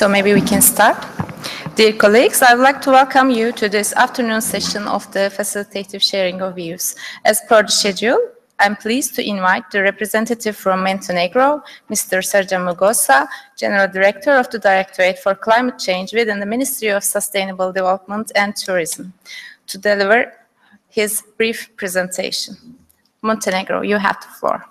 So maybe we can start. Dear colleagues, I would like to welcome you to this afternoon session of the Facilitative Sharing of Views. As per the schedule, I'm pleased to invite the representative from Montenegro, Mr. Serjan Mugosa, General Director of the Directorate for Climate Change within the Ministry of Sustainable Development and Tourism, to deliver his brief presentation. Montenegro, you have the floor.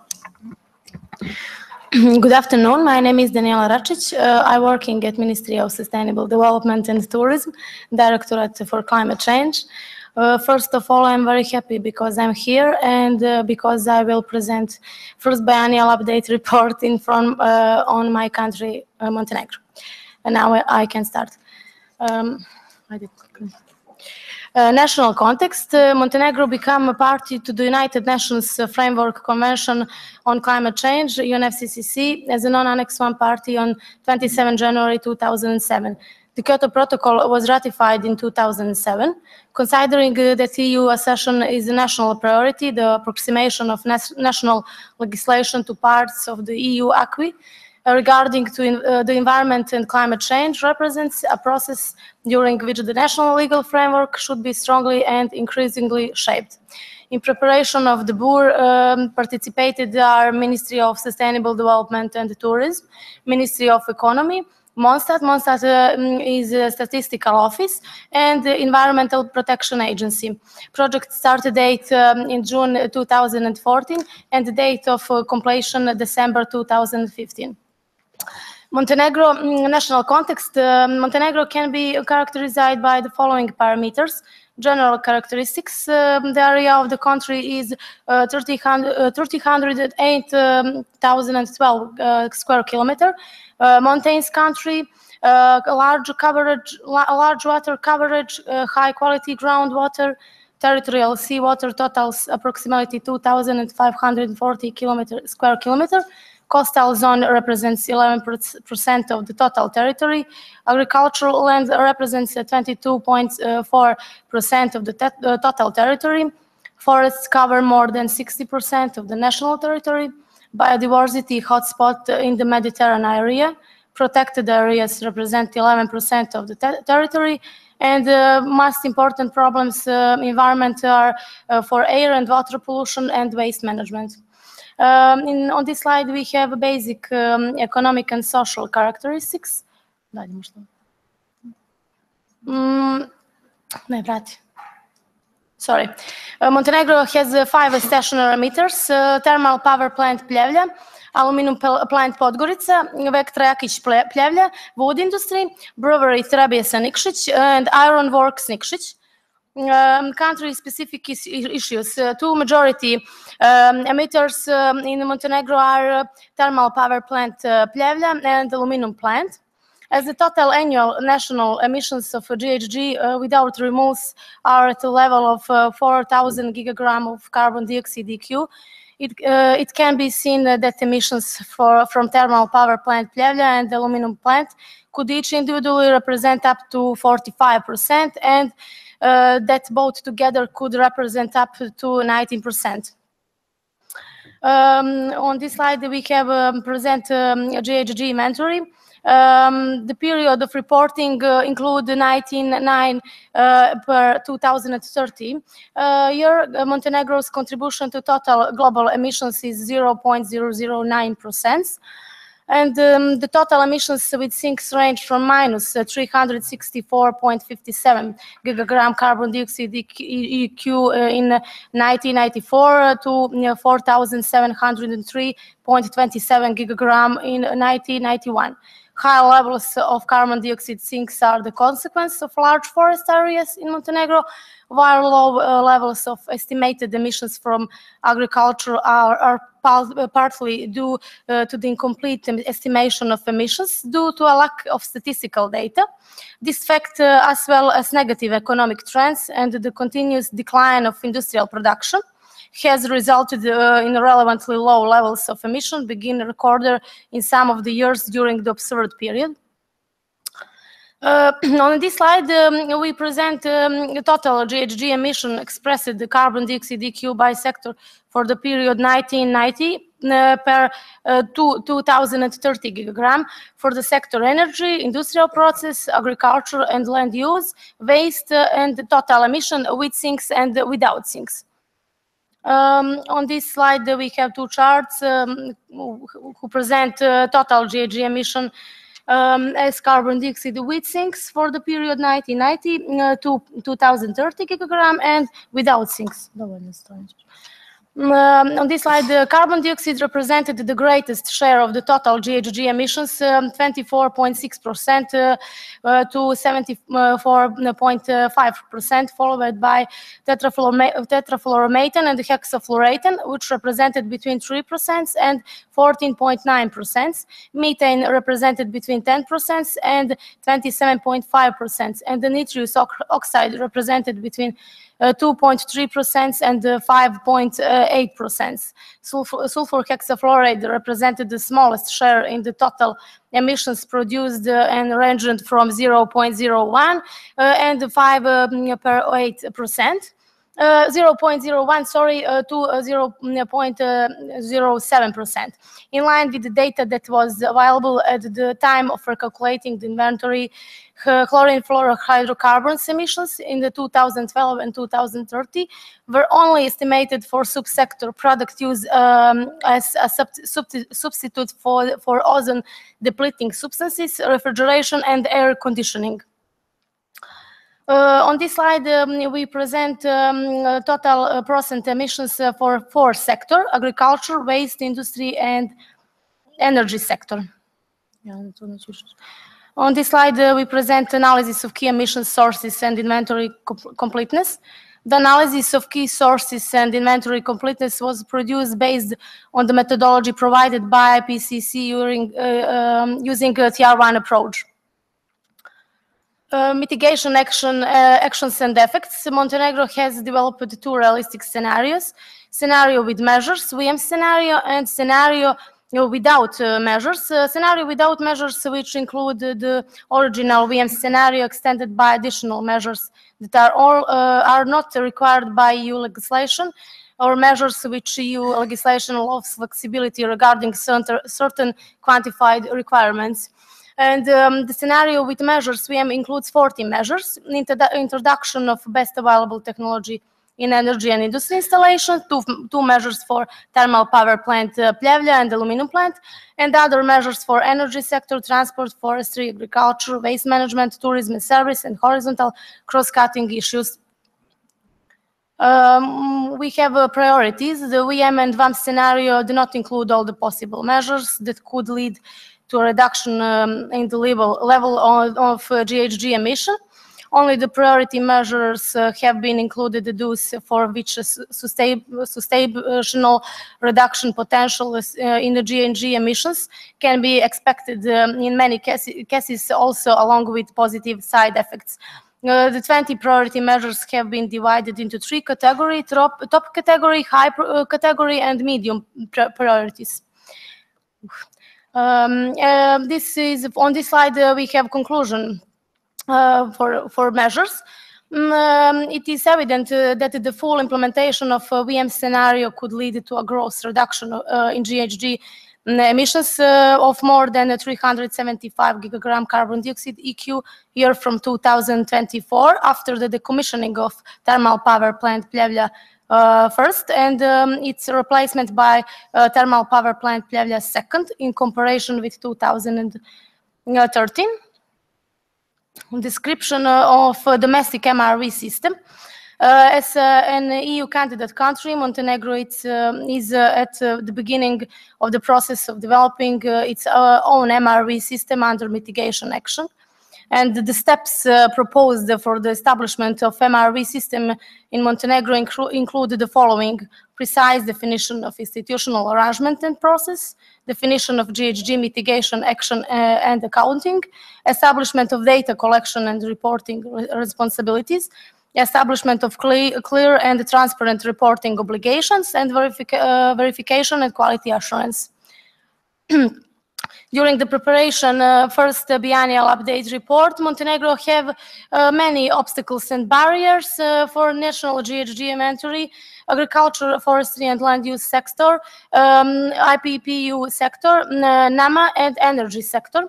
Good afternoon. My name is Daniela Račić. I'm working at Ministry of Sustainable Development and Tourism, Directorate for Climate Change. First of all, I'm very happy because I'm here and because I will present first biennial update report on my country, Montenegro. And now I can start. National context, Montenegro became a party to the United Nations Framework Convention on Climate Change, UNFCCC, as a non-Annex 1 party on 27 January 2007. The Kyoto Protocol was ratified in 2007. Considering that EU accession is a national priority, the approximation of national legislation to parts of the EU acquis regarding to the environment and climate change represents a process during which the national legal framework should be strongly and increasingly shaped. In preparation of the BUR participated our Ministry of Sustainable Development and Tourism, Ministry of Economy, Monstat. Monstat is a statistical office, and the Environmental Protection Agency. Project start date in June 2014 and the date of completion December 2015. Montenegro national context. Montenegro can be characterized by the following parameters. General characteristics. The area of the country is 308,012 square kilometer. Mountains country, large water coverage, high quality groundwater, territorial seawater totals approximately 2,540 square kilometer. Coastal zone represents 11% of the total territory. Agricultural land represents 22.4% of the total territory. Forests cover more than 60% of the national territory. Biodiversity hotspot in the Mediterranean area. Protected areas represent 11% of the territory. And most important problems environment are for air and water pollution and waste management. On this slide, we have basic economic and social characteristics. Montenegro has 5 stationary emitters: thermal power plant Pljevlja, aluminum plant Podgorica, Vektrajakić Pljevlja, wood industry, brewery Trebesa Nikšić, and iron works Nikšić. Country-specific issues. 2 majority emitters in Montenegro are thermal power plant Pljevlja and aluminum plant. As the total annual national emissions of GHG without removes are at a level of 4,000 gigagram of carbon dioxide EQ, it can be seen that emissions from thermal power plant Pljevlja and aluminum plant could each individually represent up to 45%, and that both together could represent up to 19%. On this slide, we have present GHG inventory. The period of reporting include 19.9 per 2030 year. Montenegro's contribution to total global emissions is 0.009%. And the total emissions with sinks range from minus 364.57 gigagram carbon dioxide EQ in 1994 to 4,703.27 gigagram in 1991. High levels of carbon dioxide sinks are the consequence of large forest areas in Montenegro, while low levels of estimated emissions from agriculture are partly due to the incomplete estimation of emissions due to a lack of statistical data. This fact, as well as negative economic trends and the continuous decline of industrial production, has resulted in relevantly low levels of emission being recorded in some of the years during the observed period. On this slide, we present total GHG emission expressed the carbon dioxide EQ by sector for the period 1990 per 2030 gigagram for the sector energy, industrial process, agriculture and land use, waste and total emission with sinks and without sinks. On this slide, we have two charts who present total GHG emission as carbon dioxide with sinks for the period 1990 to 2030 gigagram and without sinks. On this slide, the carbon dioxide represented the greatest share of the total GHG emissions, 24.6% to 74.5%, followed by tetrafluoromethane and hexafluorethane, which represented between 3% and 14.9%. Methane represented between 10% and 27.5%, and the nitrous oxide represented between 2.3% and 5.8%. Sulfur hexafluoride represented the smallest share in the total emissions produced and ranged from 0.01 and 5.8%. 0.01, sorry, to 0.07%, in line with the data that was available at the time of recalculating the inventory chlorine fluorohydrocarbons emissions in the 2012 and 2030 were only estimated for subsector product use as a substitute for ozone depleting substances, refrigeration and air conditioning. On this slide, we present total percent emissions for four sectors: agriculture, waste, industry, and energy sector. On this slide, we present analysis of key emission sources and inventory completeness. The analysis of key sources and inventory completeness was produced based on the methodology provided by IPCC using a TR1 approach. Mitigation actions and effects. Montenegro has developed two realistic scenarios: scenario with measures, VM scenario, and scenario without measures. Scenario without measures, which include the original VM scenario extended by additional measures that are not required by EU legislation, or measures which EU legislation allows flexibility regarding certain quantified requirements. And the scenario with measures VM includes 40 measures: introduction of best available technology in energy and industry installation, two measures for thermal power plant Pljevlja and aluminum plant, and other measures for energy sector, transport, forestry, agriculture, waste management, tourism and service, and horizontal cross-cutting issues. We have priorities. The VM and VAM scenario do not include all the possible measures that could lead to a reduction in the level of GHG emission. Only the priority measures have been included, those for which sustainable reduction potential in the GHG emissions can be expected in many cases also along with positive side effects. The 20 priority measures have been divided into three categories: top category, high category, and medium priorities. This is on this slide. We have conclusion for measures. It is evident that the full implementation of VM scenario could lead to a gross reduction in GHG emissions of more than 375 gigagram carbon dioxide EQ year from 2024, after the decommissioning of thermal power plant Pljevlja first, and its replacement by thermal power plant Pljevlja second, in comparison with 2013. Description of domestic MRV system. As an EU candidate country, Montenegro is at the beginning of the process of developing its own MRV system under mitigation action. And the steps proposed for the establishment of MRV system in Montenegro include the following: precise definition of institutional arrangement and process, definition of GHG mitigation action and accounting, establishment of data collection and reporting responsibilities, establishment of clear and transparent reporting obligations, and verification and quality assurance. During the preparation first biennial update report, Montenegro have many obstacles and barriers for national GHG inventory. agriculture, forestry and land use sector, IPPU sector, NAMA and energy sector.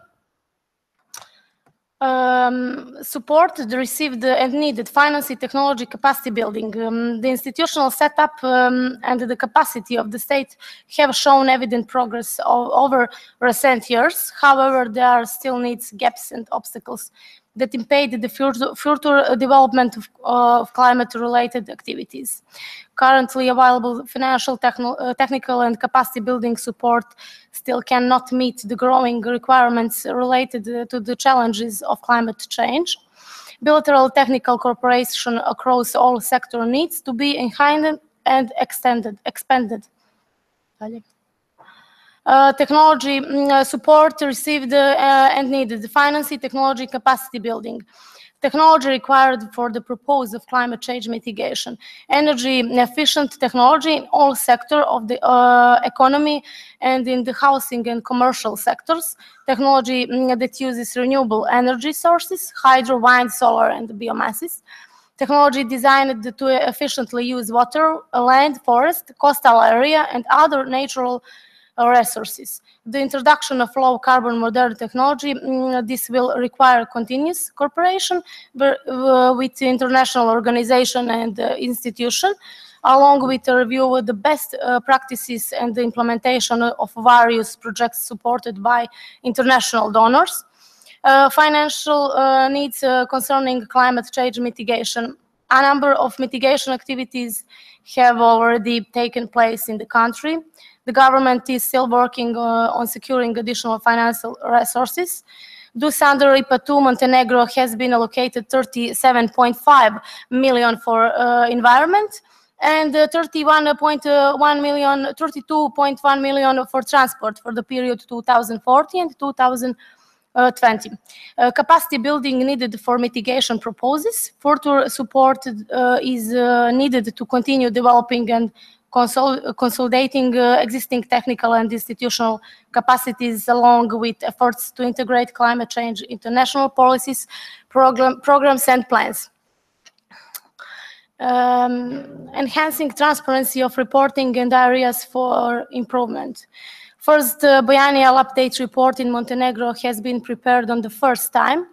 Support received and needed financing, technology, capacity building. The institutional setup and the capacity of the state have shown evident progress over recent years. However, there still needs gaps and obstacles that impede the future development of climate-related activities. Currently available financial, technical and capacity building support still cannot meet the growing requirements related to the challenges of climate change. Bilateral technical cooperation across all sectors needs to be enhanced and expanded. Technology support received and needed financing, technology, capacity building. Technology required for the purpose of climate change mitigation. Energy efficient technology in all sectors of the economy and in the housing and commercial sectors. Technology that uses renewable energy sources, hydro, wind, solar, and biomasses. Technology designed to efficiently use water, land, forest, coastal area, and other natural resources. The introduction of low-carbon modern technology, this will require continuous cooperation with international organization and institution, along with a review of the best practices and the implementation of various projects supported by international donors. Financial needs concerning climate change mitigation. A number of mitigation activities have already taken place in the country. The government is still working on securing additional financial resources. Thus, under IPA 2, Montenegro has been allocated 37.5 million for environment and 32.1 million for transport for the period 2014 and 2020. Capacity building needed for mitigation proposes. Further support is needed to continue developing and consolidating existing technical and institutional capacities, along with efforts to integrate climate change into national policies, programs and plans. Enhancing transparency of reporting and areas for improvement. First, the biennial update report in Montenegro has been prepared on the first time.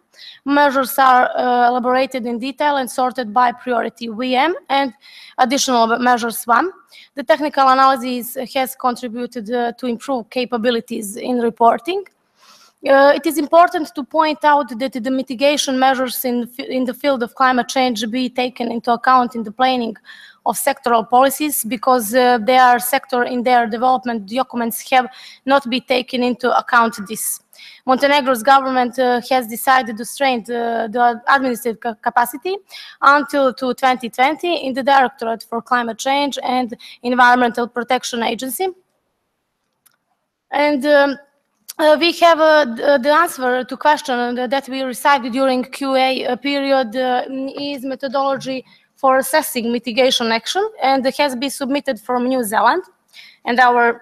Measures are elaborated in detail and sorted by priority VM and additional measures 1. The technical analysis has contributed to improve capabilities in reporting. It is important to point out that the mitigation measures in the field of climate change be taken into account in the planning of sectoral policies, because their sector in their development documents have not been taken into account this. Montenegro's government has decided to strengthen the administrative capacity until 2020 in the Directorate for Climate Change and Environmental Protection Agency. And we have the answer to question that we received during QA period is methodology for assessing mitigation action, and it has been submitted from New Zealand. And our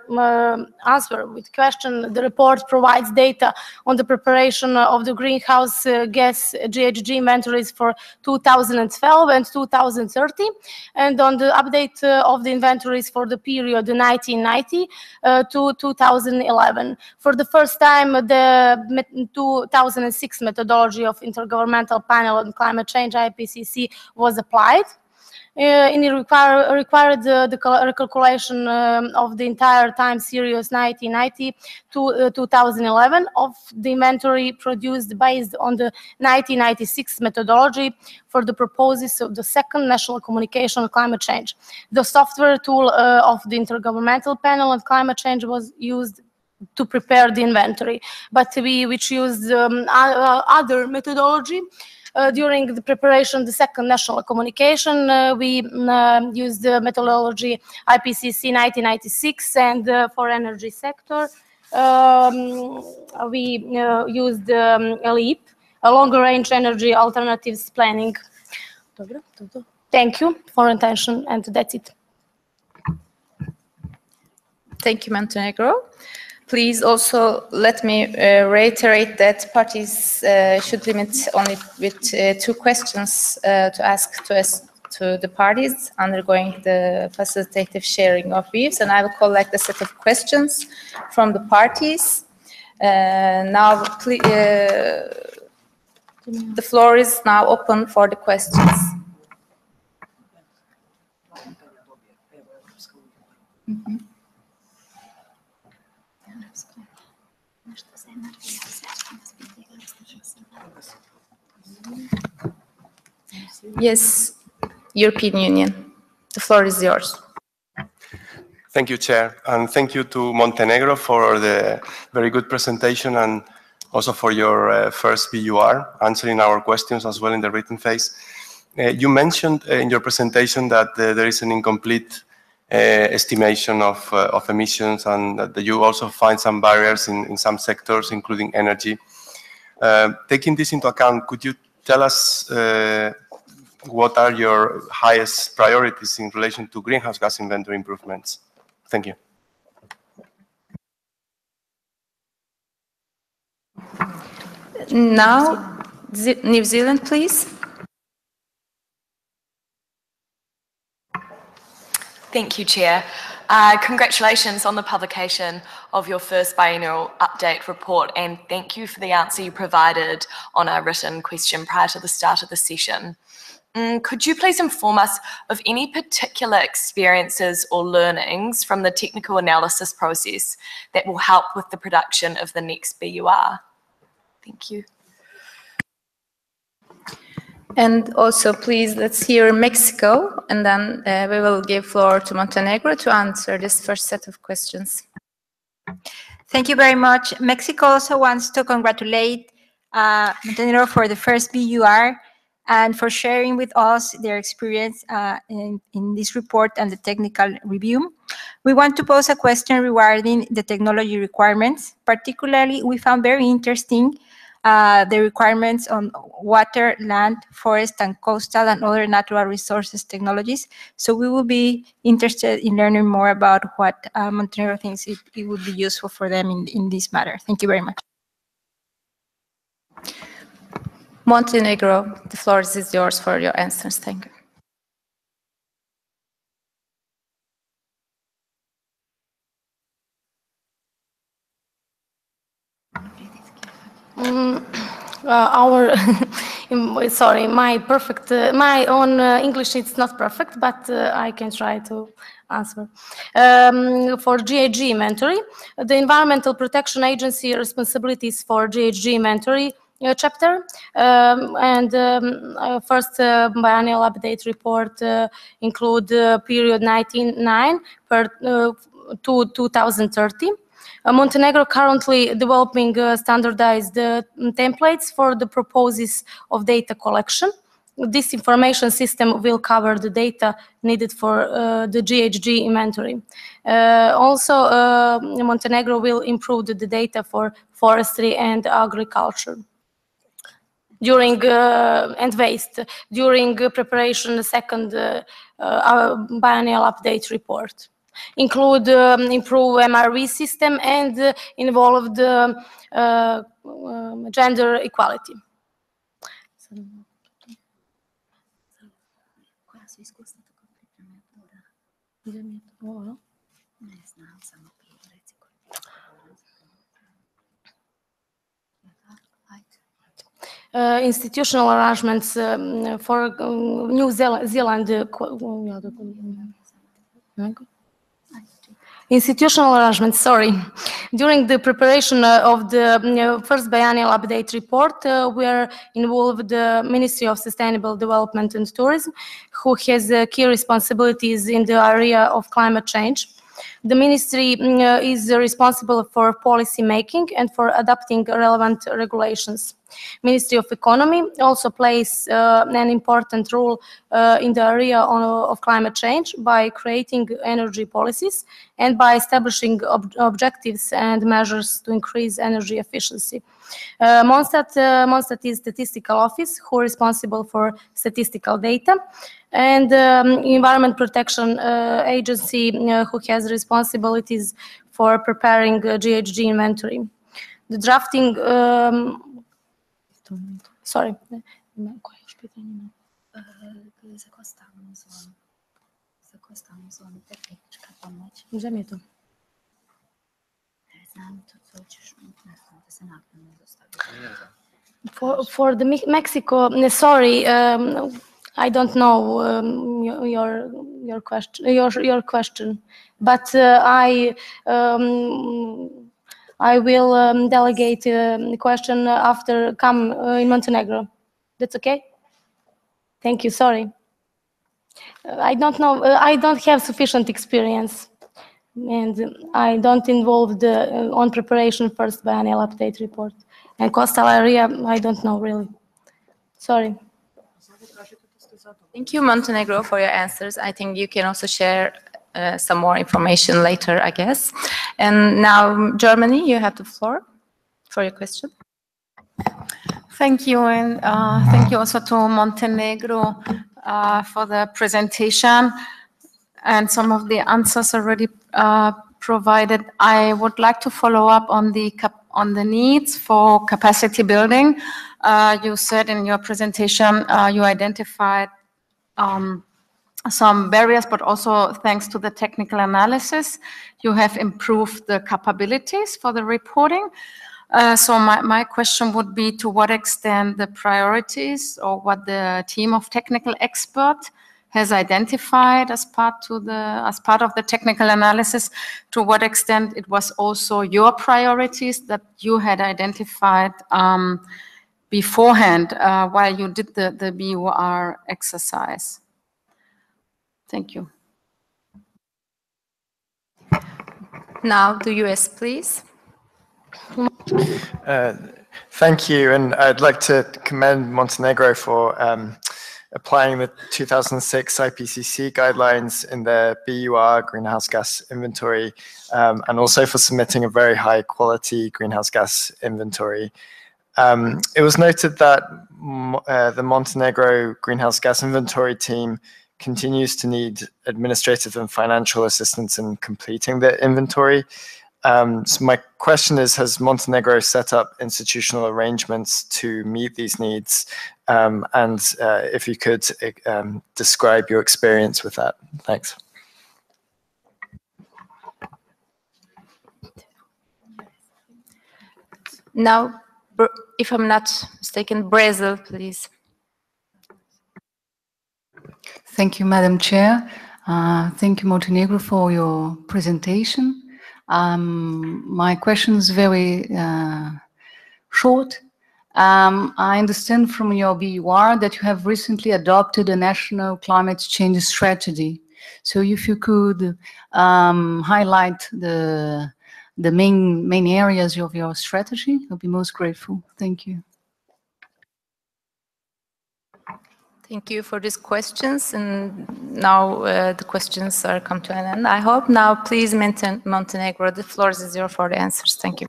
answer with question, the report provides data on the preparation of the greenhouse gas GHG inventories for 2012 and 2030, and on the update of the inventories for the period 1990 to 2011. For the first time, the 2006 methodology of Intergovernmental Panel on Climate Change, IPCC, was applied. It required the recalculation of the entire time series 1990 to 2011 of the inventory produced based on the 1996 methodology for the purposes of the second National Communication on Climate Change. The software tool of the Intergovernmental Panel on Climate Change was used to prepare the inventory, but which used other methodology. During the preparation of the second national communication, we used the methodology IPCC 1996, and for energy sector, we used LEAP, a longer range energy alternatives planning. Thank you for attention, and that's it. Thank you, Montenegro. Please also let me reiterate that parties should limit only with 2 questions to ask to the parties undergoing the facilitative sharing of views, and I will collect a set of questions from the parties. Now, the floor is now open for the questions. Yes, European Union. The floor is yours. Thank you, Chair, and thank you to Montenegro for the very good presentation and also for your first BUR, answering our questions as well in the written phase. You mentioned in your presentation that there is an incomplete estimation of emissions, and that you also find some barriers in some sectors, including energy. Taking this into account, could you tell us what are your highest priorities in relation to greenhouse gas inventory improvements? Thank you. Now, New Zealand, please. Thank you, Chair. Congratulations on the publication of your first biennial update report, and thank you for the answer you provided on our written question prior to the start of the session. Could you please inform us of any particular experiences or learnings from the technical analysis process that will help with the production of the next BUR? Thank you. And also, please, let's hear Mexico, and then we will give floor to Montenegro to answer this first set of questions. Thank you very much. Mexico also wants to congratulate Montenegro for the first BUR and for sharing with us their experience in this report and the technical review. We want to pose a question regarding the technology requirements. Particularly, we found very interesting the requirements on water, land, forest, and coastal and other natural resources technologies. So we will be interested in learning more about what Montenegro thinks it would be useful for them in this matter. Thank you very much. Montenegro, the floor is yours for your answers. Thank you. My own English it's not perfect, but I can try to answer. For GHG inventory, the Environmental Protection Agency responsibilities for GHG inventory chapter and first biennial update report include period 1999 to 2030. Montenegro currently developing standardized templates for the purposes of data collection. This information system will cover the data needed for the GHG inventory. Also, Montenegro will improve the data for forestry and agriculture during and waste during preparation the second biennial update report. Include improve MRV system and involve the gender equality. Institutional arrangements for New Zealand. Institutional arrangements, sorry. During the preparation of the first biennial update report, we are involved the Ministry of Sustainable Development and Tourism, who has key responsibilities in the area of climate change. The ministry is responsible for policy making and for adopting relevant regulations. Ministry of Economy also plays an important role in the area of climate change by creating energy policies and by establishing objectives and measures to increase energy efficiency. Monstat is statistical office who is responsible for statistical data, and Environment Protection Agency who has responsibilities for preparing GHG inventory. The drafting sorry. Gdzie to? For the Mexico, sorry, I don't know your question, but I will delegate the question after come in Montenegro. That's okay? Thank you. Sorry, I don't know. I don't have sufficient experience, and I don't involved on preparation first biennial update report. And coastal area, I don't know really. Sorry. Thank you, Montenegro, for your answers. I think you can also share some more information later, I guess. And now, Germany, you have the floor for your question. Thank you, and thank you also to Montenegro for the presentation and some of the answers already provided. I would like to follow up on the needs for capacity building. You said in your presentation you identified some barriers, but also thanks to the technical analysis, you have improved the capabilities for the reporting. So my question would be, to what extent the priorities or what the team of technical experts has identified as part of the technical analysis, to what extent it was also your priorities that you had identified beforehand while you did the BUR exercise. Thank you. Now the US, please. Thank you, and I'd like to commend Montenegro for applying the 2006 IPCC guidelines in their BUR greenhouse gas inventory, and also for submitting a very high quality greenhouse gas inventory. It was noted that the Montenegro greenhouse gas inventory team continues to need administrative and financial assistance in completing the inventory. So my question is, has Montenegro set up institutional arrangements to meet these needs? And if you could describe your experience with that. Thanks. Now, if I'm not mistaken, Brazil, please. Thank you, Madam Chair. Thank you, Montenegro, for your presentation. My question is very short. I understand from your BUR that you have recently adopted a national climate change strategy. So if you could highlight the main areas of your strategy, I'll be most grateful. Thank you. Thank you for these questions, and now the questions are come to an end, I hope. Now, please, Montenegro, the floor is yours for the answers. Thank you.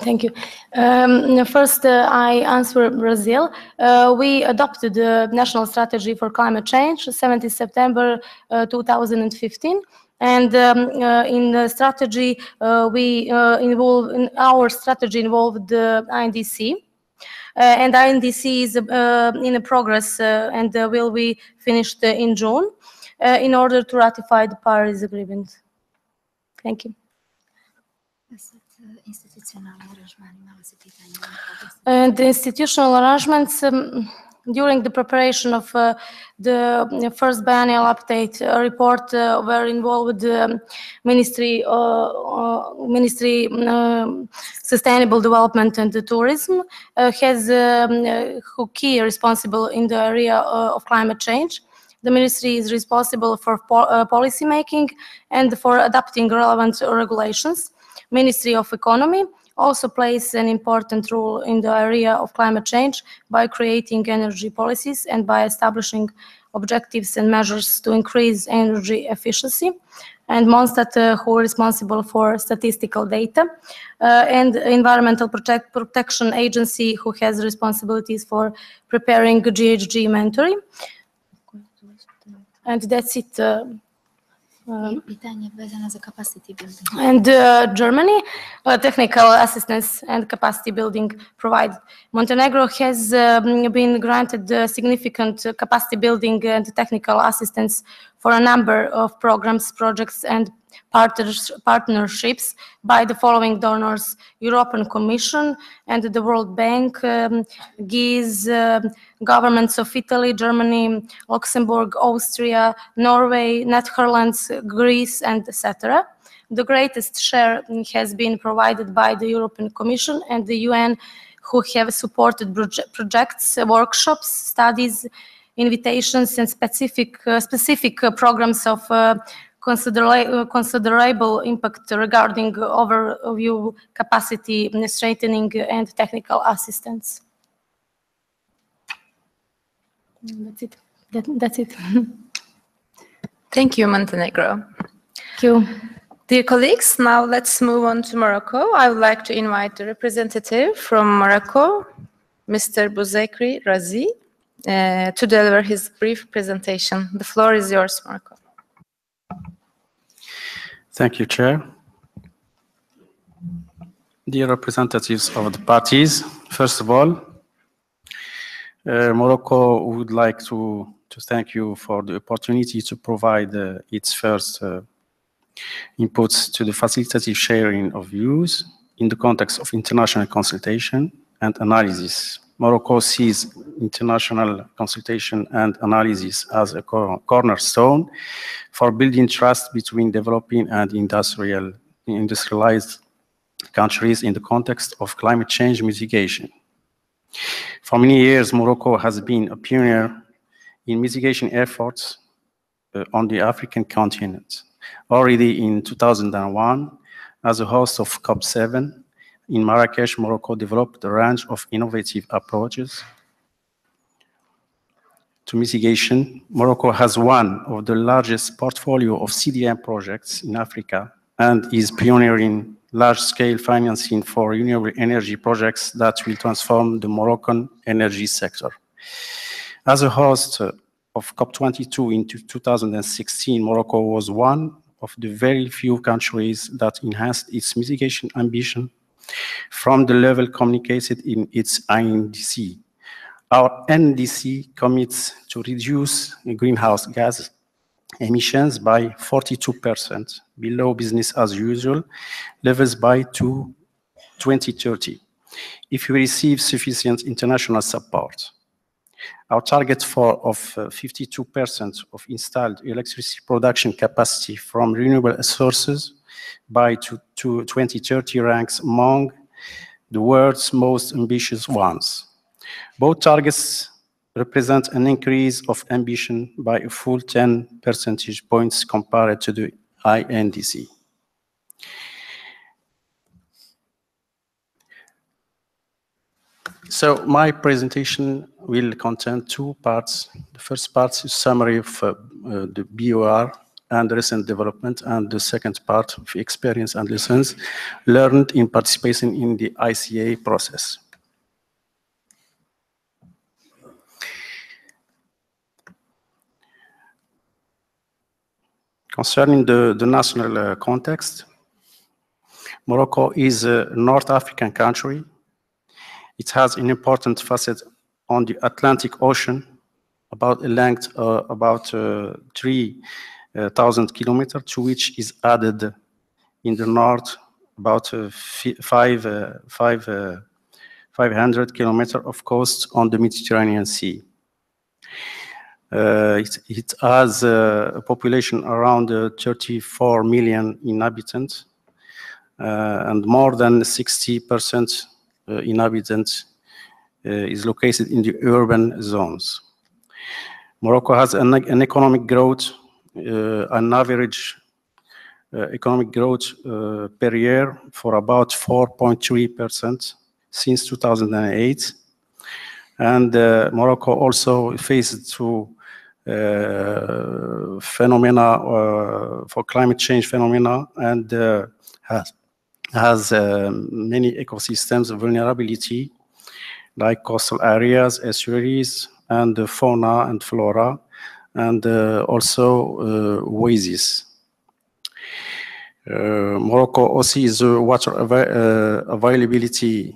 Thank you. First, I answer Brazil. We adopted the National Strategy for Climate Change, 17 September 2015. And in the strategy, our strategy involved the INDC. And INDC is in progress and will be finished in June in order to ratify the Paris Agreement. Thank you. And the institutional arrangements, during the preparation of the first biennial update report, were involved Ministry Sustainable Development and Tourism, has who key responsible in the area of climate change. The ministry is responsible for policy making and for adopting relevant regulations. Ministry of Economy also plays an important role in the area of climate change by creating energy policies and by establishing objectives and measures to increase energy efficiency. And Monstat, who are responsible for statistical data, and Environmental Protection Agency, who has responsibilities for preparing GHG inventory. And that's it. And Germany, technical assistance and capacity building provided. Montenegro has been granted significant capacity building and technical assistance for a number of programs, projects, and partnerships by the following donors: European Commission and the World Bank, GIZ, governments of Italy, Germany, Luxembourg, Austria, Norway, Netherlands, Greece, and etc. The greatest share has been provided by the European Commission and the UN, who have supported projects, workshops, studies, invitations, and specific programs of considerable impact regarding overview, capacity strengthening, and technical assistance. That's it. That's it. Thank you, Montenegro. Thank you. Dear colleagues, now let's move on to Morocco. I would like to invite the representative from Morocco, Mr. Bouzekri Razi, to deliver his brief presentation. The floor is yours, Morocco. Thank you, Chair. Dear representatives of the parties, first of all, Morocco would like to thank you for the opportunity to provide its first inputs to the facilitative sharing of views in the context of international consultation and analysis. Morocco sees international consultation and analysis as a cornerstone for building trust between developing and industrialized countries in the context of climate change mitigation. For many years, Morocco has been a pioneer in mitigation efforts on the African continent. Already in 2001, as a host of COP7 in Marrakesh, Morocco developed a range of innovative approaches to mitigation. Morocco has one of the largest portfolio of CDM projects in Africa and is pioneering large-scale financing for renewable energy projects that will transform the Moroccan energy sector. As a host of COP22 in 2016, Morocco was one of the very few countries that enhanced its mitigation ambition from the level communicated in its INDC. Our NDC commits to reduce greenhouse gas emissions by 42% below business as usual levels by 2030 if we receive sufficient international support. Our target of 52% of installed electricity production capacity from renewable sources by 2030 ranks among the world's most ambitious ones. Both targets represent an increase of ambition by a full 10 percentage points compared to the INDC. So my presentation will contain two parts. The first part is a summary of the BOR and recent development, and the second part of experience and lessons learned in participation in the ICA process. Concerning the national context, Morocco is a North African country. It has an important facet on the Atlantic Ocean, about a length about 3,000 kilometers, to which is added in the north about 500 kilometers of coast on the Mediterranean Sea. It has a population around 34 million inhabitants, and more than 60% inhabitants is located in the urban zones. Morocco has an economic growth, an average economic growth per year for about 4.3% since 2008. And Morocco also faced through phenomena for climate change phenomena, and has many ecosystems vulnerability, like coastal areas, estuaries, and fauna and flora, and also oases. Morocco also is a water availability,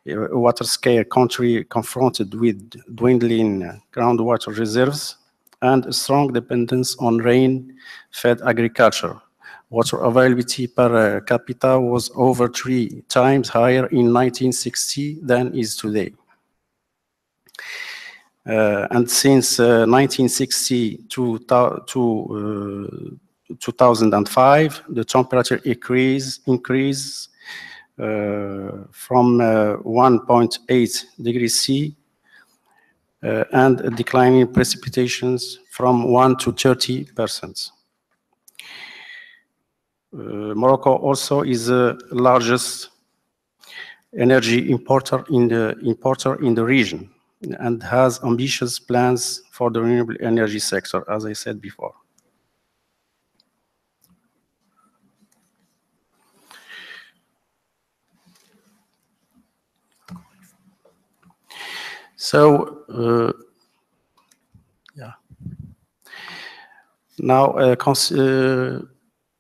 water scarce country confronted with dwindling groundwater reserves and a strong dependence on rain-fed agriculture. Water availability per capita was over 3 times higher in 1960 than is today. And since 1960 to 2005, the temperature increase from 1.8 degrees C and a decline in precipitations from 1 to 30%. Morocco also is the largest energy importer in the region and has ambitious plans for the renewable energy sector, as I said before. So, yeah. Now,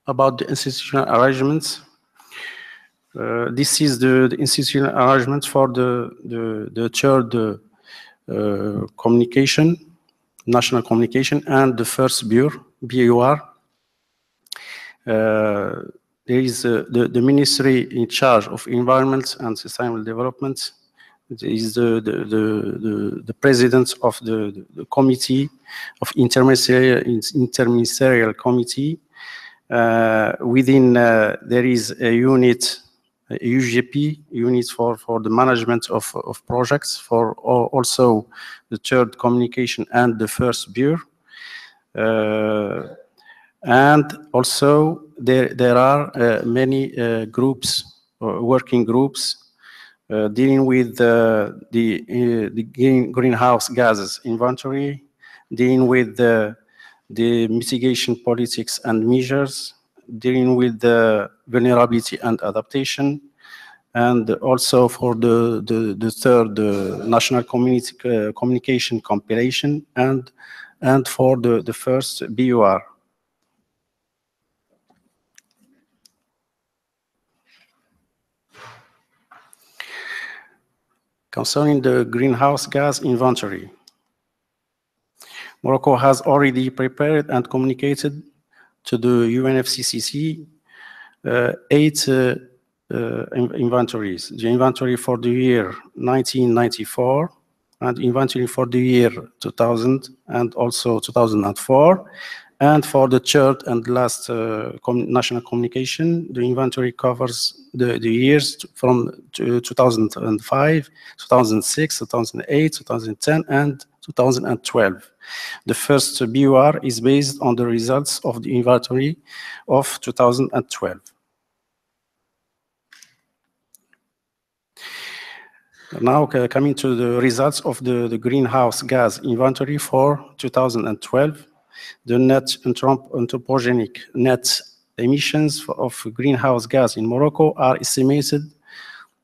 about the institutional arrangements. This is the institutional arrangement for the third communication, national communication, and the first BUR. There is the ministry in charge of environment and sustainable development. It is the president of the committee of interministerial committee. Within there is a unit, a UGP unit for the management of projects, for also the third communication and the first BUR. And also there are many groups, working groups, dealing with the greenhouse gases inventory, dealing with the mitigation politics and measures, dealing with the vulnerability and adaptation, and also for the third national communication compilation, and for the first BUR. Concerning the greenhouse gas inventory, Morocco has already prepared and communicated to the UNFCCC 8 inventories. The inventory for the year 1994, and inventory for the year 2000, and also 2004. And for the third and last national communication, the inventory covers the years from 2005, 2006, 2008, 2010, and 2012. The first BUR is based on the results of the inventory of 2012. Now coming to the results of the greenhouse gas inventory for 2012. The net anthropogenic net emissions of greenhouse gas in Morocco are estimated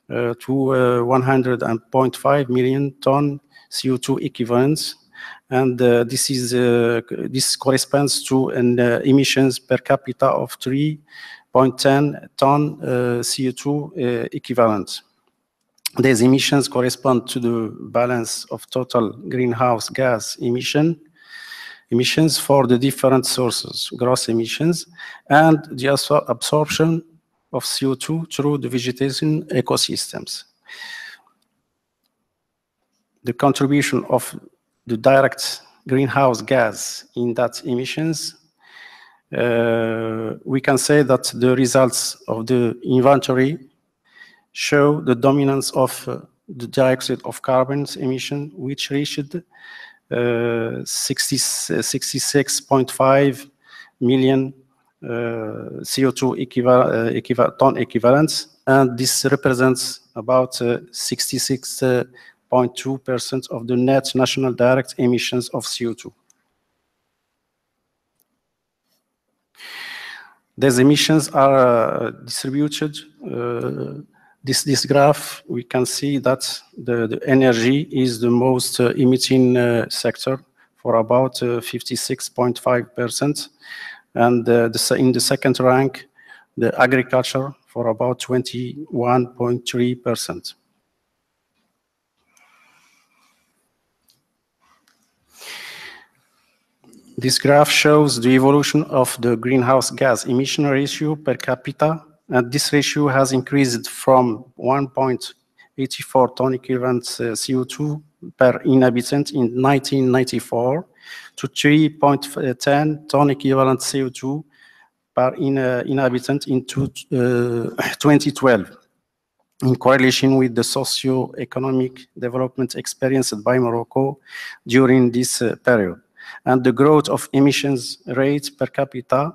to 100.5 million ton CO2 equivalents, and this corresponds to an emissions per capita of 3.10 ton CO2 equivalent. These emissions correspond to the balance of total greenhouse gas emissions for the different sources, gross emissions, and the absorption of CO2 through the vegetation ecosystems. The contribution of the direct greenhouse gas in that emissions, we can say that the results of the inventory show the dominance of the dioxide of carbon emission, which reached 66.5 million CO2 ton equivalents, and this represents about 66.2% of the net national direct emissions of CO2. These emissions are distributed. This graph, we can see that the energy is the most emitting sector for about 56.5%, and in the second rank the agriculture for about 21.3%. This graph shows the evolution of the greenhouse gas emission ratio per capita, and this ratio has increased from 1.84 ton equivalent CO2 per inhabitant in 1994 to 3.10 ton equivalent CO2 per inhabitant in 2012, in correlation with the socio-economic development experienced by Morocco during this period. And the growth of emissions rate per capita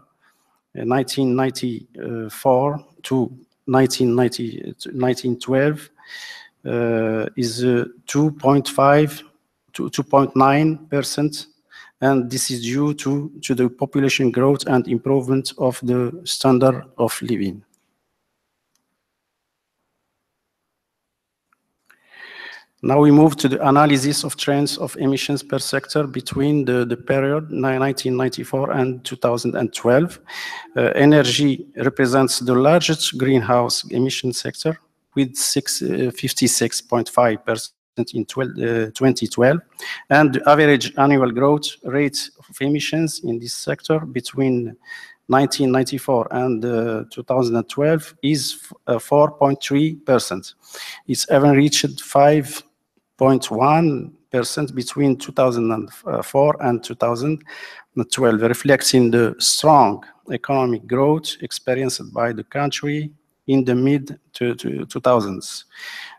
1994 to 1912 is 2.5 to 2.9%, and this is due to the population growth and improvement of the standard of living. Now we move to the analysis of trends of emissions per sector between the period 1994 and 2012. Energy represents the largest greenhouse emission sector with 56.5% in 2012, and the average annual growth rate of emissions in this sector between 1994 and 2012 is 4.3%. It's even reached 5.1% between 2004 and 2012, reflecting the strong economic growth experienced by the country in the mid-2000s.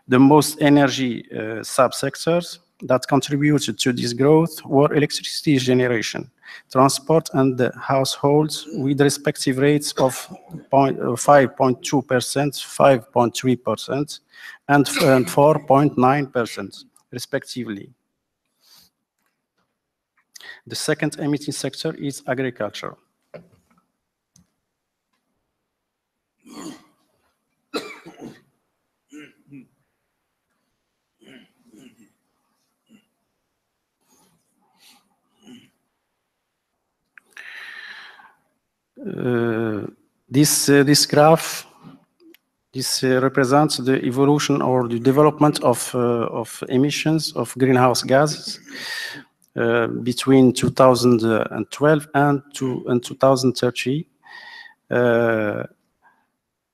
The most energy subsectors that contributed to this growth were electricity generation, transport, and households, with respective rates of 5.2%, 5.3%, and 4.9%, respectively. The second emitting sector is agriculture. This graph represents the evolution or the development of emissions of greenhouse gases between 2012 and 2030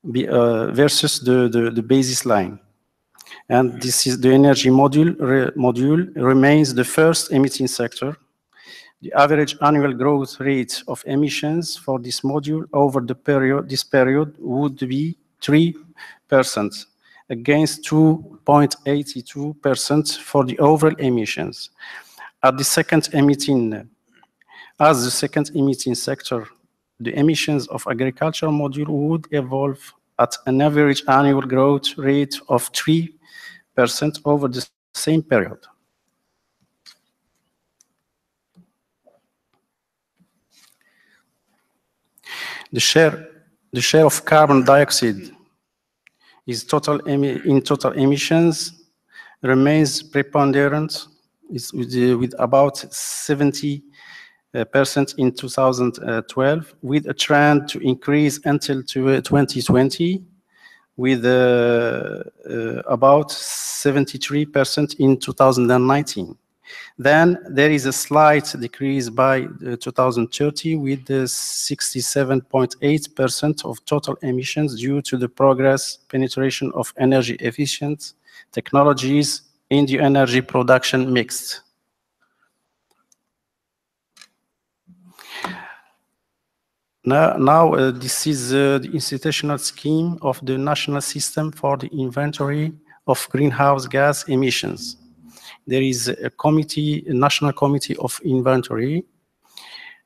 versus the basis line. And this is the energy module remains the first emitting sector. The average annual growth rate of emissions for this module over this period would be 3%, against 2.82% for the overall emissions. As the second emitting sector, the emissions of agriculture module would evolve at an average annual growth rate of 3% over the same period. The share of carbon dioxide in total emissions remains preponderant, with about 70% in 2012, with a trend to increase until 2020, with about 73% in 2019. Then there is a slight decrease by 2030 with 67.8% of total emissions due to the progress penetration of energy efficient technologies in the energy production mix. Now this is the institutional scheme of the national system for the inventory of greenhouse gas emissions. There is a national committee of inventory.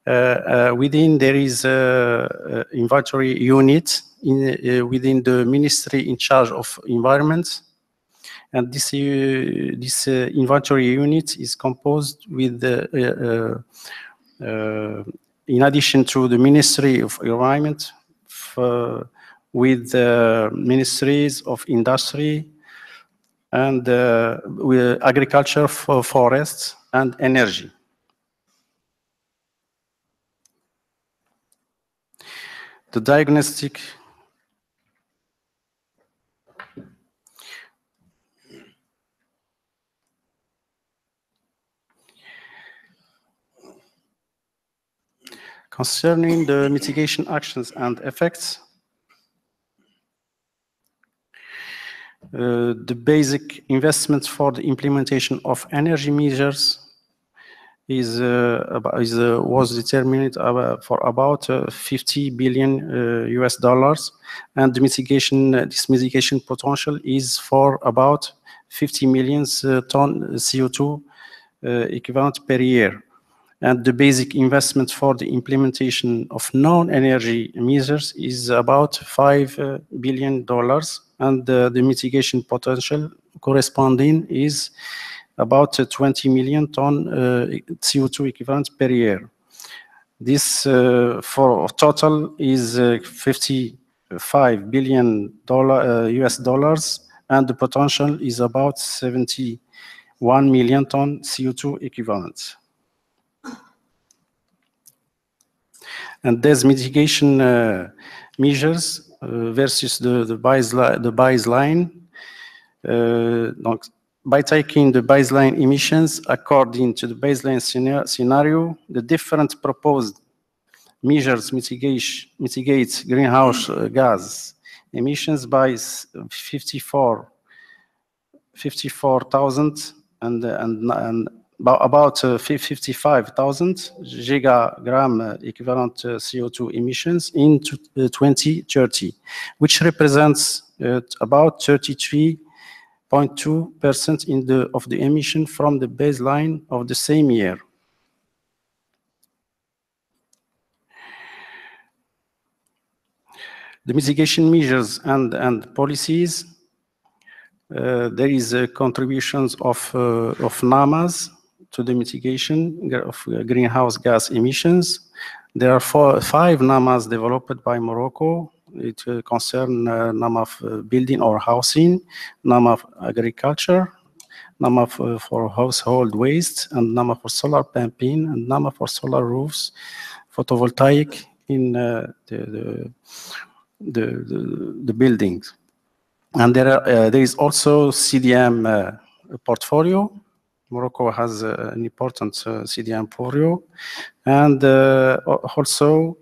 Within there is an inventory unit within the ministry in charge of environment. And this inventory unit is composed with, in addition to the Ministry of Environment, with the Ministries of Industry, and with agriculture, for forests, and energy. The diagnostic Concerning the mitigation actions and effects, the basic investments for the implementation of energy measures was determined for about 50 billion US dollars, and the this mitigation potential is for about 50 million ton CO2 equivalent per year. And the basic investment for the implementation of non-energy measures is about $5 billion, and the mitigation potential corresponding is about 20 million ton CO2 equivalent per year. This for total is 55 billion US dollars, and the potential is about 71 million ton CO2 equivalent. And these mitigation measures versus the baseline, by taking the baseline emissions according to the baseline scenario, the different proposed measures mitigate greenhouse gas emissions by 54,000 and about 55,000 gigagram equivalent CO2 emissions in 2030, which represents about 33.2% of the emission from the baseline of the same year. The mitigation measures and policies, there is contributions of NAMAs to the mitigation of greenhouse gas emissions. There are 5 NAMAs developed by Morocco. It concerns NAMA of building or housing, NAMA of agriculture, NAMA for household waste, and NAMA for solar pumping, and NAMA for solar roofs, photovoltaic in the buildings. And there is also CDM portfolio. Morocco has an important CDM portfolio, and also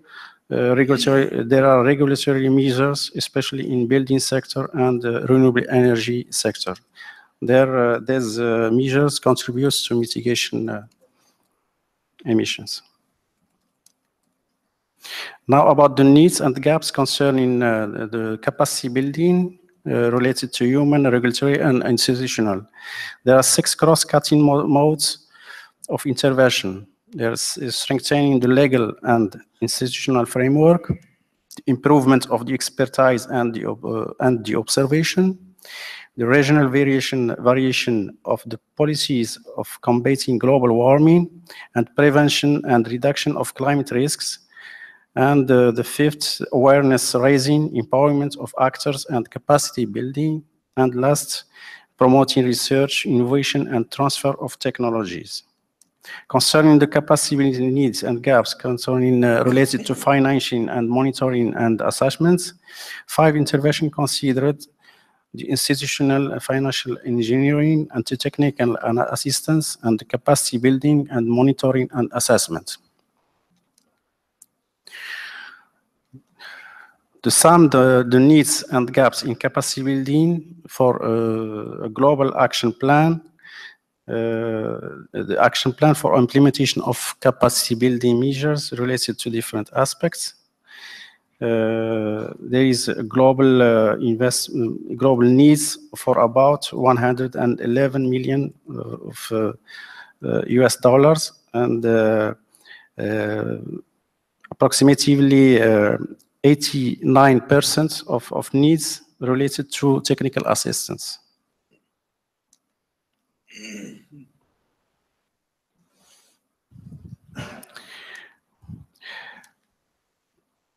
there are regulatory measures, especially in building sector and renewable energy sector. These measures contribute to mitigation emissions. Now about the needs and gaps concerning the capacity building related to human, regulatory, and institutional. There are 6 cross-cutting modes of intervention. There's strengthening the legal and institutional framework, improvement of the expertise and the observation, the regional variation of the policies of combating global warming, and prevention and reduction of climate risks. And the 5th, awareness raising, empowerment of actors and capacity building. And last, promoting research, innovation, and transfer of technologies. Concerning the capacity building needs and gaps concerning related to financing and monitoring and assessments, 5 interventions considered: the institutional financial engineering and the technical assistance, and the capacity building and monitoring and assessment. To sum the needs and gaps in capacity building for a global action plan, the action plan for implementation of capacity building measures related to different aspects. There is a global global needs for about 111 million of US dollars, and approximately 89% of needs related to technical assistance.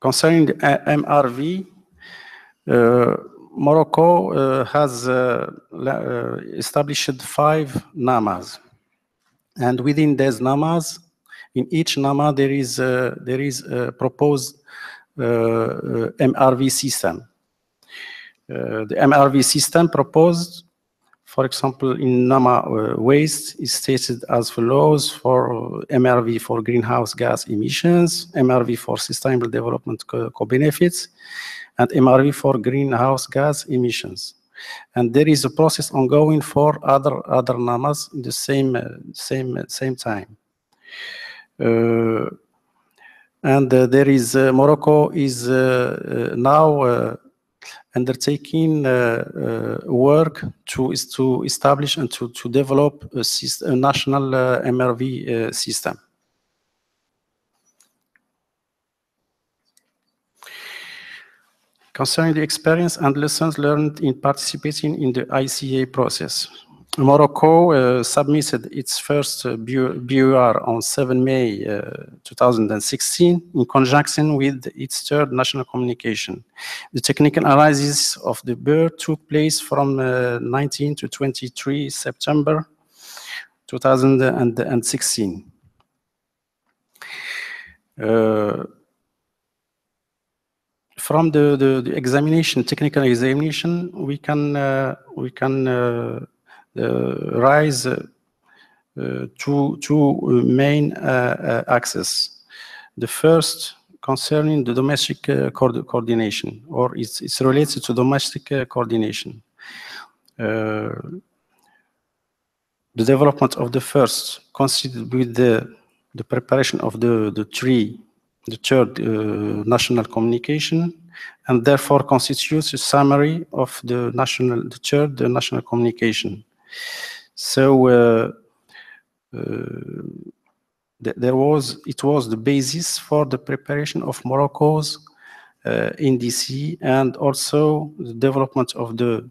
Concerning the MRV, Morocco has established 5 NAMAs, and within these NAMAs, in each NAMA there is a proposed MRV system. The MRV system proposed For example, in NAMA waste is stated as follows for MRV for greenhouse gas emissions, MRV for sustainable development co-benefits, and MRV for greenhouse gas emissions. And there is a process ongoing for other NAMAs in the same time. And there is Morocco is now undertaking work to establish and to develop a national MRV system. Concerning the experience and lessons learned in participating in the ICA process, Morocco submitted its first BUR on 7 May 2016 in conjunction with its third national communication. The technical analysis of the BUR took place from 19 to 23 September 2016. From the examination, technical examination, we can rise two main axes. The first concerning the domestic coordination, or it's related to domestic coordination. The development of the first considered with the preparation of the third national communication, and therefore constitutes a summary of the third national communication. So it was the basis for the preparation of Morocco's NDC, and also the development of the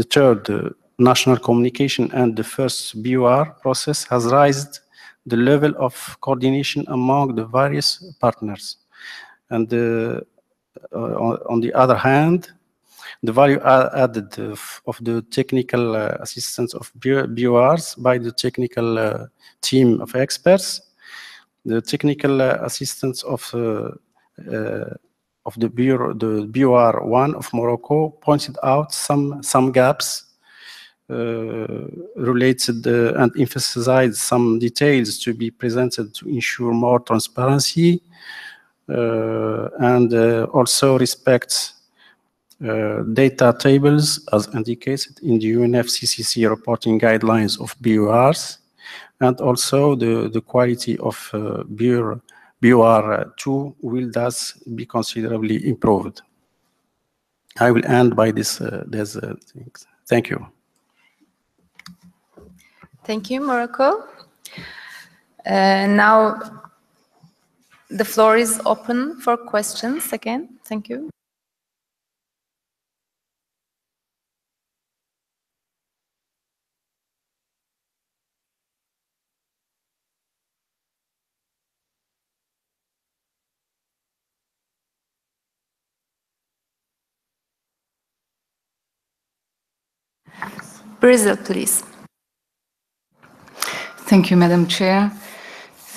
third national communication and the first BUR process has raised the level of coordination among the various partners. And on the other hand, the value added of the technical assistance of BURs by the technical team of experts, the technical assistance of the BUR1 of Morocco pointed out some gaps related and emphasized some details to be presented to ensure more transparency, and also respects data tables as indicated in the UNFCCC reporting guidelines of BURs, and also the quality of BUR2 will thus be considerably improved. I will end by this. Things. Thank you. Thank you, Morocco. Now the floor is open for questions again. Thank you. Brazil, please. Thank you, Madam Chair.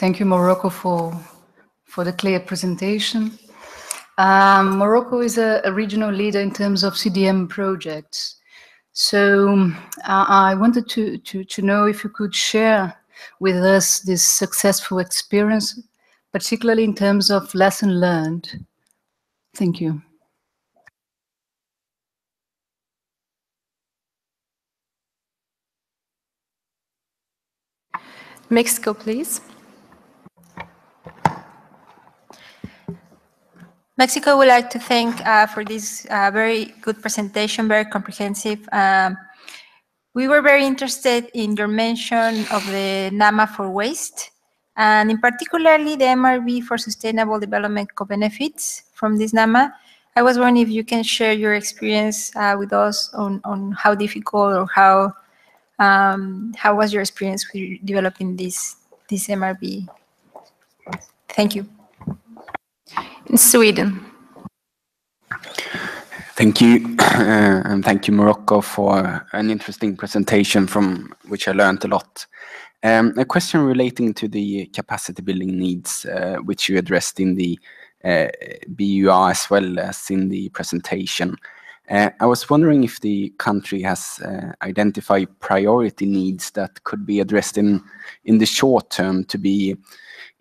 Thank you, Morocco, for the clear presentation. Morocco is a regional leader in terms of CDM projects. So I wanted to know if you could share with us this successful experience, particularly in terms of lesson learned. Thank you. Mexico, please. Mexico would like to thank for this very good presentation, very comprehensive. We were very interested in your mention of the NAMA for waste, and in particularly the MRV for sustainable development co-benefits from this NAMA. I was wondering if you can share your experience with us on how difficult or how was your experience with developing this MRV? Thank you. In Sweden. Thank you, and thank you, Morocco, for an interesting presentation from which I learned a lot. A question relating to the capacity building needs, which you addressed in the BUR as well as in the presentation. I was wondering if the country has identified priority needs that could be addressed in the short term to be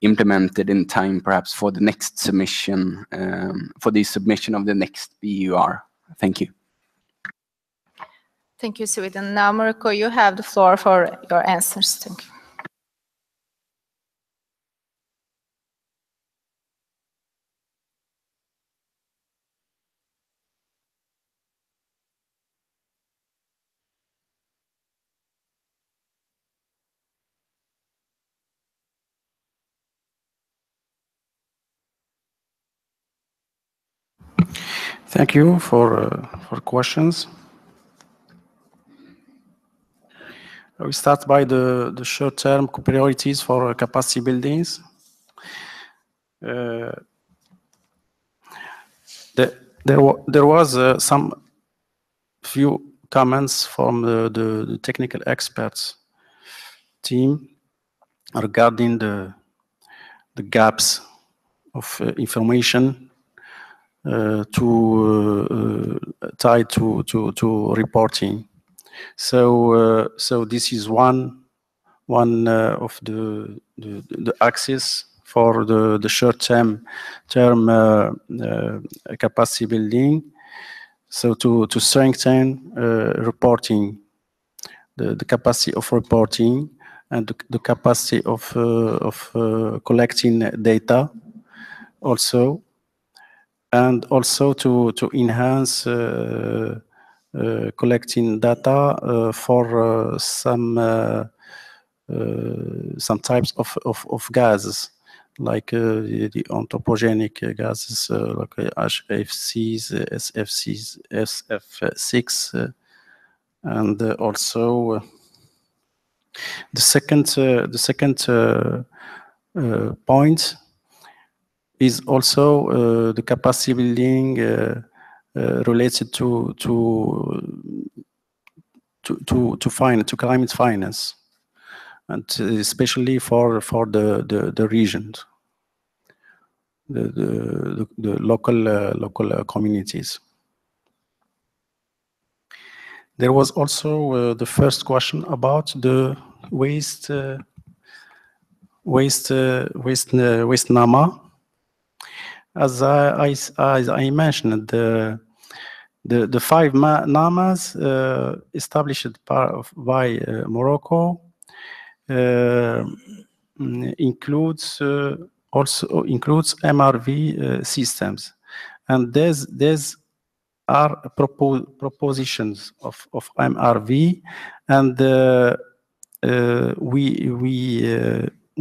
implemented in time, perhaps for the next submission, for the submission of the next BUR. Thank you. Thank you, Sweden. Now, Morocco, you have the floor for your answers. Thank you. Thank you for questions. We start by the short-term priorities for capacity buildings. There was some few comments from the technical experts team regarding the gaps of information tied to reporting. So this is one of the axis for the short-term capacity building. So to strengthen reporting, the capacity of reporting and the capacity of collecting data also, and also to enhance collecting data for some types of gases, like the anthropogenic gases, like HFCs, SFCs, SF6, and also the second point is also the capacity building related to climate finance, and especially for the regions, the local communities. There was also the first question about the waste NAMA. As I mentioned, the 5 NAMAs established by Morocco includes MRV systems, and there's are propositions of MRV, and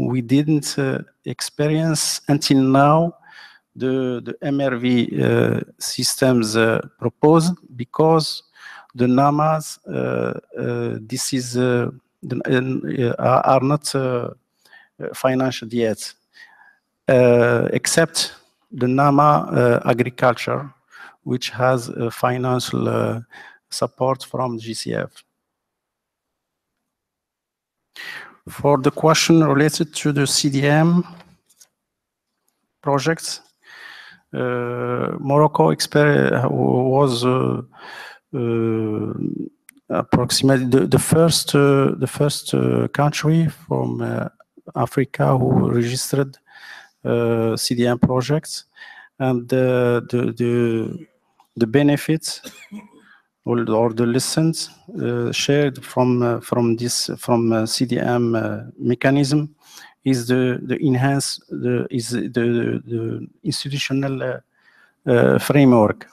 we didn't experience until now the MRV systems proposed, because the NAMAs are not financed yet, except the NAMA agriculture, which has financial support from GCF. For the question related to the CDM projects, Morocco was approximately the first country from Africa who registered CDM projects, and the benefits or the lessons shared from CDM mechanism is the institutional framework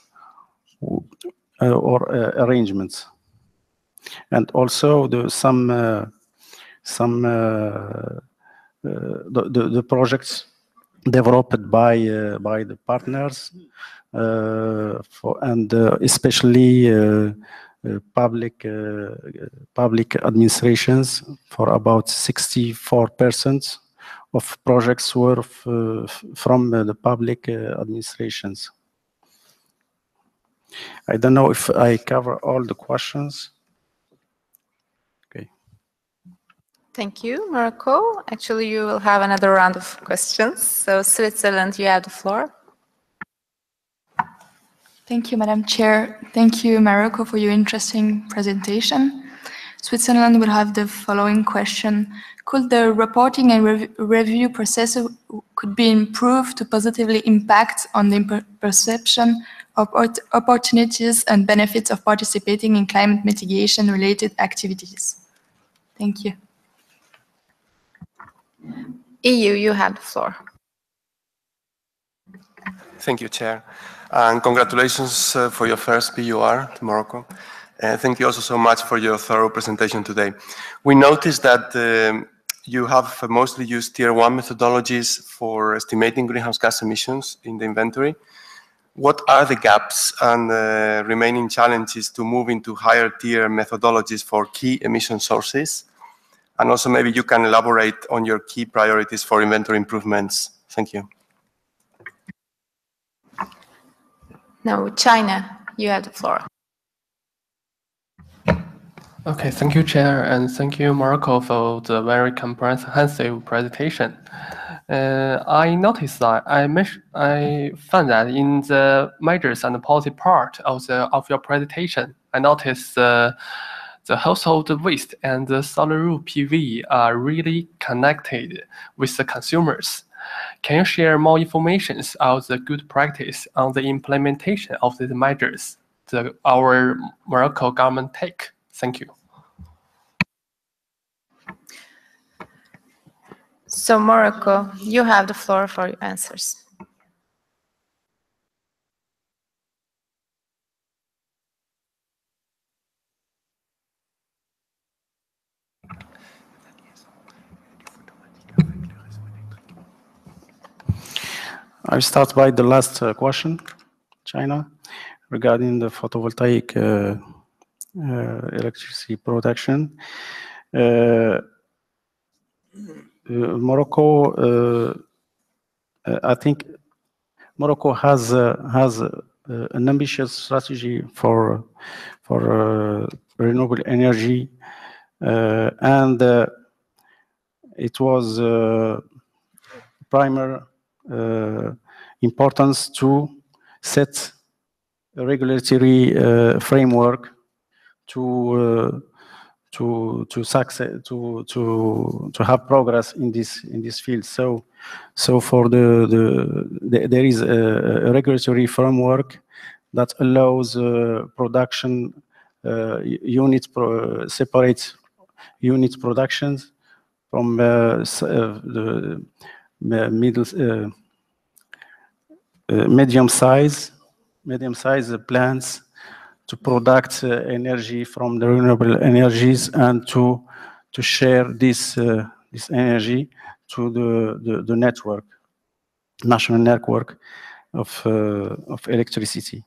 or arrangements, and also the projects developed by the partners, and especially public administrations. For about 64% of projects were from the public administrations. I don't know if I cover all the questions. Okay. Thank you, Morocco. Actually, you will have another round of questions. So, Switzerland, you have the floor. Thank you, Madam Chair. Thank you, Morocco, for your interesting presentation. Switzerland will have the following question. Could the reporting and review process could be improved to positively impact on the perception of opportunities and benefits of participating in climate mitigation-related activities? Thank you. EU, you have the floor. Thank you, Chair. And congratulations for your first BUR to Morocco. Thank you also so much for your thorough presentation today. We noticed that you have mostly used Tier 1 methodologies for estimating greenhouse gas emissions in the inventory. What are the gaps and remaining challenges to move into higher tier methodologies for key emission sources? And also maybe you can elaborate on your key priorities for inventory improvements. Thank you. Now, China, you have the floor. Okay, thank you, Chair, and thank you, Morocco, for the very comprehensive presentation. I noticed that I found that in the measures and the policy part of your presentation, I noticed the household waste and the solar roof PV are really connected with the consumers. Can you share more information on the good practice on the implementation of these measures that our Morocco government take? Thank you. So Morocco, you have the floor for your answers. I start by the last question, China, regarding the photovoltaic electricity production. Morocco, I think Morocco has an ambitious strategy for renewable energy, and it was primary importance to set a regulatory framework to have progress in this field. So for there is a regulatory framework that allows production units separate unit productions from the medium size plants to produce energy from the renewable energies and to share this energy to the network, national network of electricity.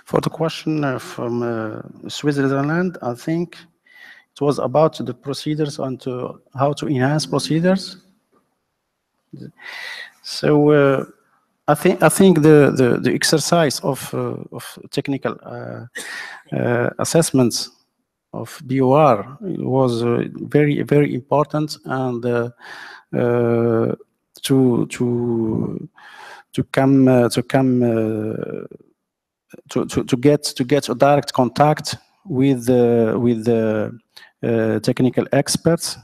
For the question from Switzerland, I think it was about the procedures and how to enhance procedures. So I think the exercise of technical assessments of BOR was very important, and to get a direct contact with the technical experts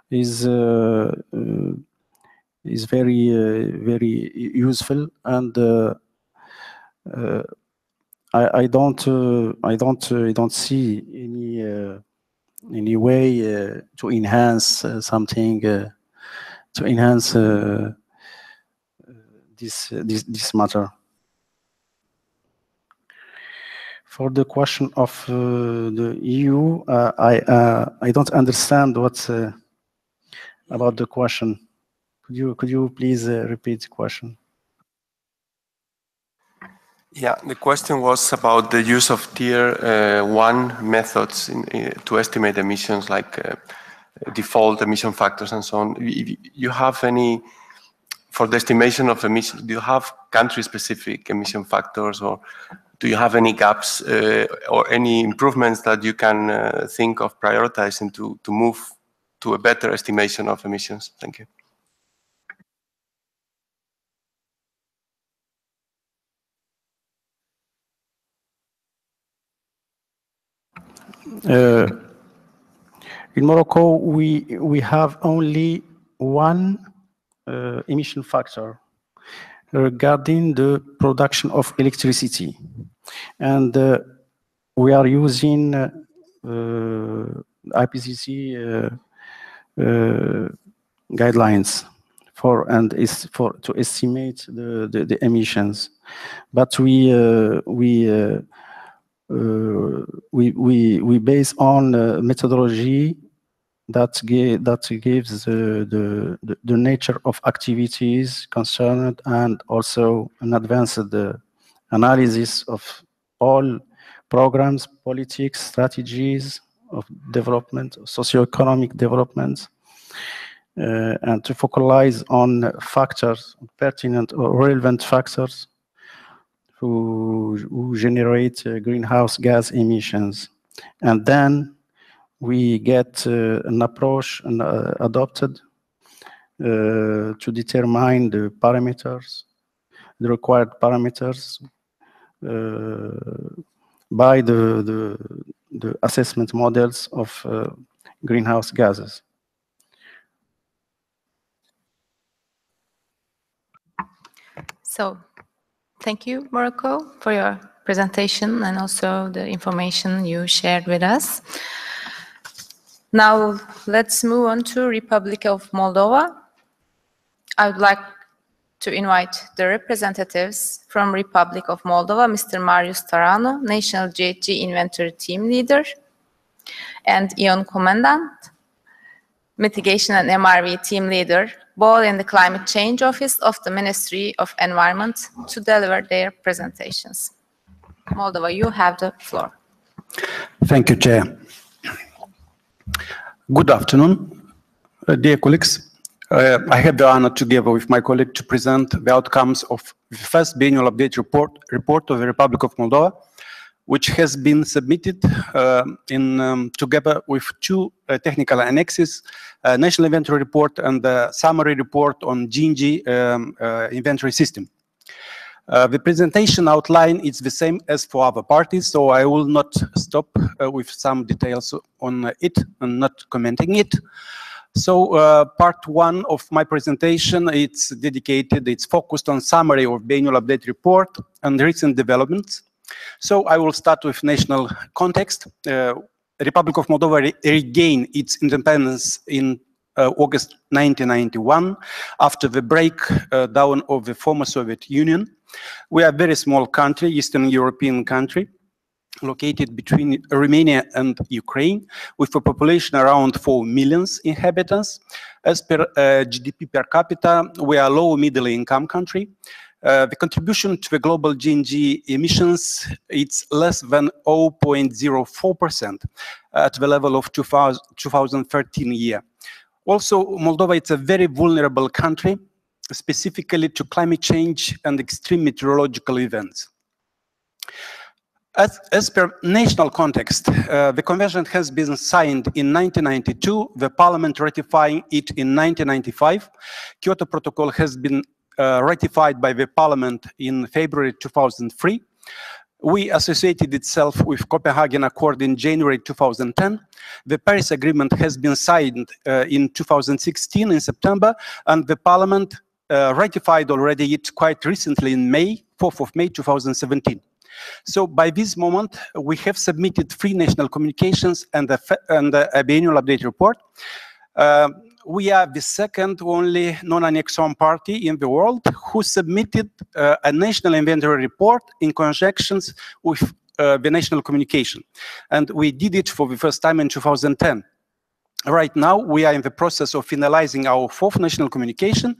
is is very useful, and I don't see any way to enhance something to enhance this matter. For the question of the EU, I don't understand what's about the question. Could you please repeat the question? Yeah, the question was about the use of tier 1 methods to estimate emissions, like default emission factors and so on. You have any, for the estimation of emissions, do you have country-specific emission factors, or do you have any gaps or any improvements that you can think of prioritizing to move to a better estimation of emissions? Thank you. In Morocco, we have only one emission factor regarding the production of electricity, and we are using IPCC guidelines to estimate the emissions, but we base on methodology that gives the nature of activities concerned, and also an advanced analysis of all programs, politics, strategies of development, socioeconomic development, and to focalize on factors, pertinent or relevant factors who generate greenhouse gas emissions. And then we get an approach adopted to determine the parameters, the required parameters by the assessment models of greenhouse gases. So, thank you, Morocco, for your presentation and also the information you shared with us. Now, let's move on to Republic of Moldova. I would like to invite the representatives from Republic of Moldova, Mr. Marius Taranu, National GHG Inventory Team Leader, and Ion Commandant, Mitigation and MRV Team Leader, both in the Climate Change Office of the Ministry of Environment, to deliver their presentations. Moldova, you have the floor. Thank you, Chair. Good afternoon, dear colleagues. I have the honor together with my colleague to present the outcomes of the first biennial update report of the Republic of Moldova, which has been submitted together with two technical annexes, National Inventory Report and the Summary Report on GNG Inventory System. The presentation outline is the same as for other parties, so I will not stop with some details on it and not commenting it. So part one of my presentation, it's focused on summary of biennial update report and recent developments. So I will start with national context. Republic of Moldova regained its independence in August 1991 after the breakdown of the former Soviet Union. We are a very small country, Eastern European country, located between Romania and Ukraine, with a population around 4 million inhabitants. As per GDP per capita, we are a low middle income country. The contribution to the global GNG emissions, it's less than 0.04% at the level of 2013 year. Also, Moldova, it's a very vulnerable country, specifically to climate change and extreme meteorological events. As per national context, the convention has been signed in 1992, the parliament ratifying it in 1995. Kyoto Protocol has been ratified by the parliament in February 2003. we associated itself with Copenhagen Accord in January 2010. The Paris Agreement has been signed in 2016 in September, and the Parliament ratified already it quite recently in May, 4th of May 2017. So by this moment, we have submitted 3 national communications and a biannual update report. We are the second only non-Annex I party in the world who submitted a national inventory report in conjunction with the national communication. And we did it for the first time in 2010. Right now, we are in the process of finalizing our 4th national communication,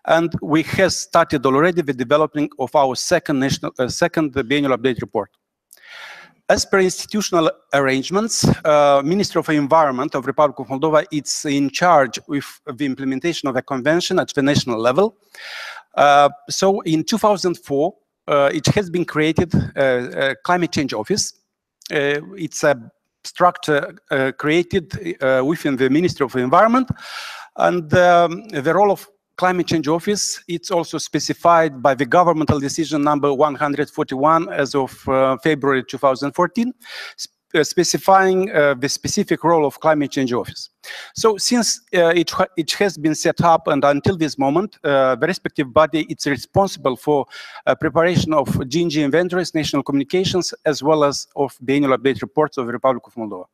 and we have started already the development of our second biannual update report. As per institutional arrangements, Ministry of Environment of Republic of Moldova is in charge with the implementation of a convention at the national level. So in 2004, it has been created a climate change office. It's a structure created within the Ministry of Environment, and the role of Climate Change Office, it's also specified by the governmental decision number 141 as of February 2014, specifying the specific role of Climate Change Office. So since it has been set up and until this moment, the respective body is responsible for preparation of GNG inventories, national communications, as well as of the annual update reports of the Republic of Moldova.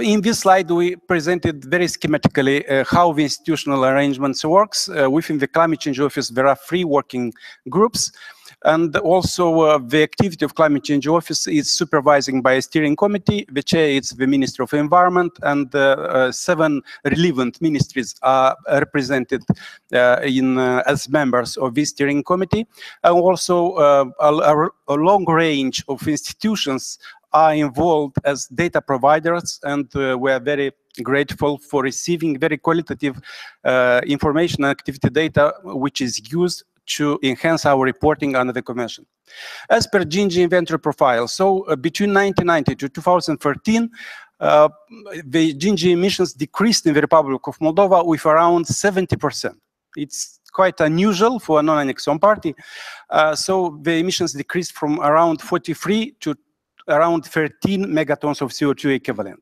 In this slide, we presented very schematically how the institutional arrangements works. Within the Climate Change Office, there are 3 working groups, and also the activity of Climate Change Office is supervising by a steering committee. The chair is the Minister of Environment, and 7 relevant ministries are represented as members of this steering committee, and also a long range of institutions are involved as data providers, and we are very grateful for receiving very qualitative information and activity data, which is used to enhance our reporting under the convention. As per GNG inventory profile, so between 1990 to 2013, the GNG emissions decreased in the Republic of Moldova with around 70%. It's quite unusual for a non-Annex I party. So the emissions decreased from around 43 to around 13 megatons of CO2 equivalent.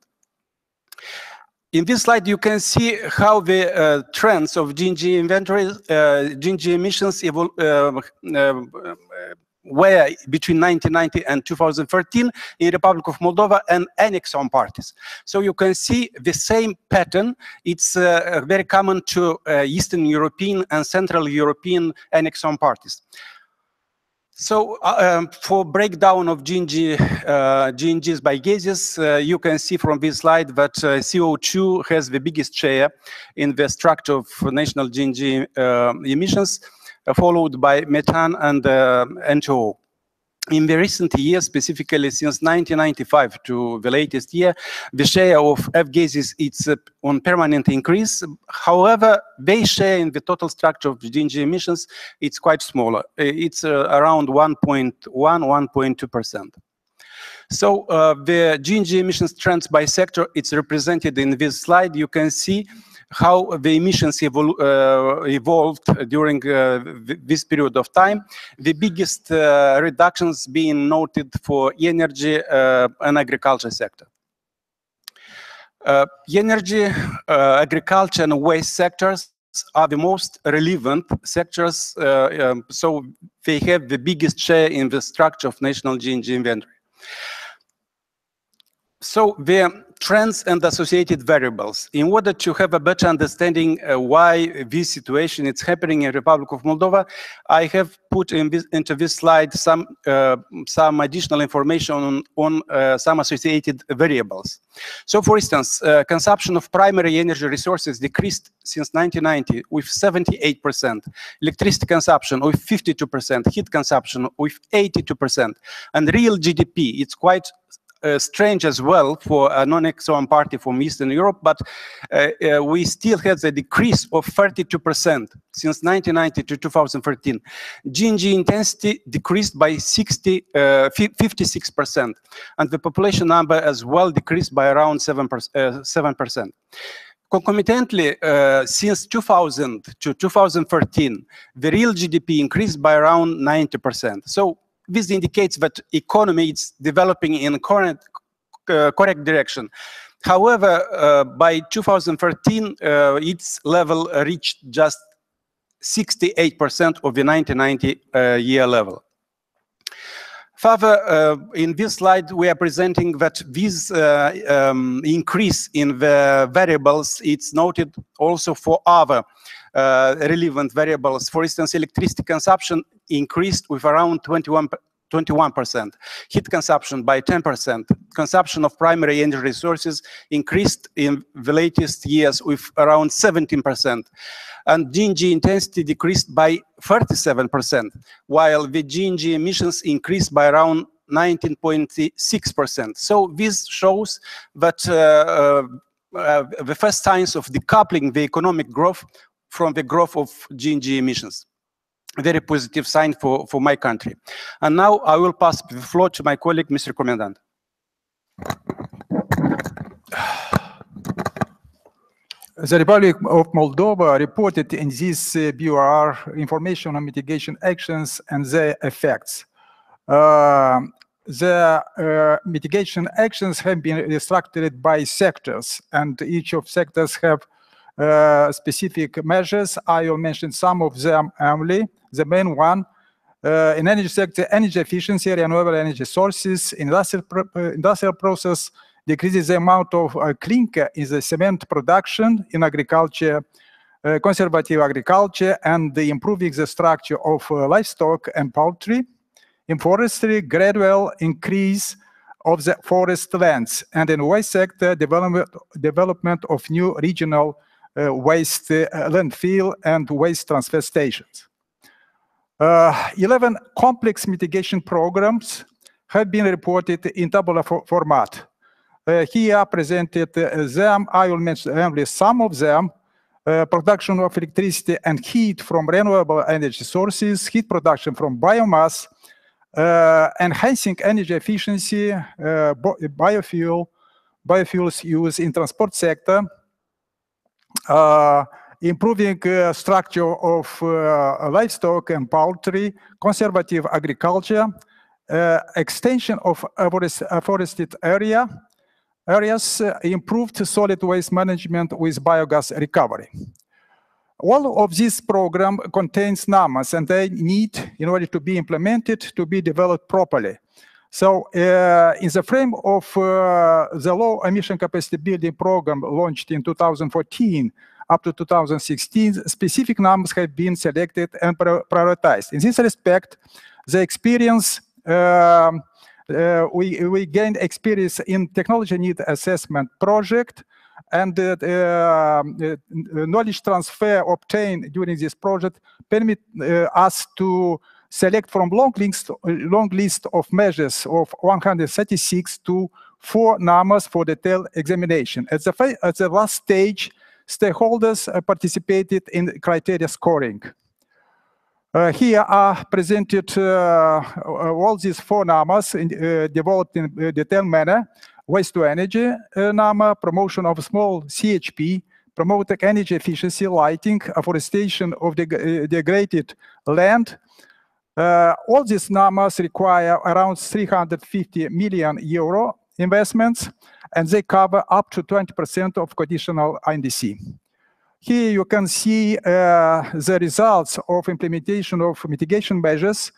In this slide, you can see how the trends of GNG inventories, GNG emissions were between 1990 and 2013 in Republic of Moldova and Annex I parties. So you can see the same pattern. It's very common to Eastern European and Central European Annex I parties. So for breakdown of GNGs by gases, you can see from this slide that CO2 has the biggest share in the structure of national GNG emissions, followed by methane and N2O. In the recent years, specifically since 1995 to the latest year, the share of F-gases is on permanent increase. However, their share in the total structure of GNG emissions, it's quite smaller. It's around 1.2%. So the GNG emissions trends by sector, it's represented in this slide. You can see how the emissions evolved during this period of time. The biggest reductions being noted for energy and agriculture sector. Energy, agriculture and waste sectors are the most relevant sectors, so they have the biggest share in the structure of national GNG inventory. So the trends and associated variables. In order to have a better understanding why this situation is happening in Republic of Moldova, I have put into this slide some additional information on some associated variables. So for instance, consumption of primary energy resources decreased since 1990 with 78%, electricity consumption with 52%, heat consumption with 82%, and real GDP, it's quite strange as well for a non-Annex I party from Eastern Europe, but we still had a decrease of 32% since 1990 to 2013. GNG intensity decreased by 56%, and the population number as well decreased by around 7%. Concomitantly, since 2000 to 2013, the real GDP increased by around 90%. So this indicates that economy is developing in correct direction. However, by 2013, its level reached just 68% of the 1990 year level. Further, in this slide, we are presenting that this increase in the variables, it's noted also for other relevant variables. For instance, electricity consumption increased with around 21%, heat consumption by 10%, consumption of primary energy resources increased in the latest years with around 17%, and GNG intensity decreased by 37%, while the GNG emissions increased by around 19.6%. So this shows that the first signs of decoupling the economic growth from the growth of GNG emissions. A very positive sign for my country. And now I will pass the floor to my colleague, Mr. Commandant. The Republic of Moldova reported in this BUR information on mitigation actions and their effects. The mitigation actions have been structured by sectors, and each of sectors have specific measures. I will mention some of them only. The main one, in energy sector, energy efficiency, renewable energy sources, industrial process, decreases the amount of clinker in the cement production, in agriculture, conservative agriculture, and improving the structure of livestock and poultry. In forestry, gradual increase of the forest lands, and in waste sector, development of new regional waste landfill and waste transfer stations. 11 complex mitigation programs have been reported in tabular format. Here presented them. I will mention only some of them. Production of electricity and heat from renewable energy sources, heat production from biomass, enhancing energy efficiency, biofuels use in transport sector, improving structure of livestock and poultry, conservative agriculture, extension of forested areas, improved solid waste management with biogas recovery. All of this program contains numbers, and they need, in order to be implemented, to be developed properly. So in the frame of the low emission capacity building program launched in 2014 up to 2016, specific numbers have been selected and prioritized. In this respect, the experience, we gained experience in technology need assessment project, and knowledge transfer obtained during this project permit us to select from long list of measures of 136 to 4 numbers for detailed examination. At the last stage, stakeholders participated in criteria scoring. Here are presented all these 4 numbers developed in a detailed manner: waste to energy number, promotion of small CHP, promoting energy efficiency, lighting, afforestation of degraded land. All these numbers require around 350 million euro investments, and they cover up to 20% of conditional INDC. Here you can see the results of implementation of mitigation measures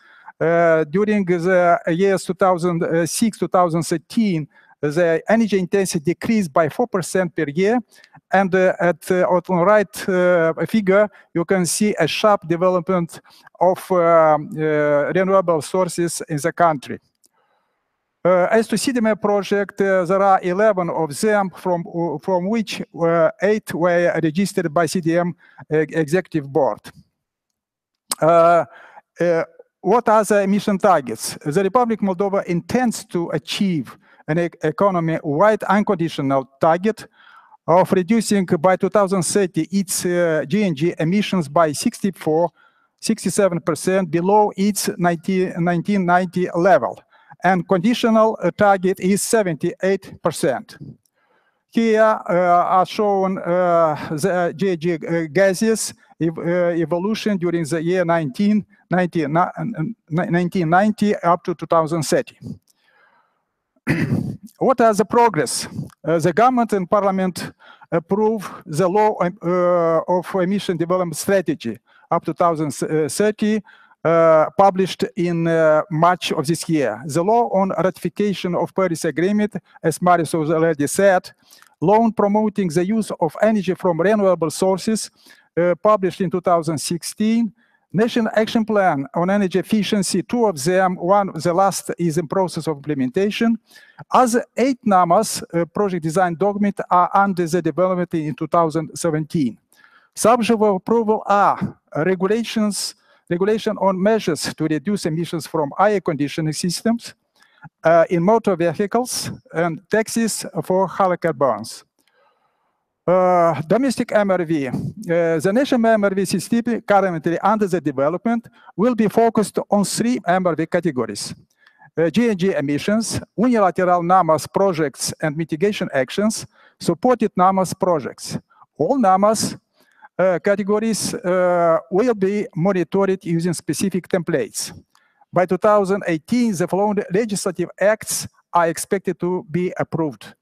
during the years 2006-2013. The energy intensity decreased by 4% per year, and on the right figure, you can see a sharp development of renewable sources in the country. As to CDM project, there are 11 of them, from which 8 were registered by CDM Executive Board. What are the emission targets? The Republic of Moldova intends to achieve an economy-wide unconditional target of reducing by 2030 its GNG emissions by 67% below its 1990 level, and conditional target is 78%. Here are shown the GHG gases evolution during the year 19 1990 up to 2030. What are the progress? The government and parliament approved the law of emission development strategy up to 2030, published in March of this year. The law on ratification of Paris Agreement, as Marius already said, law on promoting the use of energy from renewable sources, published in 2016, National Action Plan on Energy Efficiency, 2 of them, the last is in process of implementation. Other 8 NAMAs, project design document, are under the development in 2017. Subject of approval are regulation on measures to reduce emissions from air conditioning systems in motor vehicles and taxes for hydrocarbons. Domestic MRV. The national MRV system currently under the development will be focused on 3 MRV categories: GNG emissions, unilateral NAMAs projects and mitigation actions, supported NAMAs projects. All NAMAs categories will be monitored using specific templates. By 2018, the following legislative acts are expected to be approved: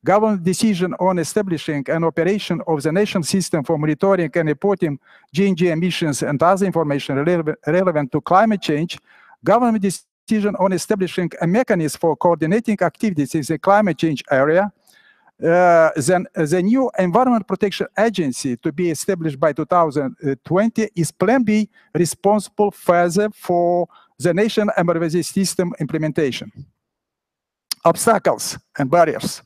government decision on establishing an operation of the national system for monitoring and reporting GNG emissions and other information relevant to climate change, government decision on establishing a mechanism for coordinating activities in the climate change area, then the new Environment Protection Agency to be established by 2020 is Plan B, responsible further for the national MRV system implementation. Obstacles and barriers.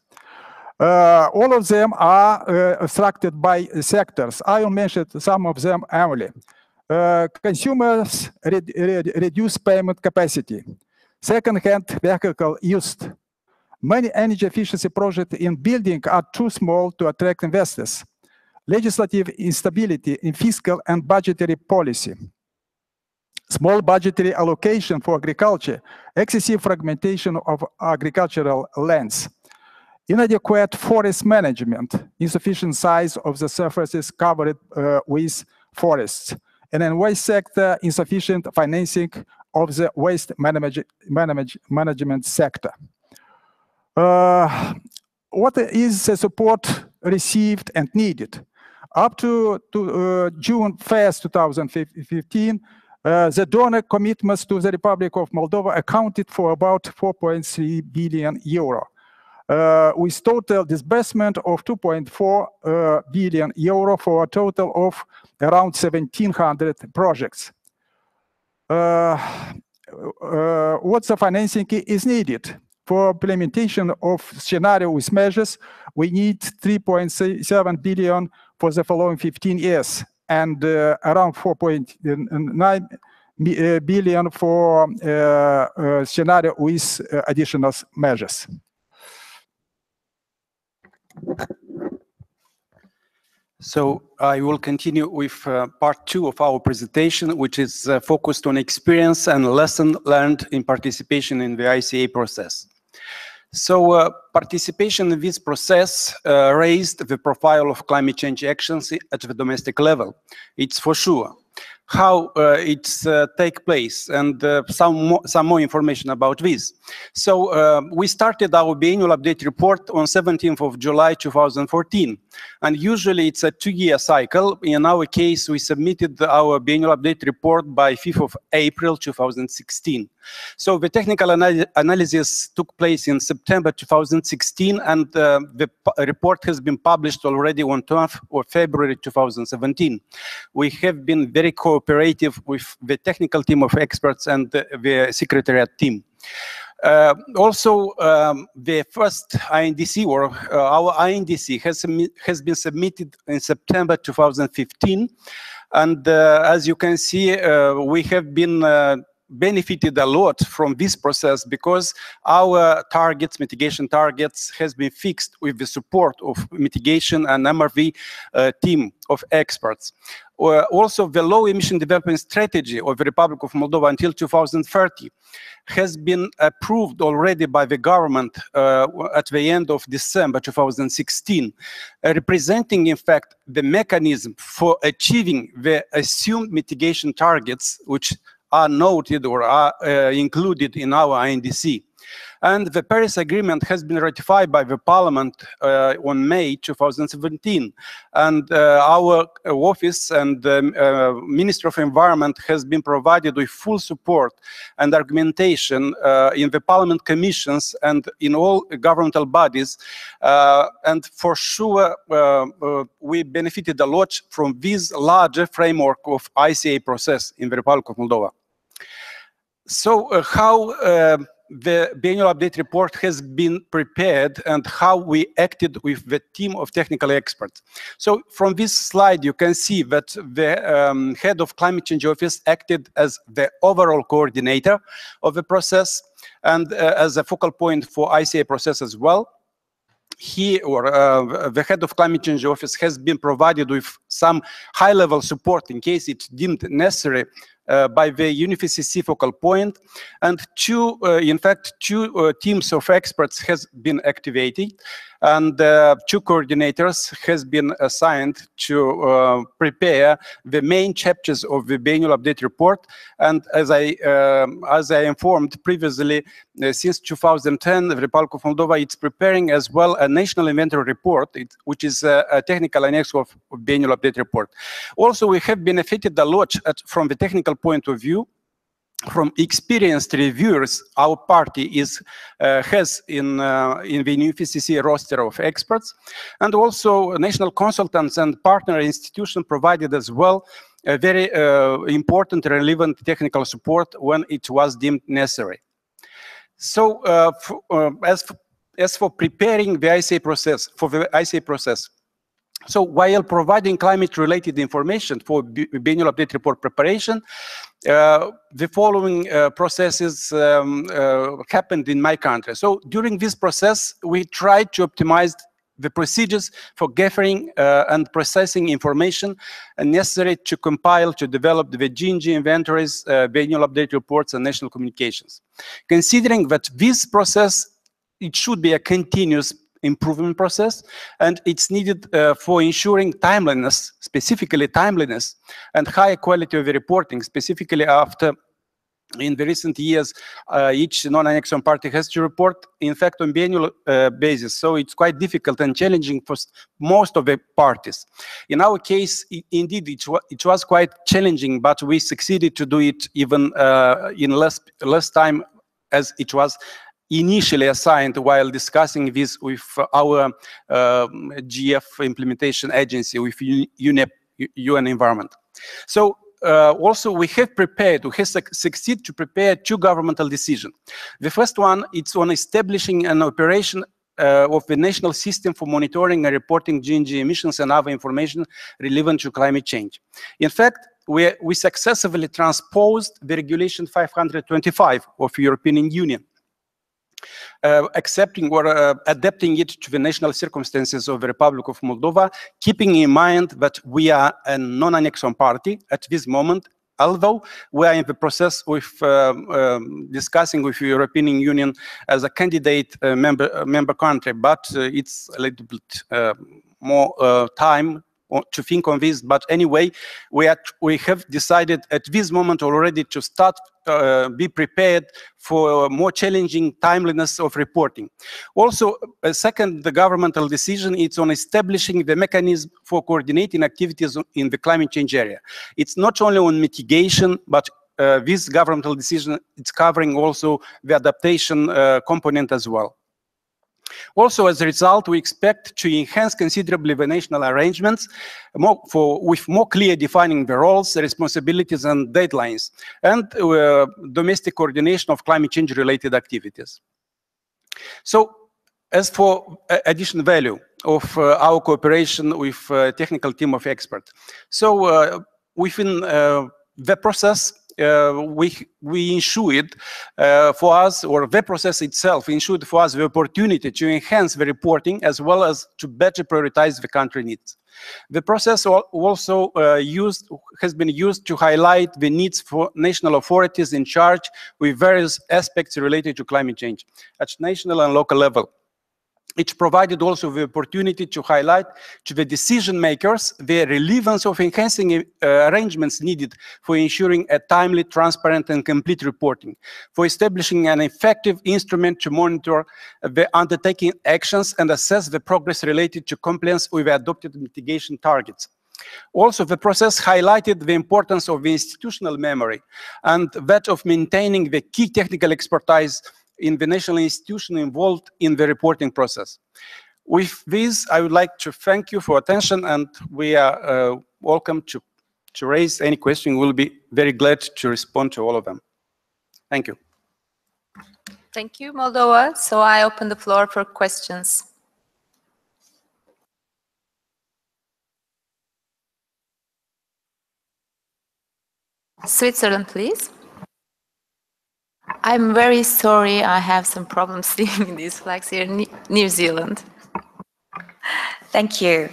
All of them are obstructed by sectors. I will mention some of them only. Consumers reduce payment capacity. Second-hand vehicle used. Many energy efficiency projects in building are too small to attract investors. Legislative instability in fiscal and budgetary policy. Small budgetary allocation for agriculture. Excessive fragmentation of agricultural lands. Inadequate forest management, insufficient size of the surfaces covered with forests. And in waste sector, insufficient financing of the waste management sector. What is the support received and needed? Up to June 1st, 2015, the donor commitments to the Republic of Moldova accounted for about 4.3 billion euro. With total disbursement of 2.4 billion euro for a total of around 1,700 projects. What the financing is needed? For implementation of scenario with measures, we need 3.7 billion for the following 15 years and around 4.9 billion for scenario with additional measures. So I will continue with part 2 of our presentation, which is focused on experience and lesson learned in participation in the ICA process. So participation in this process raised the profile of climate change actions at the domestic level. It's for sure. How it's take place and some more information about this. So we started our biannual update report on 17th of July 2014, and usually it's a 2-year cycle. In our case, we submitted our biannual update report by 5th of April 2016. So the technical analysis took place in September 2016, and the report has been published already on 12th of February 2017. We have been very cooperative with the technical team of experts and the secretariat team. Also, the first INDC, or our INDC, has been submitted in September 2015, and as you can see, we have been benefited a lot from this process because our targets, mitigation targets, has been fixed with the support of mitigation and MRV team of experts. Also, the low emission development strategy of the Republic of Moldova until 2030 has been approved already by the government at the end of December 2016, representing, in fact, the mechanism for achieving the assumed mitigation targets, which are noted or are included in our INDC. And the Paris Agreement has been ratified by the Parliament on May 2017. And our office and Ministry of Environment has been provided with full support and argumentation in the Parliament commissions and in all governmental bodies. And for sure, we benefited a lot from this larger framework of ICA process in the Republic of Moldova. So how the biennial update report has been prepared and how we acted with the team of technical experts. So from this slide, you can see that the head of climate change office acted as the overall coordinator of the process and as a focal point for ICA process as well. He or the head of climate change office has been provided with some high-level support in case it's deemed necessary by the UNFCCC focal point, and in fact, two teams of experts has been activated, and 2 coordinators has been assigned to prepare the main chapters of the biennial update report. And as I informed previously, since 2010, the Republic of Moldova is preparing as well a national inventory report, which is a technical annex of biennial update report. Also, we have benefited a lot from the technical point of view from experienced reviewers. Our party has in the UNFCCC roster of experts, and also national consultants and partner institutions provided as well a very important, relevant technical support when it was deemed necessary. So, as for preparing the ICA process, so while providing climate-related information for biennial update report preparation, the following processes happened in my country. So during this process, we tried to optimize the procedures for gathering and processing information necessary to compile, to develop the G&G inventories, biennial update reports, and national communications. Considering that this process, it should be a continuous improvement process, and it's needed for ensuring timeliness, specifically timeliness, and high quality of the reporting, specifically after, in the recent years, each non-Annex party has to report, in fact, on biennial basis. So it's quite difficult and challenging for most of the parties. In our case, indeed, it was quite challenging, but we succeeded to do it even in less time as it was initially assigned while discussing this with our GF implementation agency, with UN Environment. So also we have succeeded to prepare 2 governmental decisions. The first one, it's on establishing an operation of the national system for monitoring and reporting G&G emissions and other information relevant to climate change. In fact, we successfully transposed the Regulation 525 of the European Union, accepting or adapting it to the national circumstances of the Republic of Moldova, keeping in mind that we are a non-Annex party at this moment, although we are in the process with discussing with the European Union as a candidate member country, but it's a little bit more time to think on this. But anyway, we have decided at this moment already to start be prepared for more challenging timeliness of reporting. Also, a second governmental decision is on establishing the mechanism for coordinating activities in the climate change area. It's not only on mitigation, but this governmental decision is covering also the adaptation component as well. Also, as a result, we expect to enhance considerably the national arrangements with more clear defining the roles, responsibilities, and deadlines, and domestic coordination of climate change-related activities. So, as for additional value of our cooperation with technical team of experts, so within the process, we ensured for us, or the process itself ensured for us the opportunity to enhance the reporting as well as to better prioritize the country needs. The process also has been used to highlight the needs for national authorities in charge with various aspects related to climate change at national and local level. It provided also the opportunity to highlight to the decision makers the relevance of enhancing arrangements needed for ensuring a timely, transparent, and complete reporting, for establishing an effective instrument to monitor the undertaking actions and assess the progress related to compliance with the adopted mitigation targets. Also, the process highlighted the importance of the institutional memory and that of maintaining the key technical expertise in the national institution involved in the reporting process. With this, I would like to thank you for attention, and we are welcome to raise any question. We'll be very glad to respond to all of them. Thank you. Thank you, Moldova. So I open the floor for questions. Switzerland, please. I'm very sorry, I have some problems seeing these flags here. New Zealand. Thank you.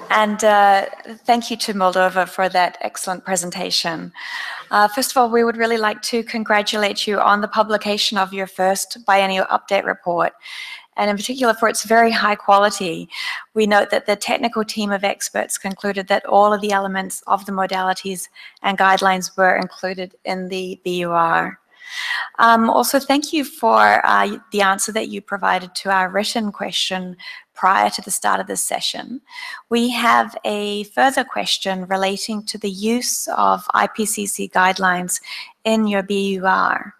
And thank you to Moldova for that excellent presentation. First of all, we would really like to congratulate you on the publication of your first biennial update report, and in particular for its very high quality. We note that the technical team of experts concluded that all of the elements of the modalities and guidelines were included in the BUR. Also, thank you for the answer that you provided to our written question prior to the start of this session. We have a further question relating to the use of IPCC guidelines in your BUR.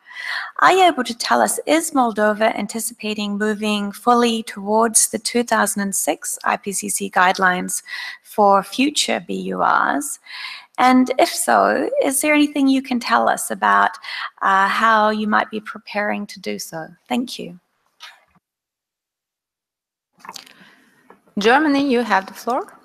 Are you able to tell us, is Moldova anticipating moving fully towards the 2006 IPCC guidelines for future BURs? And if so, is there anything you can tell us about how you might be preparing to do so? Thank you. Germany, you have the floor.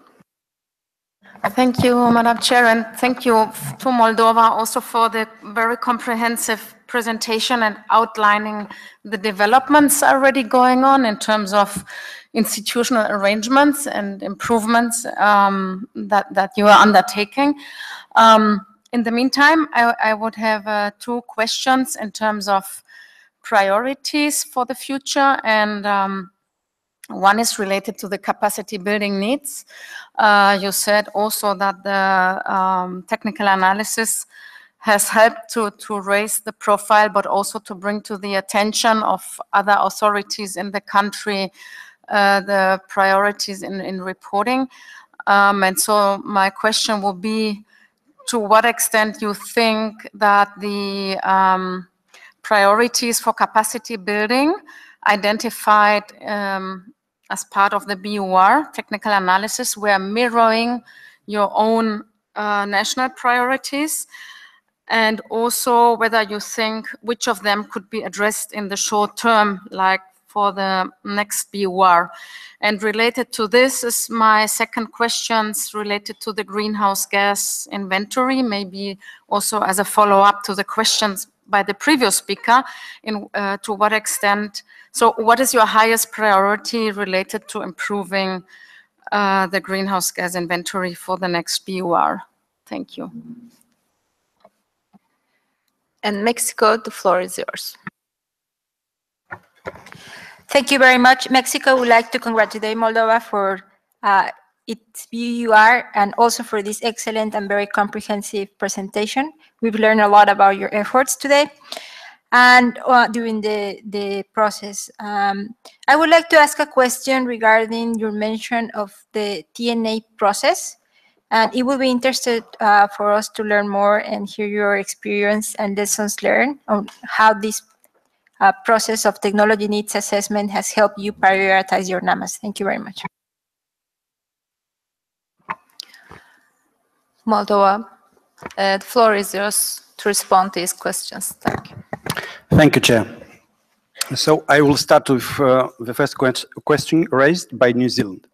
Thank you, Madam Chair, and thank you to Moldova also for the very comprehensive presentation and outlining the developments already going on in terms of institutional arrangements and improvements that you are undertaking. In the meantime, I would have two questions in terms of priorities for the future, and one is related to the capacity building needs. You said also that the technical analysis has helped to raise the profile, but also to bring to the attention of other authorities in the country the priorities in reporting. And so my question will be, to what extent you think that the priorities for capacity building identified as part of the BUR technical analysis were mirroring your own national priorities, and also whether you think which of them could be addressed in the short term, like for the next BUR. And related to this is my second questions related to the greenhouse gas inventory, maybe also as a follow-up to the questions by the previous speaker, in to what extent, so what is your highest priority related to improving the greenhouse gas inventory for the next BUR? Thank you. And Mexico, the floor is yours. Thank you very much. Mexico would like to congratulate Moldova for its BUR and also for this excellent and very comprehensive presentation. We've learned a lot about your efforts today and during the process. I would like to ask a question regarding your mention of the TNA process. And it will be interesting for us to learn more and hear your experience and lessons learned on how this process of technology needs assessment has helped you prioritize your NAMAs. Thank you very much. Moldova, the floor is yours to respond to these questions. Thank you. Thank you, Chair. So I will start with the first question raised by New Zealand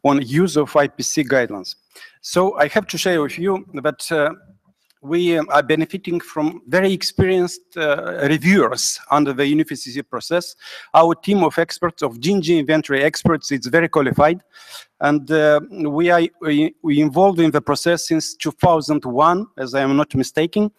on use of IPCC guidelines. So I have to share with you that we are benefiting from very experienced reviewers under the UNFCCC process. Our team of experts, of GNG inventory experts, is very qualified, and we involved in the process since 2001, as I am not mistaken.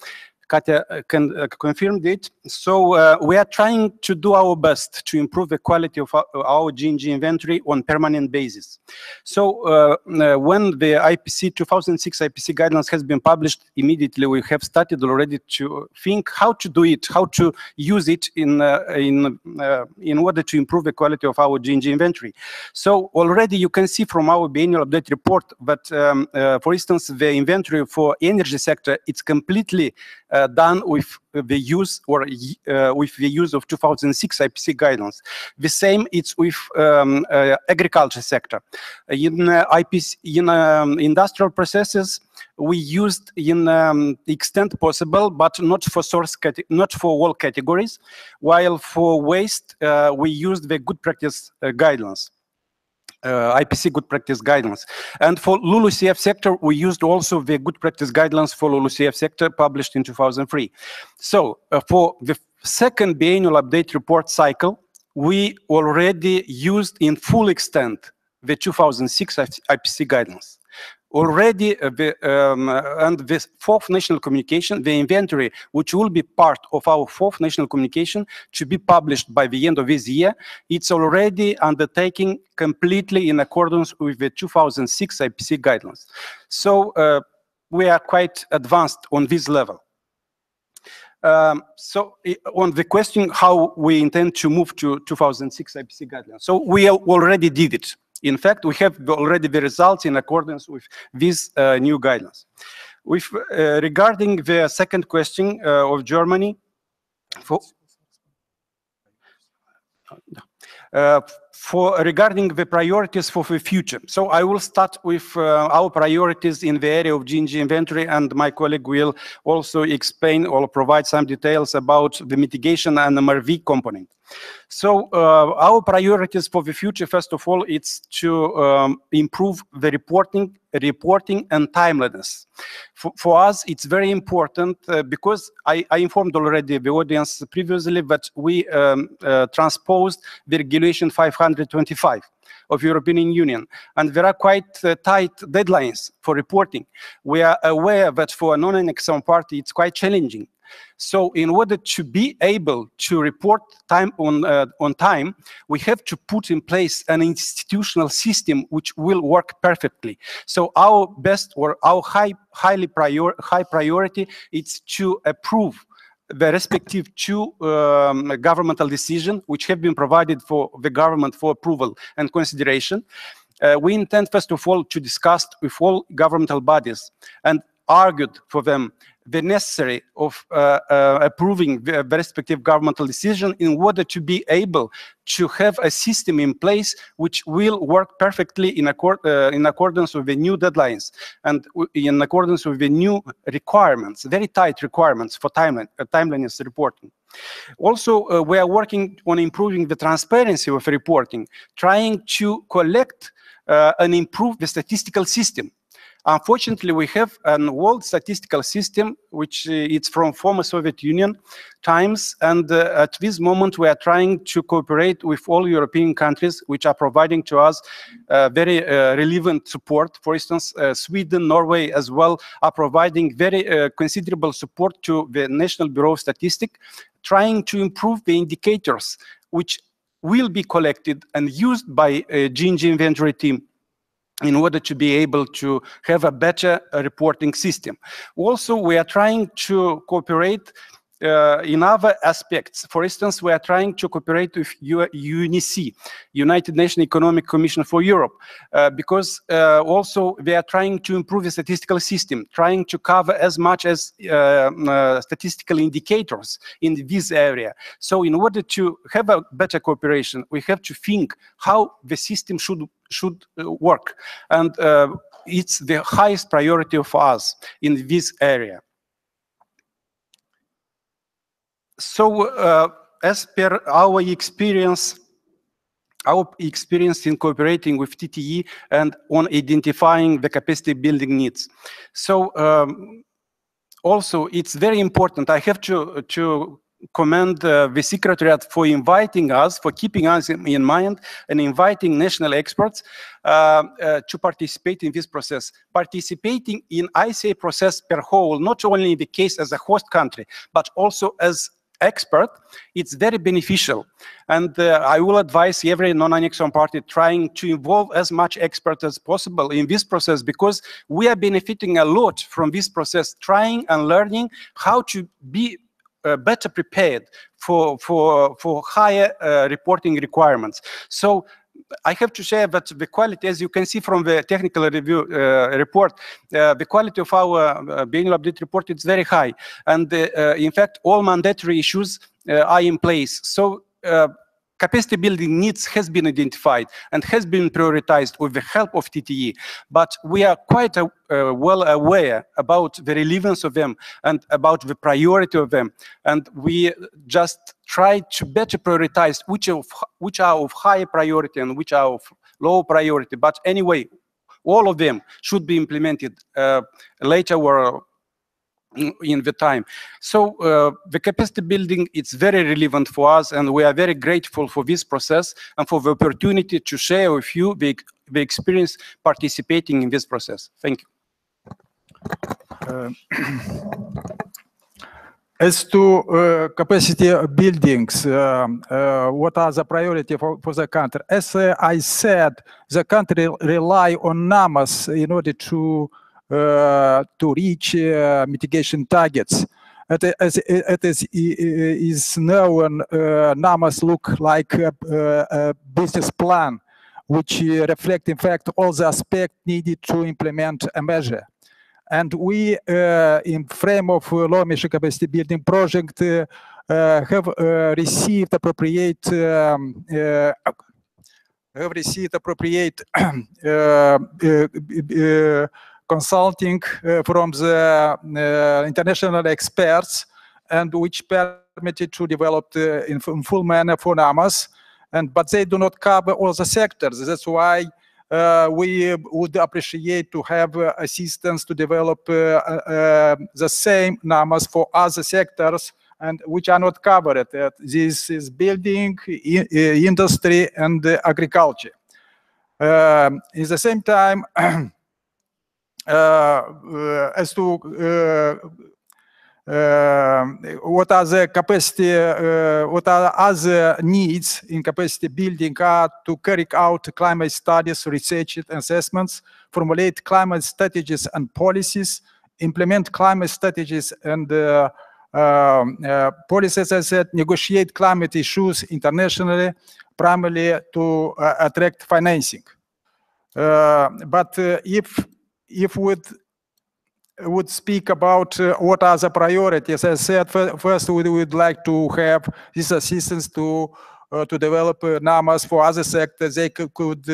Katya can confirm it. So we are trying to do our best to improve the quality of our GNG inventory on permanent basis. So when the IPC 2006 IPC guidelines has been published, immediately we have started already to think how to do it, how to use it in order to improve the quality of our GNG inventory. So already you can see from our biennial update report that, for instance, the inventory for energy sector, it's completely done with the use with the use of 2006 IPC guidelines. The same it's with agriculture sector. In IPC, in industrial processes, we used in the extent possible, but not for all categories. While for waste, we used the good practice guidelines. IPC good practice guidelines. And for LULUCF sector, we used also the good practice guidelines for LULUCF sector published in 2003. So for the second biennial update report cycle, we already used in full extent the 2006 IPC guidelines. Already, and this fourth national communication, the inventory, which will be part of our fourth national communication, to be published by the end of this year, it's already undertaking completely in accordance with the 2006 IPC guidelines. So we are quite advanced on this level. So on the question how we intend to move to 2006 IPC guidelines, so we already did it. In fact, we have already the results in accordance with these new guidelines. With regarding the second question of Germany, regarding the priorities for the future. So I will start with our priorities in the area of GNG inventory, and my colleague will also explain or provide some details about the mitigation and MRV component. So our priorities for the future, first of all, it's to improve the reporting and timeliness. For us, it's very important because I informed already the audience previously that we transposed the regulation 525 of European Union, and there are quite tight deadlines for reporting. We are aware that for a non-Annex party, it's quite challenging. So in order to be able to report on time, we have to put in place an institutional system which will work perfectly. So our best or our high priority is to approve the respective two governmental decisions which have been provided for the government for approval and consideration. We intend, first of all, to discuss with all governmental bodies and argued for them the necessary of approving the respective governmental decision in order to be able to have a system in place which will work perfectly in accordance with the new deadlines and in accordance with the new requirements, very tight requirements for timeliness reporting. Also, we are working on improving the transparency of reporting, trying to collect and improve the statistical system. Unfortunately, we have an old statistical system, which it's from former Soviet Union times, and at this moment we are trying to cooperate with all European countries which are providing to us very relevant support. For instance, Sweden, Norway as well are providing very considerable support to the National Bureau of Statistics, trying to improve the indicators which will be collected and used by GNG inventory team in order to be able to have a better reporting system. Also, we are trying to cooperate in other aspects. For instance, we are trying to cooperate with UNEC, United Nations Economic Commission for Europe, because also they are trying to improve the statistical system, trying to cover as much as statistical indicators in this area. So in order to have a better cooperation, we have to think how the system should work. And it's the highest priority of us in this area. So as per our experience in cooperating with TTE and on identifying the capacity building needs. So also it's very important, I have to commend the Secretariat for inviting us, for keeping us in mind and inviting national experts to participate in this process. Participating in ICA process per whole, not only in the case as a host country, but also as expert, it's very beneficial. And I will advise every non-Annex I party trying to involve as much expert as possible in this process, because we are benefiting a lot from this process, trying and learning how to be better prepared for higher reporting requirements. So I have to share that the quality, as you can see from the technical review report, the quality of our biennial update report is very high. And in fact, all mandatory issues are in place. So capacity building needs has been identified and has been prioritized with the help of TTE. But we are quite well aware about the relevance of them and about the priority of them. And we just try to better prioritize which are of high priority and which are of low priority. But anyway, all of them should be implemented later or in the time. So the capacity building, it's very relevant for us, and we are very grateful for this process and for the opportunity to share with you the experience participating in this process. Thank you. As to capacity buildings, what are the priority for the country? As I said, the country rely on NAMAs in order to reach mitigation targets. As it is known, NAMAs look like a business plan, which reflect, in fact, all the aspects needed to implement a measure. And we, in frame of low emission capacity building project, have received appropriate consulting from the international experts, and which permitted to develop in full manner for NAMAs, but they do not cover all the sectors. That's why we would appreciate to have assistance to develop the same NAMAs for other sectors and which are not covered. This is building, industry, and agriculture. In the same time, as to what are the capacity, what are other needs in capacity building are to carry out climate studies, research and assessments, formulate climate strategies and policies, implement climate strategies and policies, as I said, negotiate climate issues internationally, primarily to attract financing. But if we would speak about what are the priorities, as I said, first we would like to have this assistance to develop NAMAs for other sectors. They could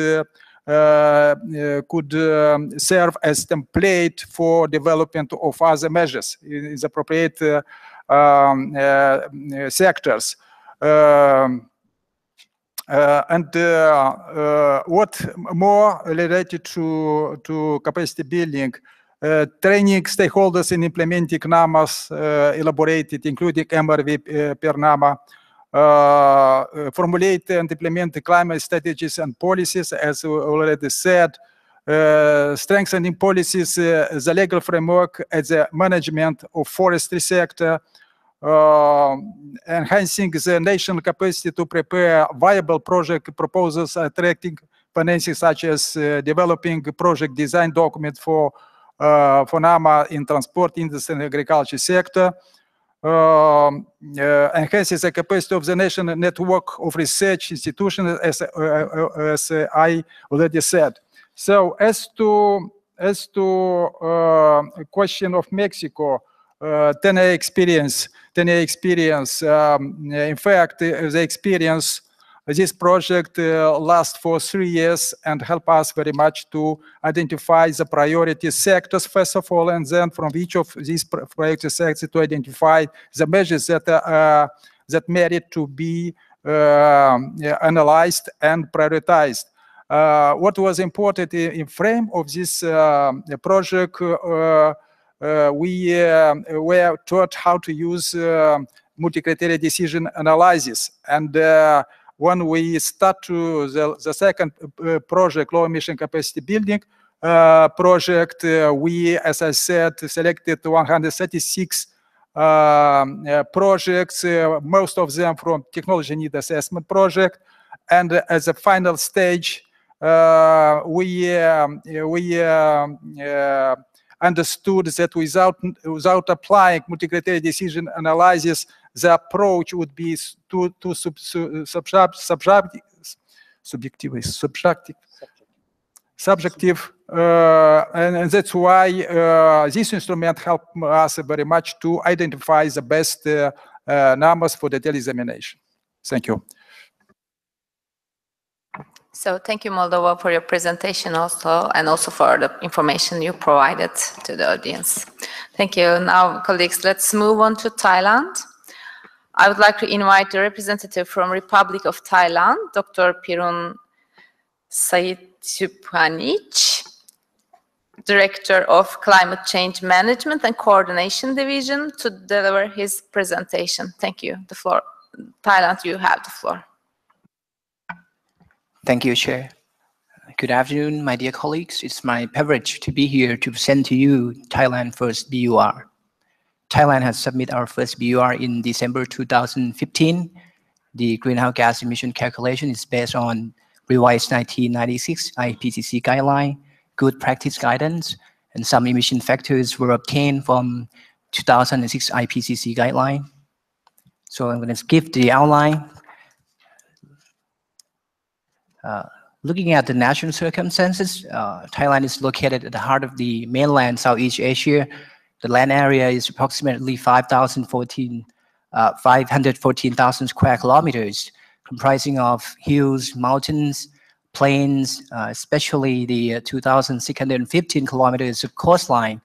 serve as template for development of other measures in the appropriate sectors. What more related to capacity building, training stakeholders in implementing NAMAs elaborated, including MRV per NAMA, formulate and implement the climate strategies and policies, as already said, strengthening policies, the legal framework as the management of forestry sector, enhancing the national capacity to prepare viable project proposals, attracting financing, such as developing project design document for NAMA in transport industry and agriculture sector, enhances the capacity of the national network of research institutions, as I already said. So as to question of Mexico, 10-year experience. In fact, the experience, this project lasts for 3 years and help us very much to identify the priority sectors, first of all, and then from each of these priority sectors to identify the measures that merit to be analyzed and prioritized. What was important in frame of this project, we were taught how to use multi-criteria decision analysis. And when we start to the second project, low emission capacity building project, we, as I said, selected 136 projects, most of them from technology need assessment project. And as a final stage, we understood that without applying multi-criteria decision analysis, the approach would be too subjective, and that's why this instrument helped us very much to identify the best numbers for detailed examination. Thank you. So thank you, Moldova, for your presentation also, and also for the information you provided to the audience. Thank you. Now, colleagues, let's move on to Thailand. I would like to invite the representative from Republic of Thailand, Dr. Pirun Saitsupanich, Director of Climate Change Management and Coordination Division, to deliver his presentation. Thank you. The floor. Thailand, you have the floor. Thank you, Chair. Good afternoon, my dear colleagues. It's my privilege to be here to present to you Thailand first BUR. Thailand has submitted our first BUR in December 2015. The greenhouse gas emission calculation is based on revised 1996 IPCC guideline, good practice guidance, and some emission factors were obtained from 2006 IPCC guideline. So I'm going to skip the outline. Looking at the national circumstances, Thailand is located at the heart of the mainland Southeast Asia. The land area is approximately 514,000 square kilometers, comprising of hills, mountains, plains, especially the 2,615 kilometers of coastline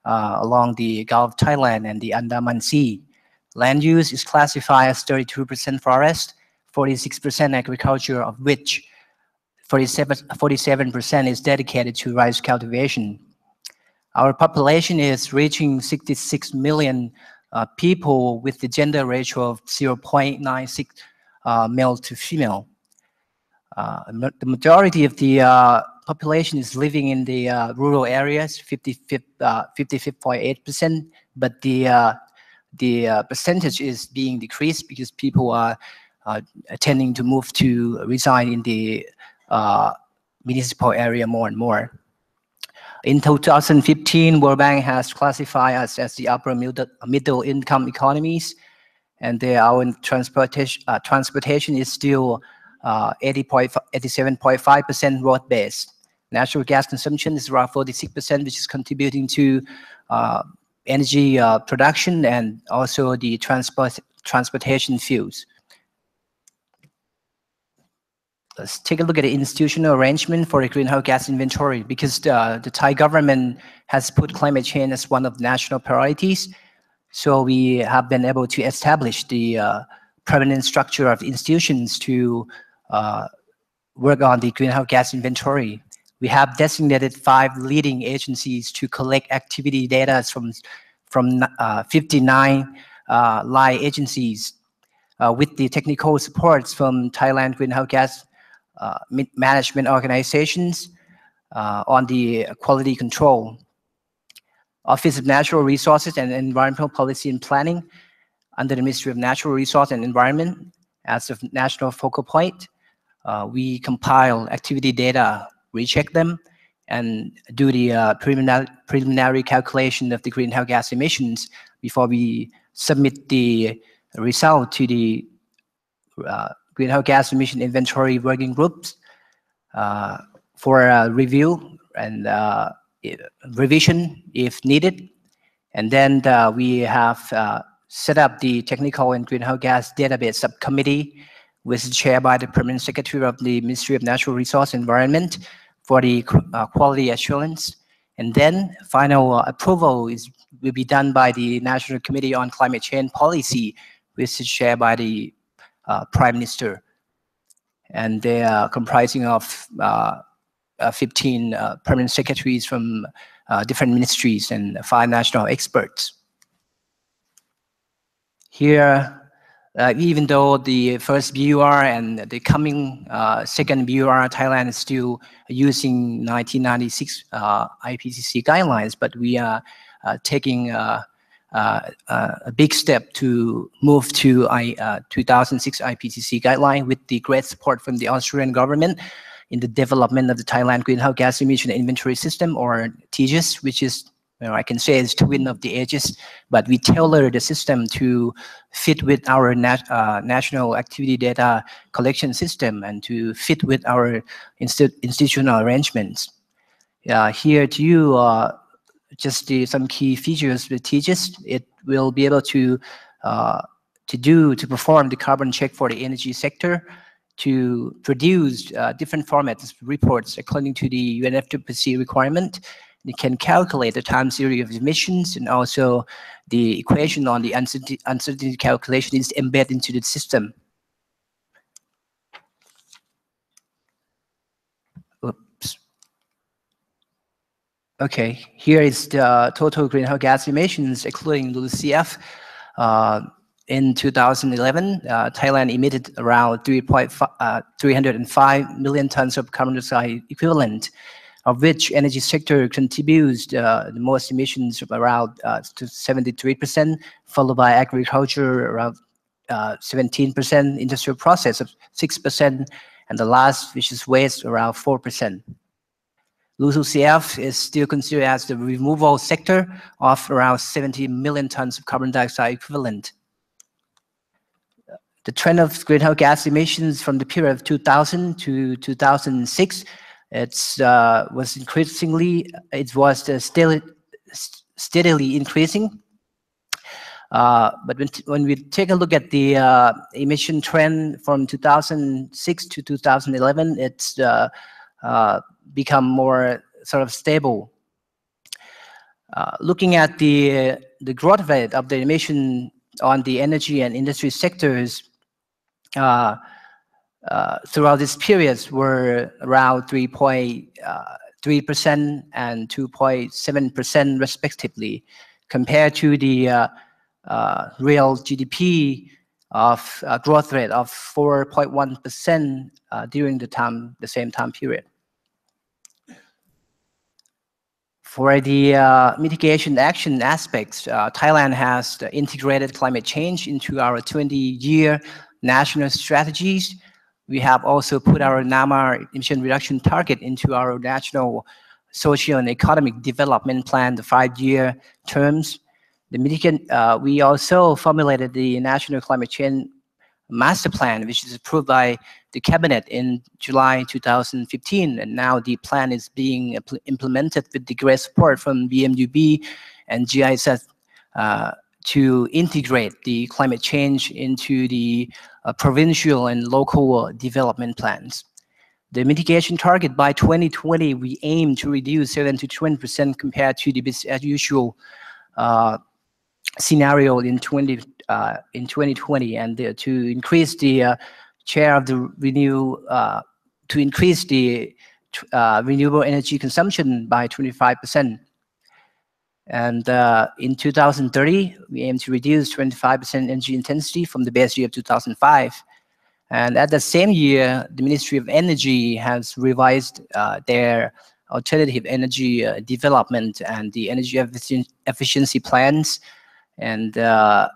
along the Gulf of Thailand and the Andaman Sea. Land use is classified as 32% forest, 46% agriculture, of which 47% is dedicated to rice cultivation. Our population is reaching 66 million people with the gender ratio of 0.96 male to female. The majority of the population is living in the rural areas, 55.8%, but the percentage is being decreased because people are tending to move to reside in the municipal area more and more. In 2015, World Bank has classified us as the upper middle income economies, and our transportation is still 87.5% road-based. Natural gas consumption is around 46%, which is contributing to energy production and also the transportation fuels. Let's take a look at the institutional arrangement for the greenhouse gas inventory, because the Thai government has put climate change as one of the national priorities. So we have been able to establish the permanent structure of institutions to work on the greenhouse gas inventory. We have designated 5 leading agencies to collect activity data from 59 line agencies with the technical supports from Thailand greenhouse gas management organizations on the quality control. Office of Natural Resources and Environmental Policy and Planning under the Ministry of Natural Resources and Environment as a national focal point. We compile activity data, recheck them, and do the preliminary calculation of the greenhouse gas emissions before we submit the result to the greenhouse gas emission inventory working groups for review and revision if needed. And then we have set up the Technical and Greenhouse Gas Database Subcommittee, which is chaired by the Permanent Secretary of the Ministry of Natural Resources and Environment for the quality assurance. And then final approval will be done by the National Committee on Climate Change Policy, which is chaired by the Prime Minister. And they are comprising of 15 permanent secretaries from different ministries and 5 national experts. Here even though the first BUR and the coming second BUR, Thailand is still using 1996 IPCC guidelines, but we are taking a big step to move to 2006 IPCC guideline with the great support from the Australian government in the development of the Thailand Greenhouse Gas Emission Inventory System, or TGIS, which is, I can say it's twin of the ages, but we tailor the system to fit with our national activity data collection system and to fit with our institutional arrangements. Here to you, just some key features with TGIS. It will be able to perform the carbon check for the energy sector, to produce different formats reports according to the UNFCCC requirement. It can calculate the time series of emissions, and also the equation on the uncertainty calculation is embedded into the system. Oops. Okay, here is the total greenhouse gas emissions, including LULUCF. In 2011, Thailand emitted around 305 million tons of carbon dioxide equivalent, of which energy sector contributes the most emissions of around to 73%, followed by agriculture around 17%, industrial process of 6%, and the last, which is waste, around 4%. LULUCF is still considered as the removal sector of around 70 million tons of carbon dioxide equivalent. The trend of greenhouse gas emissions from the period of 2000 to 2006, it was steadily increasing. But when we take a look at the emission trend from 2006 to 2011, it's become more sort of stable. Looking at the growth rate of the emission on the energy and industry sectors throughout this period were around 3.3% and 2.7% respectively, compared to the real GDP of growth rate of 4.1% during the same time period. For the mitigation action aspects, Thailand has integrated climate change into our 20-year national strategies. We have also put our NAMA emission reduction target into our national social and economic development plan, the 5-year terms. We also formulated the National Climate Change Master Plan, which is approved by the Cabinet in July 2015, and now the plan is being implemented with the great support from BMUB and GIZ to integrate the climate change into the provincial and local development plans. The mitigation target by 2020, we aim to reduce 7 to 20% compared to the business as usual scenario in 2020, and to increase the share of the renewable energy consumption by 25%. And in 2030, we aim to reduce 25% energy intensity from the base year of 2005. And at the same year, the Ministry of Energy has revised their alternative energy development and the energy efficiency plans. And the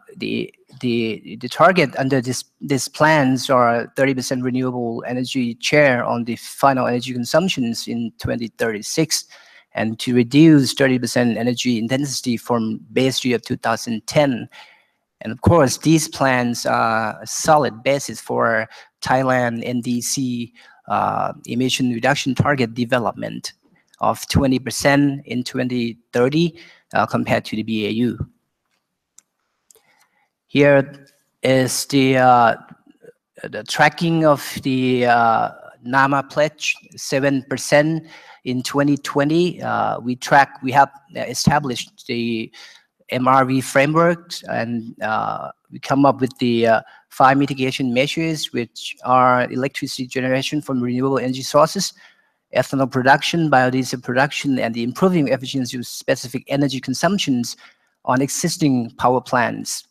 target under these plans are 30% renewable energy share on the final energy consumptions in 2036, and to reduce 30% energy intensity from base year of 2010. And of course, these plans are a solid basis for Thailand NDC emission reduction target development of 20% in 2030 compared to the BAU. Here is the tracking of the NAMA pledge, 7% in 2020. We have established the MRV frameworks, and we come up with the 5 mitigation measures, which are electricity generation from renewable energy sources, ethanol production, biodiesel production, and the improving efficiency of specific energy consumptions on existing power plants.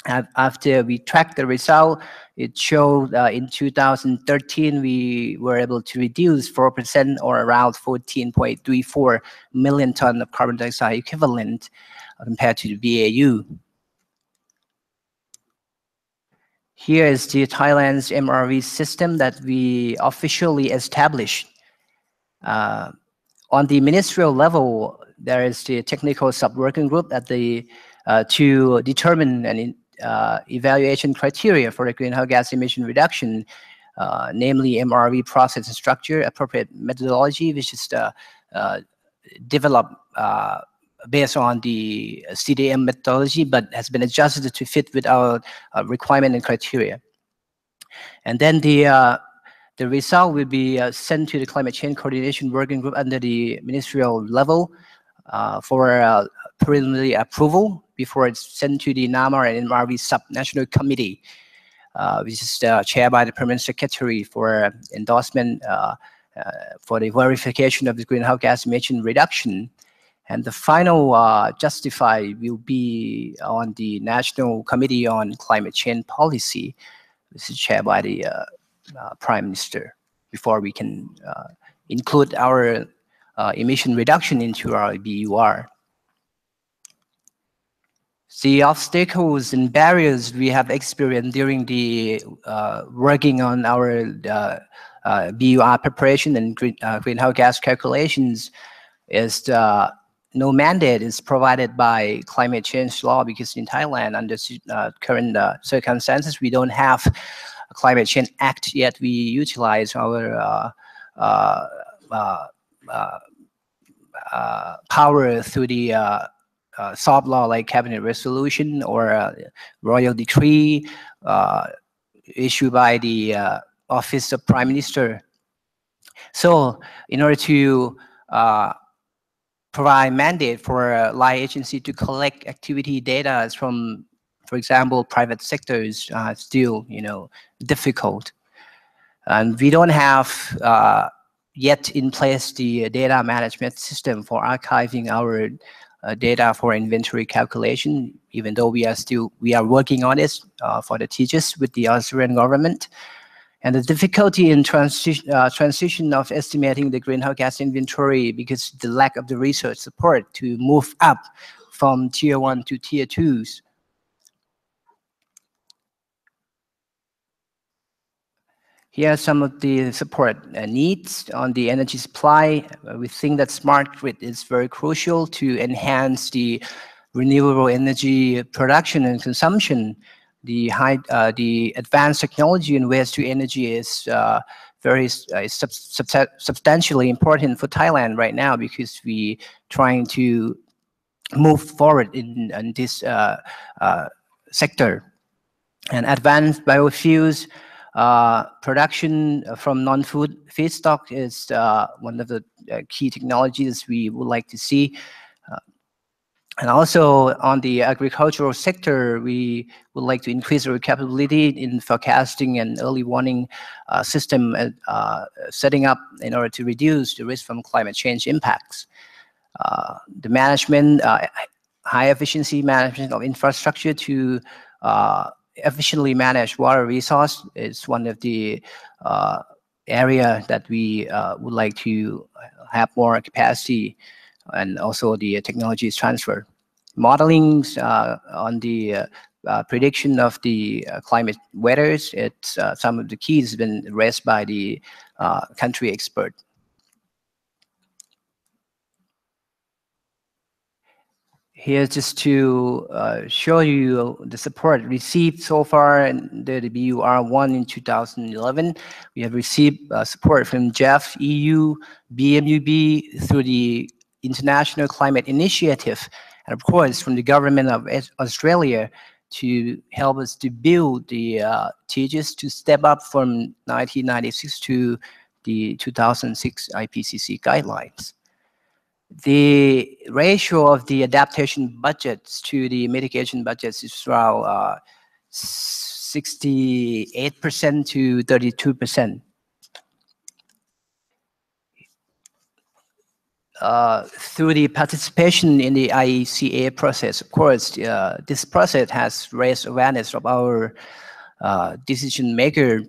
After we tracked the result, it showed in 2013 we were able to reduce 4% or around 14.34 million tons of carbon dioxide equivalent compared to the BAU. Here is the Thailand's MRV system that we officially established. On the ministerial level, there is the technical sub-working group at the to determine an evaluation criteria for the greenhouse gas emission reduction, namely MRV process and structure, appropriate methodology, which is developed based on the CDM methodology, but has been adjusted to fit with our requirement and criteria. And then the result will be sent to the Climate Change Coordination Working Group under the ministerial level for preliminary approval before it's sent to the NAMAR and MRV Sub-National Committee, which is chaired by the Permanent Secretary for endorsement for the verification of the greenhouse gas emission reduction. And the final justify will be on the National Committee on Climate Change Policy, which is chaired by the Prime Minister, before we can include our emission reduction into our BUR. The obstacles and barriers we have experienced during the working on our BUR preparation and greenhouse gas calculations is no mandate is provided by climate change law, because in Thailand, under current circumstances, we don't have a climate change act yet. We utilize our power through the soft law like cabinet resolution or royal decree issued by the office of Prime Minister. So in order to provide mandate for a light agency to collect activity data from, for example, private sectors, still, difficult. And we don't have yet in place the data management system for archiving our data for inventory calculation, even though we are working on it for the teachers with the Australian government. And the difficulty in transition of estimating the greenhouse gas inventory, because the lack of the research support to move up from tier 1 to tier 2s. Here are some of the support needs on the energy supply. We think that smart grid is very crucial to enhance the renewable energy production and consumption. The advanced technology in waste to energy is very substantially important for Thailand right now, because we trying to move forward in this sector. And advanced biofuels production from non-food feedstock is one of the key technologies we would like to see. And also on the agricultural sector, we would like to increase our capability in forecasting and early warning system setting up in order to reduce the risk from climate change impacts. The management, high efficiency management of infrastructure to efficiently manage water resource is one of the area that we would like to have more capacity, and also the technologies transfer. Modelings on the prediction of the climate weathers, it's some of the keys have been raised by the country expert. Here just to show you the support received so far in the BUR1 in 2011. We have received support from JEF, EU, BMUB through the International Climate Initiative, and of course from the government of Australia to help us to build the teachers to step up from 1996 to the 2006 IPCC guidelines. The ratio of the adaptation budgets to the mitigation budgets is around 68% to 32%. through the participation in the ICA process, of course, this process has raised awareness of our decision maker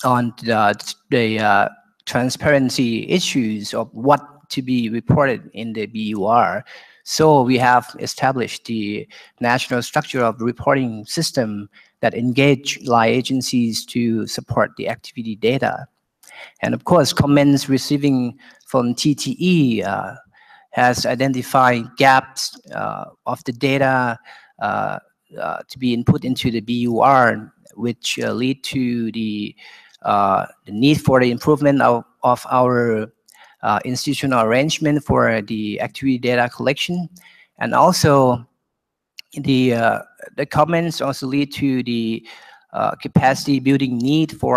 on the transparency issues of what to be reported in the BUR. So we have established the national structure of reporting system that engage LI agencies to support the activity data. And of course, comments receiving from TTE has identified gaps of the data to be input into the BUR, which lead to the need for the improvement of our institutional arrangement for the activity data collection. And also the comments also lead to the capacity building need for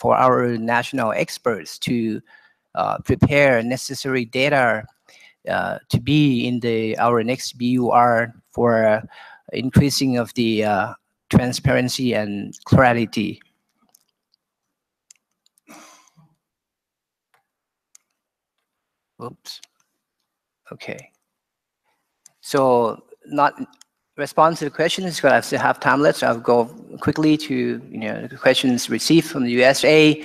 our national experts to prepare necessary data to be in our next BUR for increasing of the transparency and clarity. Oops. Okay. So not respond to the questions because I still have time left. So I'll go quickly to the questions received from the USA.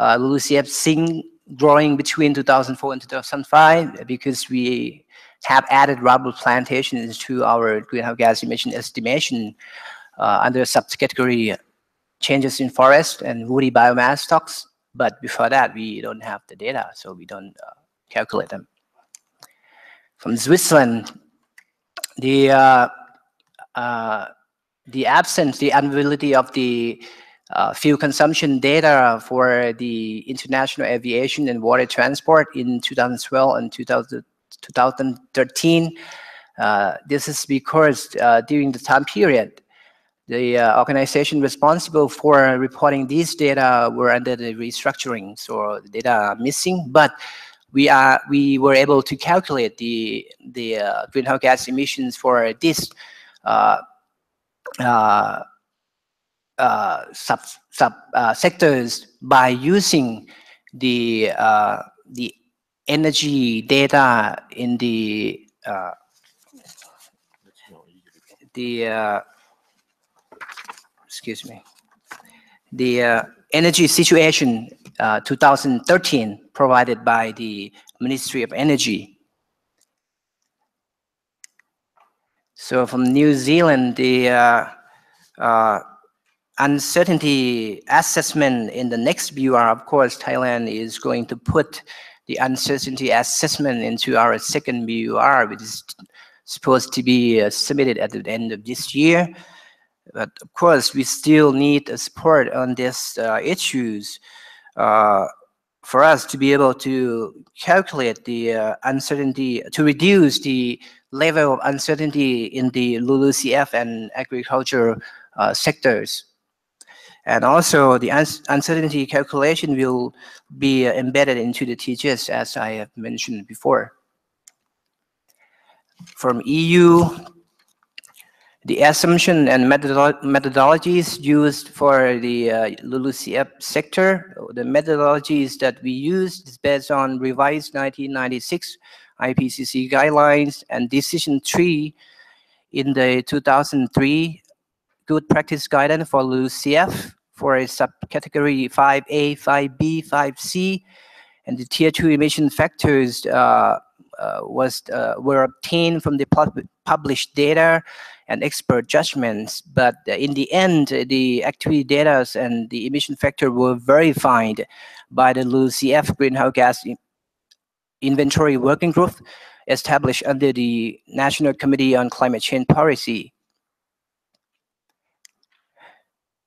LULUCF Sing growing between 2004 and 2005 because we have added rubber plantations to our greenhouse gas emission estimation under subcategory changes in forest and woody biomass stocks. But before that, we don't have the data, so we don't calculate them. From Switzerland, the absence, the unavailability of the fuel consumption data for the international aviation and water transport in 2012 and 2013. This is because during the time period, the organization responsible for reporting these data were under the restructuring, so the data are missing. But we were able to calculate the greenhouse gas emissions for this sectors by using the energy data in the excuse me, the energy situation 2013 provided by the Ministry of Energy. So from New Zealand, the uncertainty assessment in the next BUR, of course, Thailand is going to put the uncertainty assessment into our second BUR, which is supposed to be submitted at the end of this year. But of course, we still need support on these issues for us to be able to calculate the uncertainty, to reduce the level of uncertainty in the LULUCF and agriculture sectors. And also the uncertainty calculation will be embedded into the TGS, as I have mentioned before. From EU, the assumption and methodologies used for the LULUCF sector, the methodologies that we used is based on revised 1996 IPCC guidelines and decision 3 in the 2003 good practice guidance for LULUCF for a subcategory 5A, 5B, 5C, and the tier 2 emission factors were obtained from the published data and expert judgments. But in the end, the activity data and the emission factor were verified by the LULUCF greenhouse gas inventory working group established under the National Committee on Climate Change Policy.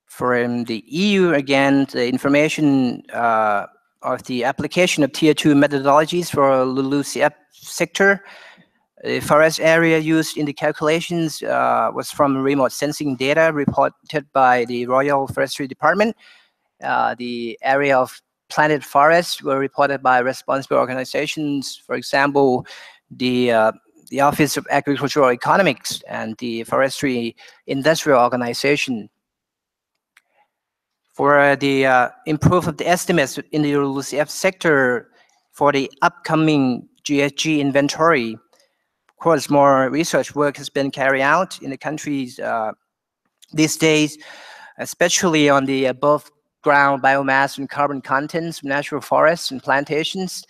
From the EU, again, the information of the application of tier 2 methodologies for LULUCF sector. The forest area used in the calculations was from remote sensing data reported by the Royal Forestry Department. The area of planted forests were reported by responsible organizations, for example, the Office of Agricultural Economics and the Forestry Industrial Organization. For the improvement of the estimates in the LULUCF sector for the upcoming GHG inventory. Of course, more research work has been carried out in the countries these days, especially on the above ground biomass and carbon contents of natural forests and plantations.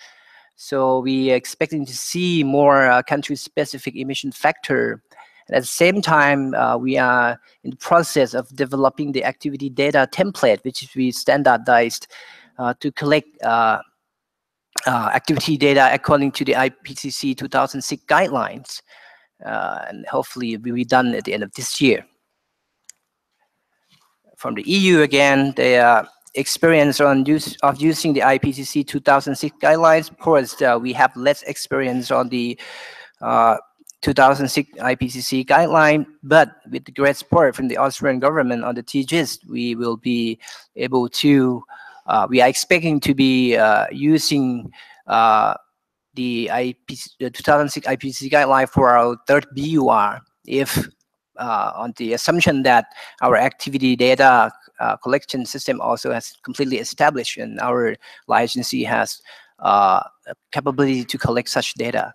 So we are expecting to see more country-specific emission factor. And at the same time, we are in the process of developing the activity data template, which we standardized to collect activity data according to the IPCC 2006 guidelines. And hopefully it will be done at the end of this year. From the EU again, the experience on using the IPCC 2006 guidelines. Of course, we have less experience on the 2006 IPCC guideline, but with the great support from the Austrian government on the TGIS, we will be able to, we are expecting to be using the 2006 IPCC guideline for our third BUR, if on the assumption that our activity data collection system also has completely established and our agency has capability to collect such data.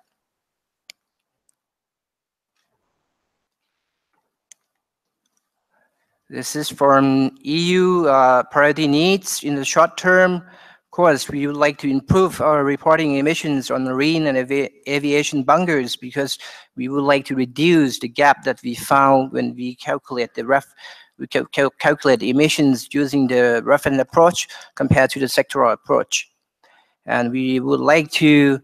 This is from EU priority needs in the short term. Of course, we would like to improve our reporting emissions on marine and aviation bunkers because we would like to reduce the gap that we found when we calculate the calculate emissions using the reference approach compared to the sectoral approach. And we would like to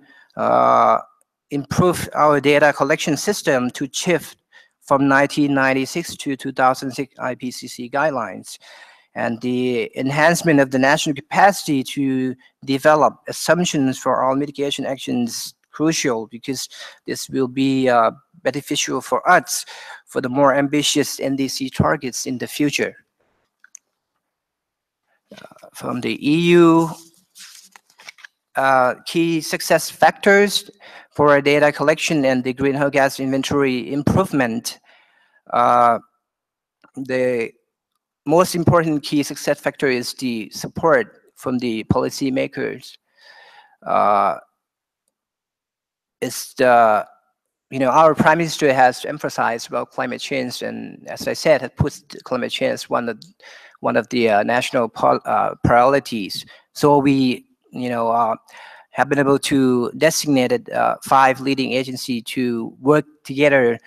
improve our data collection system to shift from 1996 to 2006 IPCC guidelines. And the enhancement of the national capacity to develop assumptions for all mitigation actions crucial because this will be beneficial for us for the more ambitious NDC targets in the future. From the EU, key success factors for data collection and the greenhouse gas inventory improvement. The most important key success factor is the support from the policymakers. It's the, our Prime Minister has emphasized about climate change, and as I said, has put climate change as one of the national priorities. So we, have been able to designate 5 leading agencies to work together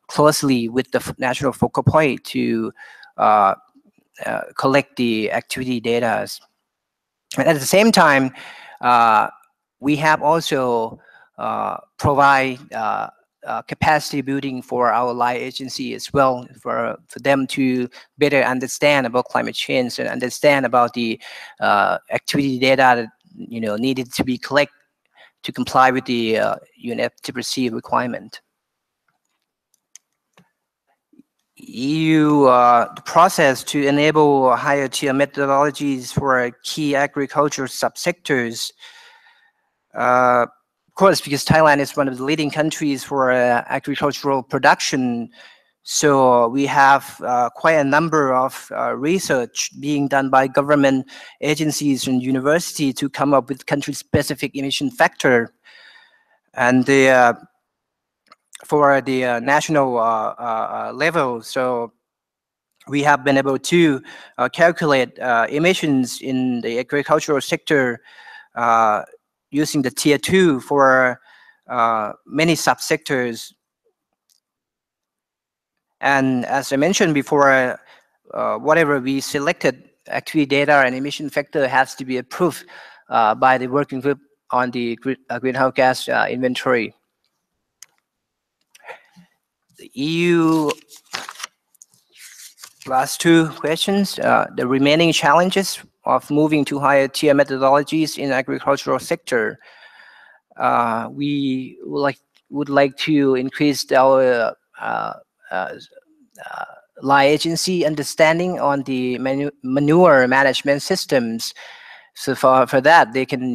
closely with the national focal point to collect the activity data. And at the same time, we have also provide capacity building for our live agency as well, for them to better understand about climate change and understand about the activity data that needed to be collected to comply with the UNFCCC requirement. EU the process to enable higher tier methodologies for key agricultural subsectors. Of course, because Thailand is one of the leading countries for agricultural production, so we have quite a number of research being done by government agencies and universities to come up with country-specific emission factor. And for the national level, so we have been able to calculate emissions in the agricultural sector using the tier 2 for many subsectors. And as I mentioned before, whatever we selected, activity data and emission factor has to be approved by the working group on the greenhouse gas inventory. The EU, last 2 questions. The remaining challenges of moving to higher tier methodologies in agricultural sector. We would like to increase our live agency understanding on the manure management systems. So for that, they can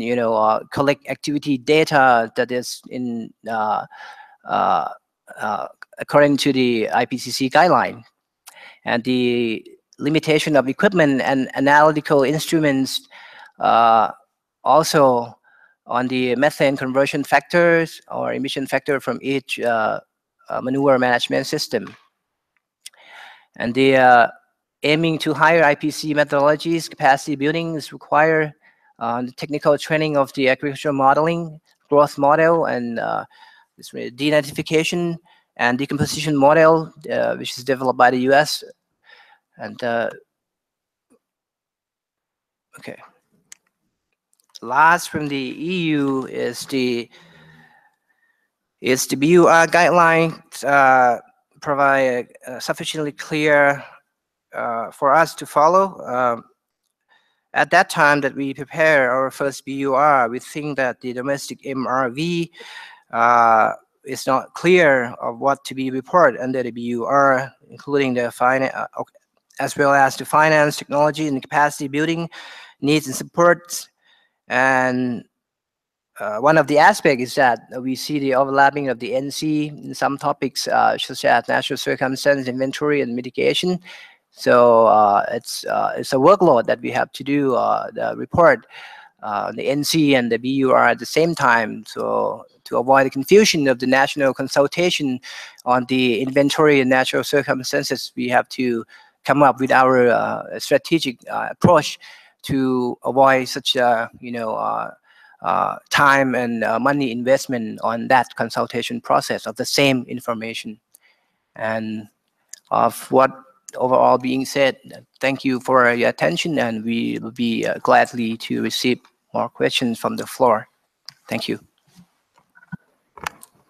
collect activity data that is in according to the IPCC guideline, and the limitation of equipment and analytical instruments also on the methane conversion factors or emission factor from each manure management system. And the aiming to higher IPC methodologies, capacity building is required, the technical training of the agricultural modeling, growth model, and denitrification and decomposition model, which is developed by the US. And okay. Last from the EU is the BUR guidelines provide sufficiently clear for us to follow. At that time that we prepare our first BUR, we think that the domestic MRV is not clear of what to be reported under the BUR, including the as well as the finance, technology, and capacity building needs and supports. And one of the aspects is that we see the overlapping of the NC in some topics, such as natural circumstance, inventory, and mitigation. So it's a workload that we have to do the report, the NC and the BUR at the same time. So to avoid the confusion of the national consultation on the inventory and natural circumstances, we have to come up with our strategic approach to avoid such time and money investment on that consultation process of the same information. And of what overall being said, thank you for your attention, and we will be gladly to receive more questions from the floor. Thank you.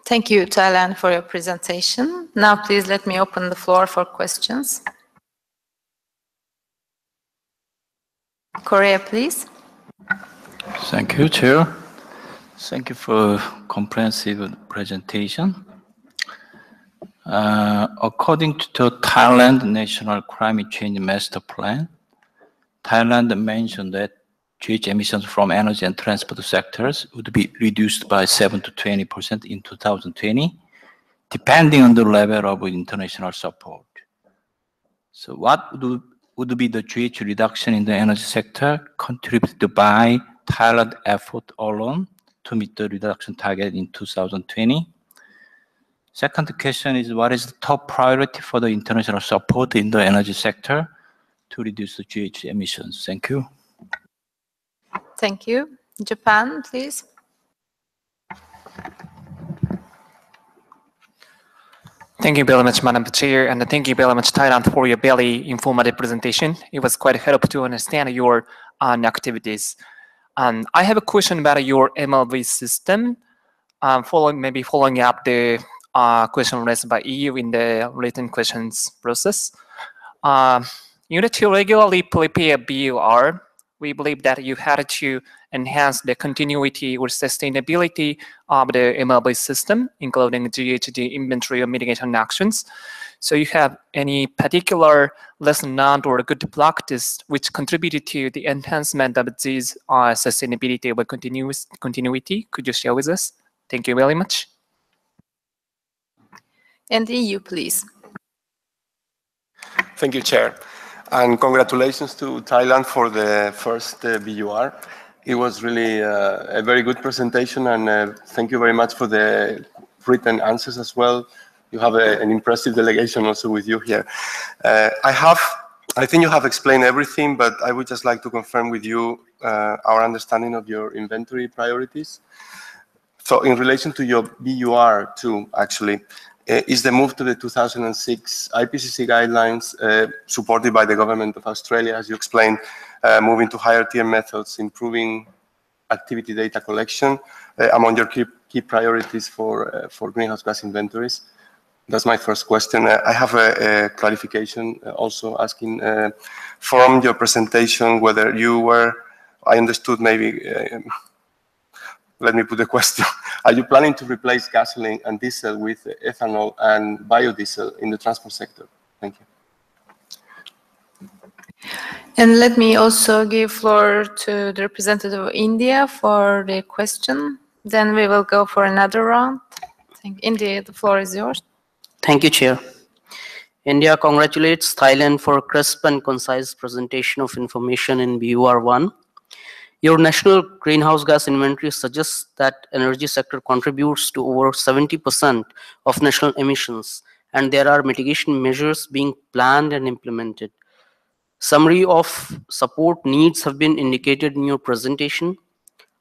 Thank you, Thailand, for your presentation. Now, please let me open the floor for questions. Korea, please. Thank you, Chair. Thank you for comprehensive presentation. According to the Thailand National Climate Change Master Plan, Thailand mentioned that GHG emissions from energy and transport sectors would be reduced by 7 to 20% in 2020, depending on the level of international support. So what would be the GHG reduction in the energy sector contributed by Thailand effort alone to meet the reduction target in 2020? Second question is, what is the top priority for the international support in the energy sector to reduce the GHG emissions? Thank you. Thank you. Japan, please. Thank you very much, Madam Chair, and thank you very much, Thailand, for your very informative presentation. It was quite helpful to understand your activities. I have a question about your MLV system, following up the question raised by EU in the written questions process. You need to regularly prepare BUR. We believe that you had to enhance the continuity or sustainability of the MLV system, including GHG inventory or mitigation actions. So you have any particular lesson learned or good practice which contributed to the enhancement of these sustainability or continuity? Could you share with us? Thank you very much. And EU, please. Thank you, Chair. And congratulations to Thailand for the first BUR. It was really a very good presentation, and thank you very much for the written answers as well. You have an impressive delegation also with you here. I think you have explained everything, but I would just like to confirm with you our understanding of your inventory priorities. So in relation to your BUR too, actually, is the move to the 2006 IPCC guidelines supported by the government of Australia, as you explained, moving to higher tier methods, improving activity data collection among your key priorities for greenhouse gas inventories? That's my first question. I have a clarification also asking from your presentation whether you were, I understood maybe, let me put the question. Are you planning to replace gasoline and diesel with ethanol and biodiesel in the transport sector? Thank you. And let me also give floor to the representative of India for the question. Then we will go for another round. India, the floor is yours. Thank you, Chair. India congratulates Thailand for a crisp and concise presentation of information in BUR1. Your national greenhouse gas inventory suggests that energy sector contributes to over 70% of national emissions, and there are mitigation measures being planned and implemented. Summary of support needs have been indicated in your presentation.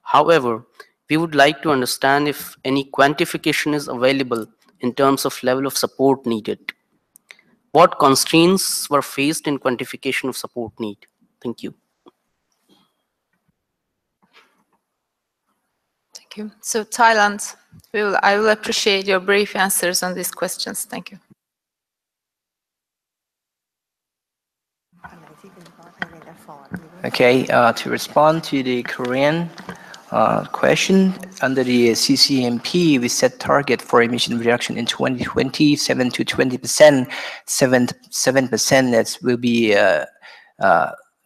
However, we would like to understand if any quantification is available in terms of level of support needed. What constraints were faced in quantification of support need? Thank you. Thank you. So Thailand, I will appreciate your brief answers on these questions. Thank you. Okay, to respond to the Korean question, under the CCMP, we set target for emission reduction in 2020, 7 to 20%, 7% that will be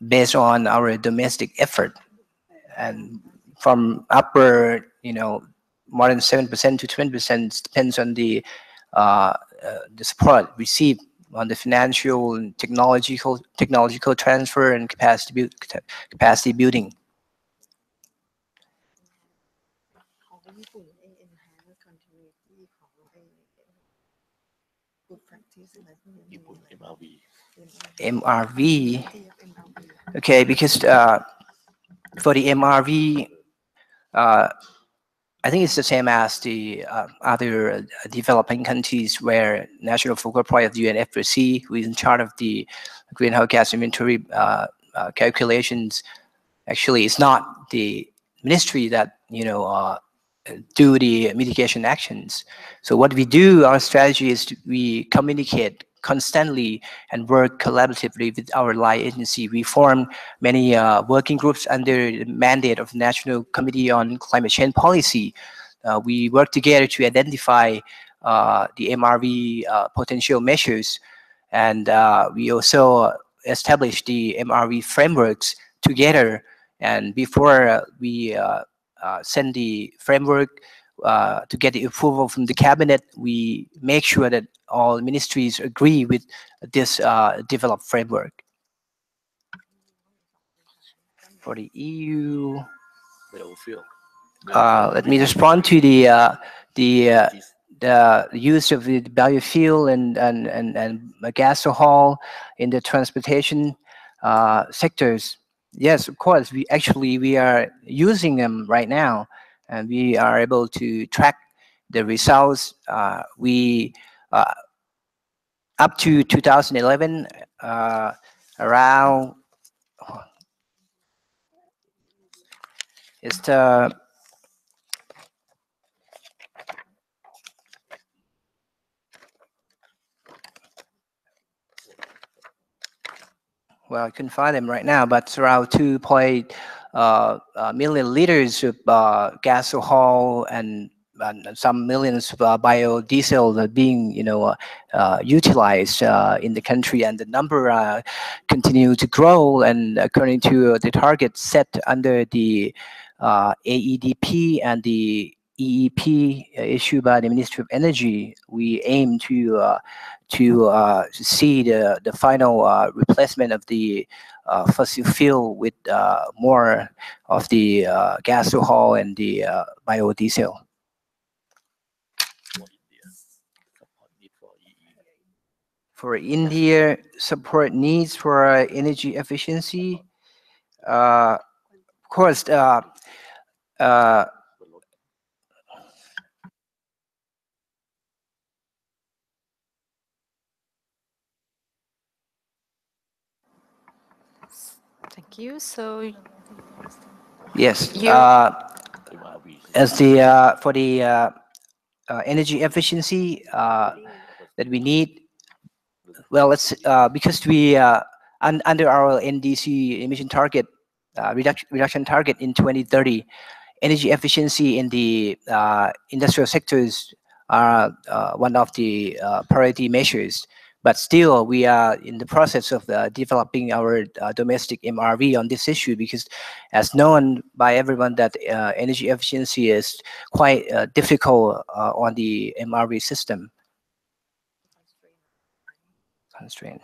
based on our domestic effort, and from upper, more than 7% to 20% depends on the support received on the financial and technological transfer and capacity building. MRV. Okay, because for the MRV, I think it's the same as the other developing countries where national focal point of the UNFCCC, who is in charge of the greenhouse gas inventory calculations. Actually, it's not the ministry that do the mitigation actions. So what we do, our strategy is we communicate constantly and work collaboratively with our line agency. We form many working groups under the mandate of the National Committee on Climate Change Policy. We work together to identify the MRV potential measures, and we also establish the MRV frameworks together. And before we send the framework to get the approval from the cabinet, we make sure that all ministries agree with this developed framework. For the EU, let me respond to the use of the biofuel and gas oil in the transportation sectors. Yes, of course. We are using them right now, and we are able to track the results. We up to 2011, around it's the well, I couldn't find them right now, but it's around 2.0 million liters of gas oil and some millions of biodiesel that are being, utilized in the country, and the number continue to grow. And according to the target set under the AEDP and the EEP issued by the Ministry of Energy, we aim to see the final replacement of the fossil fuel with more of the gas oil and the biodiesel. For India, support needs for energy efficiency, of course, Thank you. So yes, as the for the energy efficiency that we need, well, let's because we under our NDC emission target reduction target in 2030, energy efficiency in the industrial sectors are one of the priority measures. But still, we are in the process of developing our domestic MRV on this issue, because as known by everyone that energy efficiency is quite difficult on the MRV system. Constraint.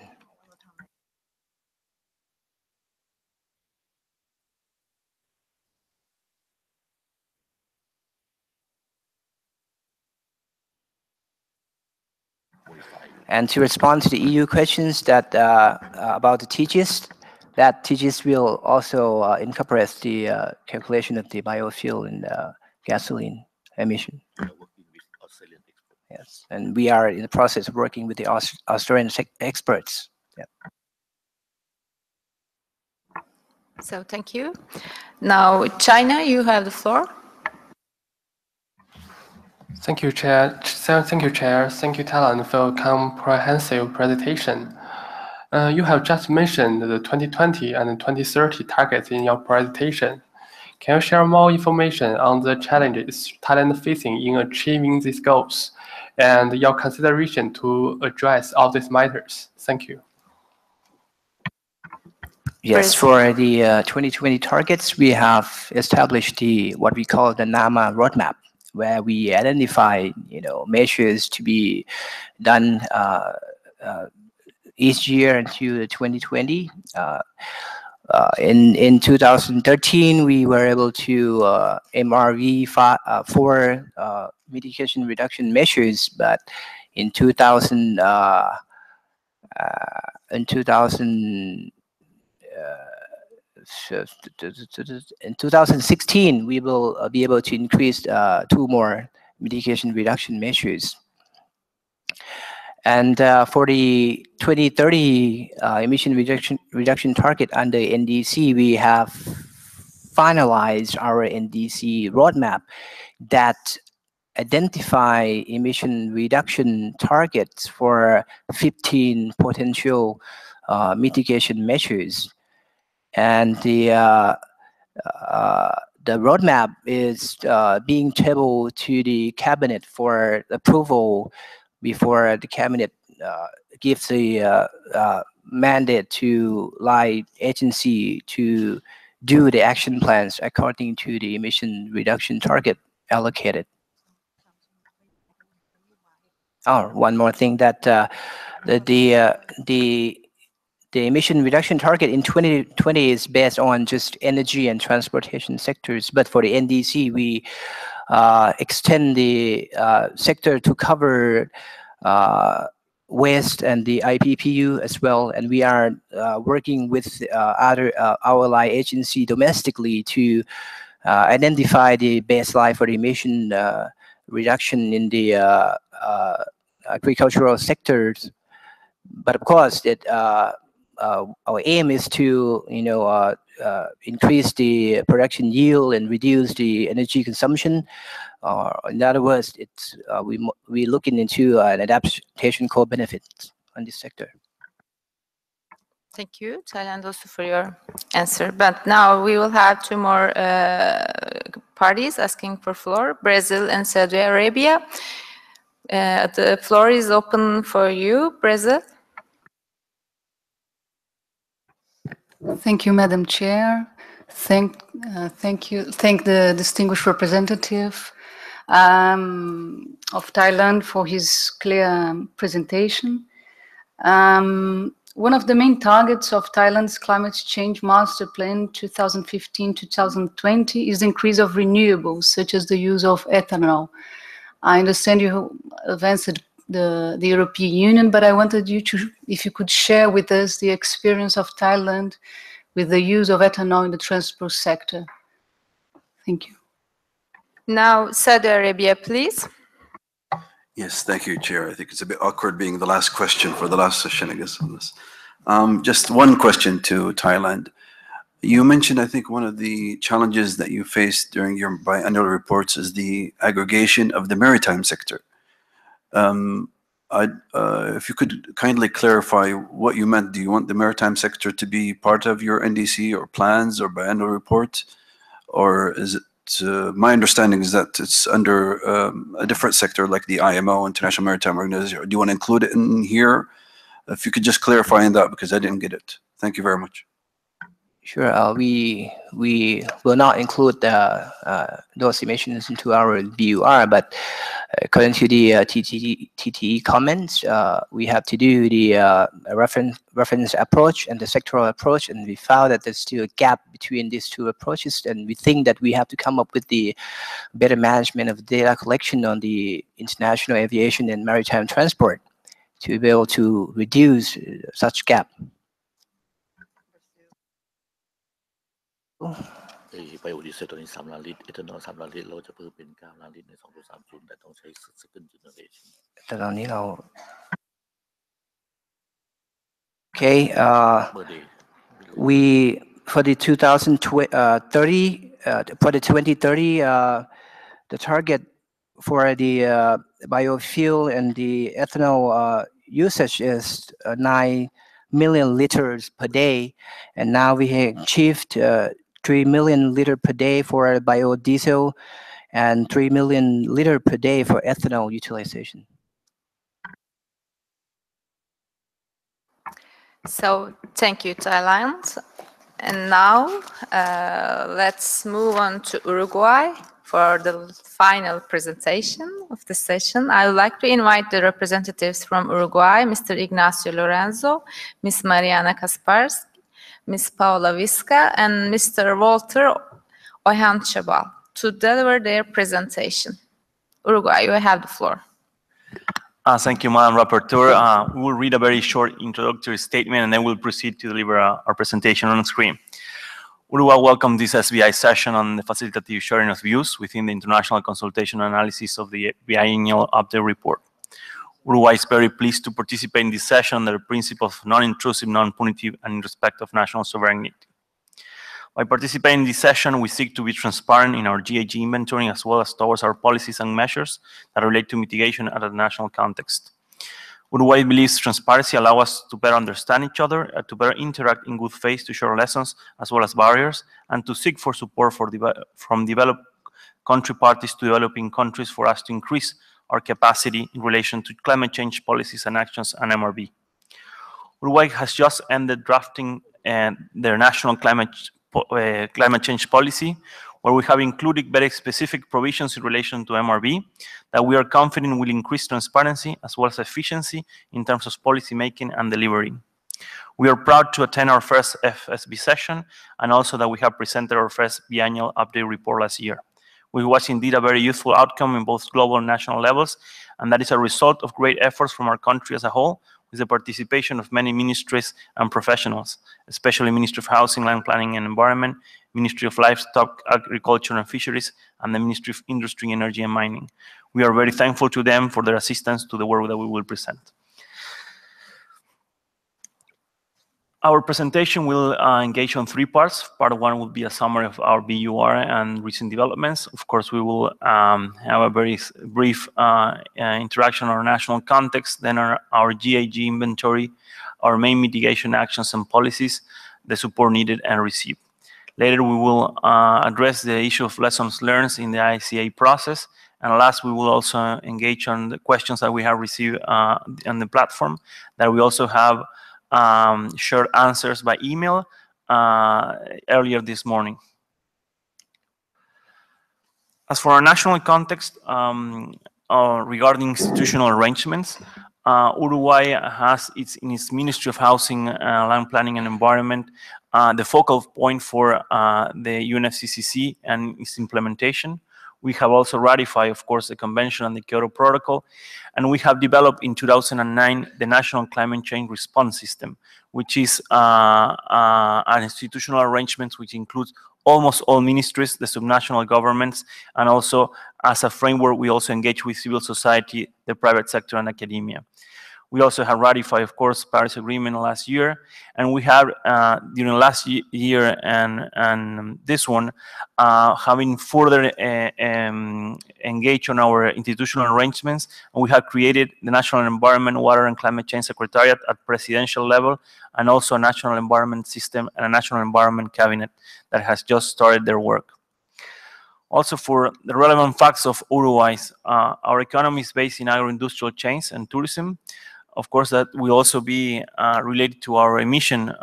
And to respond to the EU questions that about the TGS, that TGS will also incorporate the calculation of the biofuel and gasoline emission. Yes, and we are in the process of working with the Australian experts. Yeah. So thank you. Now, China, you have the floor. Thank you, Chair. Thank you, Chair. Thank you, Thailand, for a comprehensive presentation. You have just mentioned the 2020 and 2030 targets in your presentation. Can you share more information on the challenges Thailand facing in achieving these goals and your consideration to address all these matters? Thank you. Yes, for the 2020 targets, we have established what we call the NAMA roadmap, where we identify, measures to be done each year until 2020. In 2013, we were able to MRV 4 mitigation reduction measures, but in 2016, we will be able to increase 2 more mitigation reduction measures. And for the 2030 emission reduction target under NDC, we have finalized our NDC roadmap that identify emission reduction targets for 15 potential mitigation measures. And the roadmap is being tabled to the cabinet for approval before the cabinet gives the mandate to LIDE agency to do the action plans according to the emission reduction target allocated. Oh, one more thing, that the emission reduction target in 2020 is based on just energy and transportation sectors, but for the NDC, we extend the sector to cover waste and the IPPU as well, and we are working with other our LIDE agency domestically to identify the baseline for the emission reduction in the agricultural sectors. But of course, our aim is to increase the production yield and reduce the energy consumption. In other words, we're looking into an adaptation co-benefit on this sector. Thank you, Thailand, also for your answer. But now we will have 2 more parties asking for floor, Brazil and Saudi Arabia. The floor is open for you, Brazil. Thank you, Madam Chair. Thank the distinguished representative of Thailand for his clear presentation. One of the main targets of Thailand's climate change master plan 2015-2020 is the increase of renewables, such as the use of ethanol. I understand you advanced the European Union, but I wanted you to, if you could share with us the experience of Thailand with the use of ethanol in the transport sector. Thank you. Now, Saudi Arabia, please. Yes, thank you, Chair. I think it's a bit awkward being the last question for the last session, I guess, on this. Just one question to Thailand. You mentioned, I think, one of the challenges that you faced during your biannual reports is the aggregation of the maritime sector. If you could kindly clarify what you meant. Do you want the maritime sector to be part of your NDC or plans or biannual report? Or is it, my understanding is that it's under a different sector like the IMO, International Maritime Organization. Or do you want to include it in here? If you could just clarify in that, because I didn't get it. Thank you very much. Sure. We will not include those emissions into our BUR, but according to the TTE comments, we have to do the reference approach and the sectoral approach, and we found that there's still a gap between these 2 approaches, and we think that we have to come up with the better management of data collection on the international aviation and maritime transport. to be able to reduce such gap. Okay, we for the 2030 for the 2030 the target for the biofuel and the ethanol usage is 9 million liters per day, and now we have achieved 3 million liter per day for biodiesel and 3 million liter per day for ethanol utilization. So thank you, Thailand. And now let's move on to Uruguay for the final presentation of the session. I would like to invite the representatives from Uruguay, Mr. Ignacio Lorenzo, Ms. Mariana Kasparsky, Ms. Paula Visca, and Mr. Walter Oyhanchebal to deliver their presentation. Uruguay, you have the floor. Thank you, Madam Rapporteur. We will read a very short introductory statement and then we'll proceed to deliver our presentation on screen. Uruguay welcomed this SBI session on the facilitative sharing of views within the international consultation analysis of the biennial update report. Uruguay is very pleased to participate in this session under the principle of non-intrusive, non-punitive, and in respect of national sovereignty. By participating in this session, we seek to be transparent in our GHG inventory as well as towards our policies and measures that relate to mitigation at a national context. Uruguay believes transparency allows us to better understand each other, to better interact in good faith to share lessons as well as barriers, and to seek for support from developed country parties to developing countries for us to increase our capacity in relation to climate change policies and actions and MRV. Uruguay has just ended drafting their national climate change policy, where we have included very specific provisions in relation to MRV that we are confident will increase transparency as well as efficiency in terms of policy making and delivery. We are proud to attend our first FSB session and also that we have presented our first biannual update report last year. Which was indeed a very useful outcome in both global and national levels, and that is a result of great efforts from our country as a whole, with the participation of many ministries and professionals, especially Ministry of Housing, Land Planning and Environment, Ministry of Livestock, Agriculture and Fisheries, and the Ministry of Industry, Energy and Mining. We are very thankful to them for their assistance to the work that we will present. Our presentation will engage on three parts. Part one will be a summary of our BUR and recent developments. Of course, we will have a very brief interaction on our national context, then our GHG inventory, our main mitigation actions and policies, the support needed and received. Later, we will address the issue of lessons learned in the ICA process. And last, we will also engage on the questions that we have received on the platform, that we also have shared answers by email earlier this morning. As for our national context, regarding institutional arrangements, Uruguay has in its Ministry of Housing, Land Planning and Environment, the focal point for the UNFCCC and its implementation. We have also ratified, of course, the Convention and the Kyoto Protocol, and we have developed in 2009 the National Climate Change Response System, which is an institutional arrangement which includes almost all ministries, the subnational governments, and also as a framework, we also engage with civil society, the private sector, and academia. We also have ratified, of course, Paris Agreement last year, and we have during last year and this one, having further engaged on our institutional arrangements, and we have created the National Environment, Water and Climate Change Secretariat at presidential level, and also a National Environment System and a National Environment Cabinet that has just started their work. Also, for the relevant facts of Uruguay, our economy is based in agro-industrial chains and tourism. Of course, that will also be related to our emission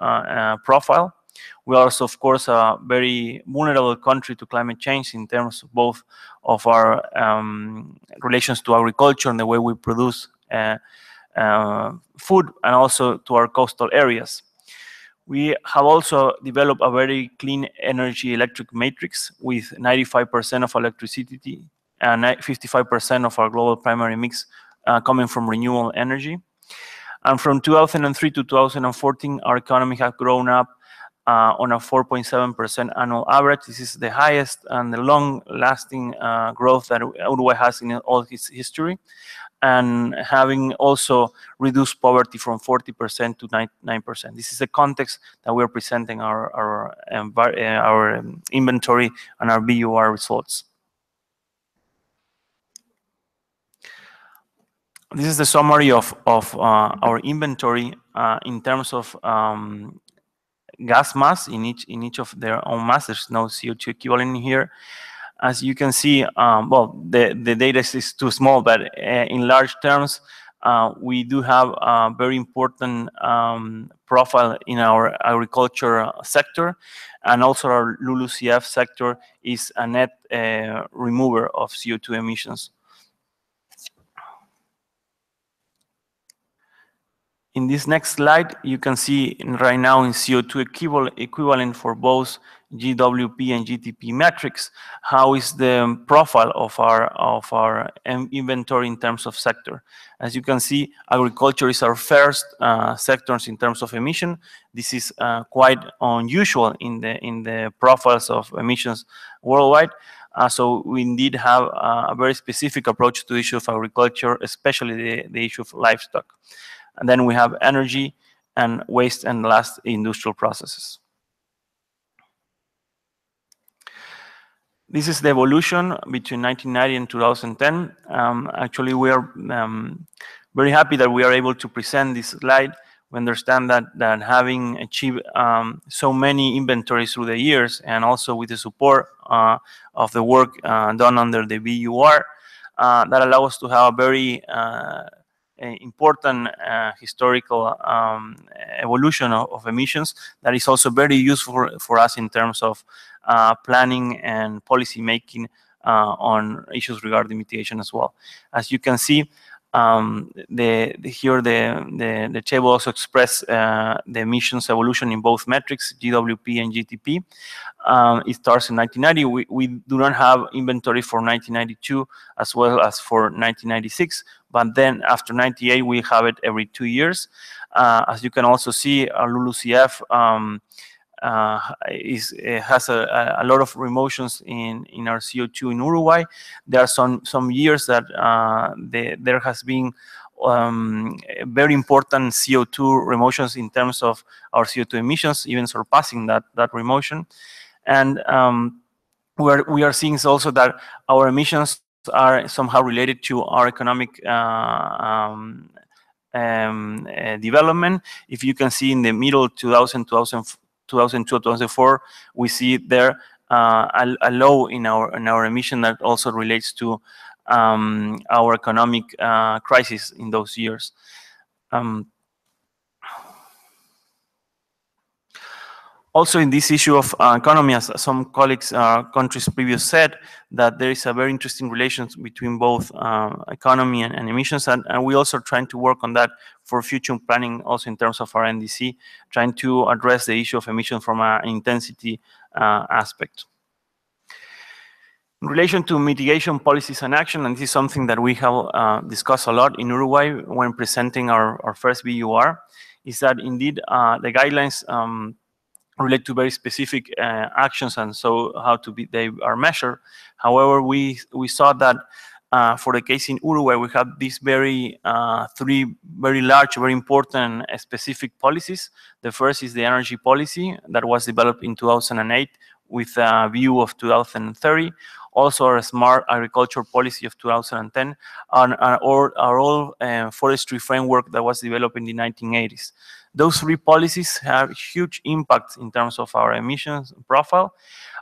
profile. We are also, of course, a very vulnerable country to climate change in terms of both of our relations to agriculture and the way we produce food, and also to our coastal areas. We have also developed a very clean energy electric matrix with 95% of electricity and 55% of our global primary mix coming from renewable energy. And from 2003 to 2014, our economy has grown up on a 4.7% annual average. This is the highest and the long-lasting growth that Uruguay has in all its history, and having also reduced poverty from 40% to 9%. This is the context that we are presenting our inventory and our BUR results. This is the summary of our inventory in terms of gas mass in each of their own mass. There's no CO2 equivalent here. As you can see, well, the data is too small, but in large terms, we do have a very important profile in our agriculture sector, and also our LULUCF sector is a net remover of CO2 emissions. In this next slide, you can see right now in CO2 equivalent for both GWP and GTP metrics, how is the profile of our inventory in terms of sector. As you can see, agriculture is our first sectors in terms of emission. This is quite unusual in the profiles of emissions worldwide. So we indeed have a very specific approach to the issue of agriculture, especially the issue of livestock. And then we have energy and waste, and last, industrial processes. This is the evolution between 1990 and 2010. Actually, we are very happy that we are able to present this slide. We understand that having achieved so many inventories through the years, and also with the support of the work done under the BUR, that allows us to have a very important historical evolution of emissions that is also very useful for us in terms of planning and policy making on issues regarding mitigation as well. As you can see, here the table also expresses the emissions evolution in both metrics, GWP and GTP. It starts in 1990. We do not have inventory for 1992 as well as for 1996, but then after 98 we have it every 2 years. As you can also see, our LULUCF has a lot of remotions in our CO2 in Uruguay. There are some years that there has been very important CO2 remotions in terms of our CO2 emissions, even surpassing that remotion. And we are seeing also that our emissions are somehow related to our economic development. If you can see in the middle 2002-2004, we see there a low in our emission that also relates to our economic crisis in those years. Also, in this issue of economy, as some colleagues, countries previous said, that there is a very interesting relation between both economy and emissions, and we also trying to work on that for future planning, also in terms of our NDC, trying to address the issue of emission from an intensity aspect. In relation to mitigation policies and action, and this is something that we have discussed a lot in Uruguay when presenting our first BUR, is that indeed the guidelines relate to very specific actions, and so they are measured. However, we saw that for the case in Uruguay, we have these three very large, very important specific policies. The first is the energy policy that was developed in 2008 with a view of 2030. Also, our smart agriculture policy of 2010, and our old forestry framework that was developed in the 1980s. Those three policies have huge impact in terms of our emissions profile.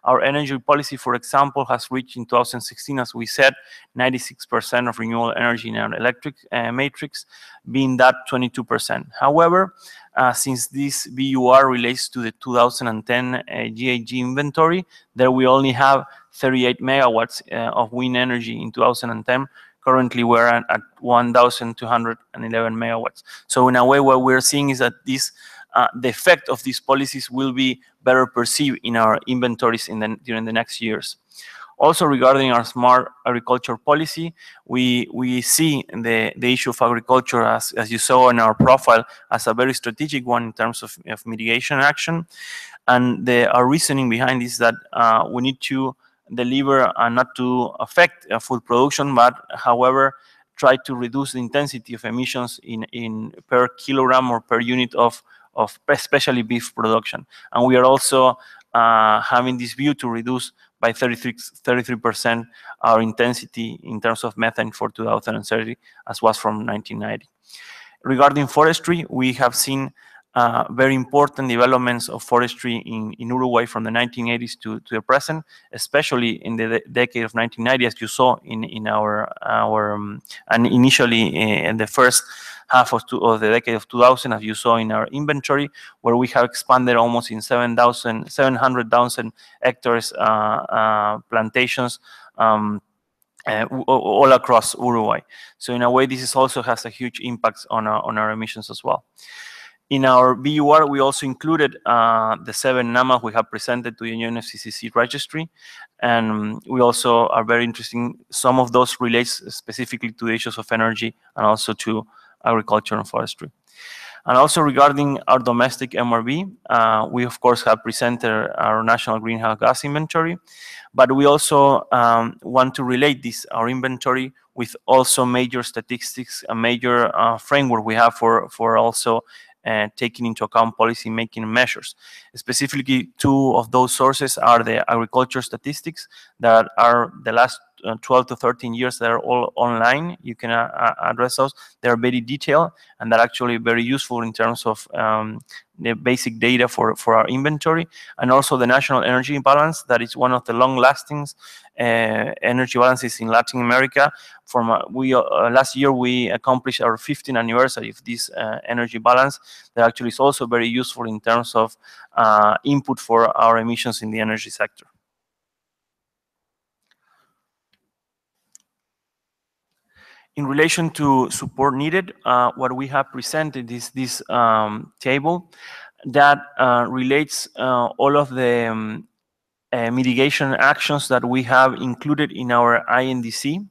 Our energy policy, for example, has reached in 2016, as we said, 96% of renewable energy in our electric matrix, being that 22%. However, since this BUR relates to the 2010 GAG inventory, there we only have 38 megawatts of wind energy in 2010. Currently, we're at 1,211 megawatts. So in a way, what we're seeing is that this, the effect of these policies will be better perceived in our inventories during the next years. Also, regarding our smart agriculture policy, we see the issue of agriculture, as you saw in our profile, as a very strategic one in terms of mitigation action. And our reasoning behind is that we need to deliver not to affect food production, but however, try to reduce the intensity of emissions in per kilogram or per unit of especially beef production. And we are also having this view to reduce by 33% our intensity in terms of methane for 2030, as was from 1990. Regarding forestry, we have seen very important developments of forestry in Uruguay from the 1980s to the present, especially in the decade of 1990, as you saw in our and initially in the first half of the decade of 2000, as you saw in our inventory, where we have expanded almost in 700,000 hectares plantations all across Uruguay. So in a way, this also has a huge impact on our emissions as well. In our BUR, we also included the 7 NAMAs we have presented to the UNFCCC registry, and we also are very interested. Some of those relates specifically to the issues of energy and also to agriculture and forestry. And also regarding our domestic MRV, we of course have presented our national greenhouse gas inventory, but we also want to relate our inventory with also major statistics, a major framework we have for also taking into account policy-making measures. Specifically, 2 of those sources are the agriculture statistics that are the last 12 to 13 years that are all online. You can address those. They are very detailed and they're actually very useful in terms of the basic data for our inventory, and also the national energy balance. That is one of the long-lasting energy balances in Latin America. From last year, we accomplished our 15th anniversary of this energy balance. That actually is also very useful in terms of input for our emissions in the energy sector. In relation to support needed, what we have presented is this table that relates all of the mitigation actions that we have included in our INDC.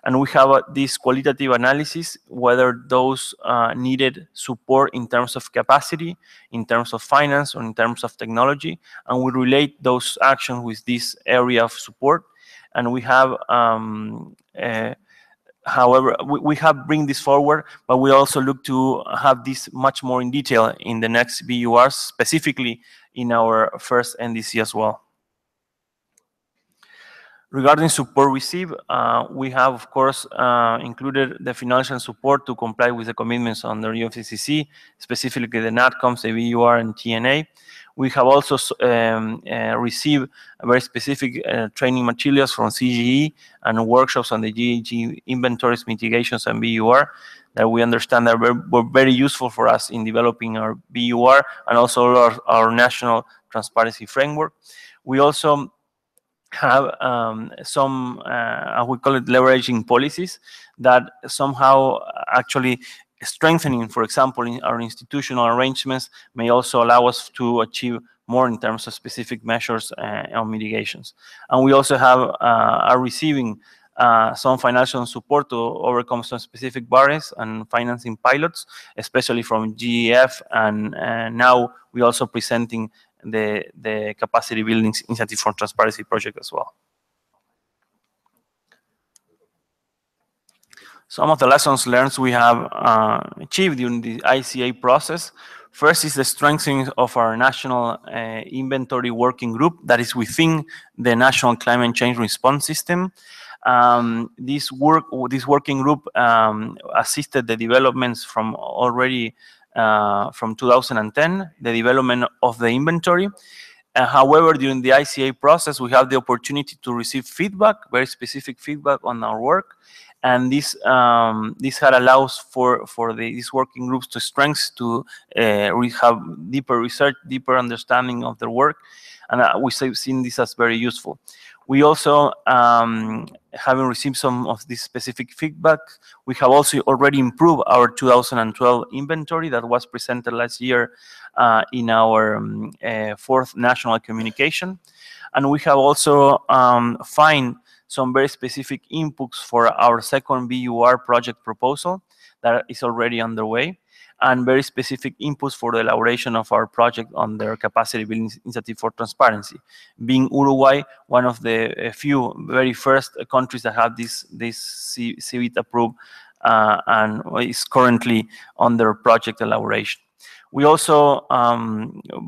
And we have this qualitative analysis, whether those needed support in terms of capacity, in terms of finance, or in terms of technology. And we relate those actions with this area of support. And we have however, we have bring this forward, but we also look to have this much more in detail in the next BURs, specifically in our first NDC as well. Regarding support received, we have, of course, included the financial support to comply with the commitments under UNFCCC, specifically the NATCOMs, the BUR, and TNA. We have also received very specific training materials from CGE and workshops on the GHG inventories, mitigations, and BUR that we understand that were very useful for us in developing our BUR and also our national transparency framework. We also have some, we call it leveraging policies that somehow actually strengthening, for example, in our institutional arrangements may also allow us to achieve more in terms of specific measures on mitigations. And we also have are receiving some financial support to overcome some specific barriers and financing pilots, especially from GEF, and now we're also presenting the capacity building initiative for transparency project as well. Some of the lessons learned we have achieved during the ICA process. First is the strengthening of our national inventory working group that is within the National Climate Change Response System. This working group assisted the developments from already from 2010, the development of the inventory. However, during the ICA process, we have the opportunity to receive feedback, very specific feedback on our work. And this had allows for these working groups to strengthen, to have deeper research, deeper understanding of their work. and we've seen this as very useful. We also, having received some of this specific feedback, we have also already improved our 2012 inventory that was presented last year in our fourth national communication. And we have also find some very specific inputs for our second BUR project proposal that is already underway, and very specific inputs for the elaboration of our project on their capacity building initiative for transparency, being Uruguay one of the few very first countries that have this CBIT approved and is currently under project elaboration. We also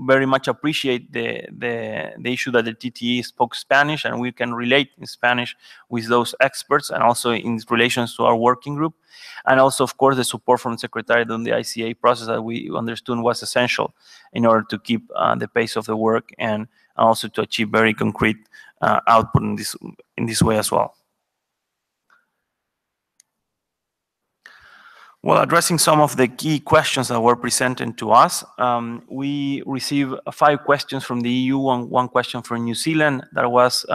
very much appreciate the issue that the TTE spoke Spanish, and we can relate in Spanish with those experts, and also in relations to our working group. And also, of course, the support from the Secretariat on the ICA process that we understood was essential in order to keep the pace of the work and also to achieve very concrete output in this way as well. Well, addressing some of the key questions that were presented to us, we received 5 questions from the EU and 1 question from New Zealand that was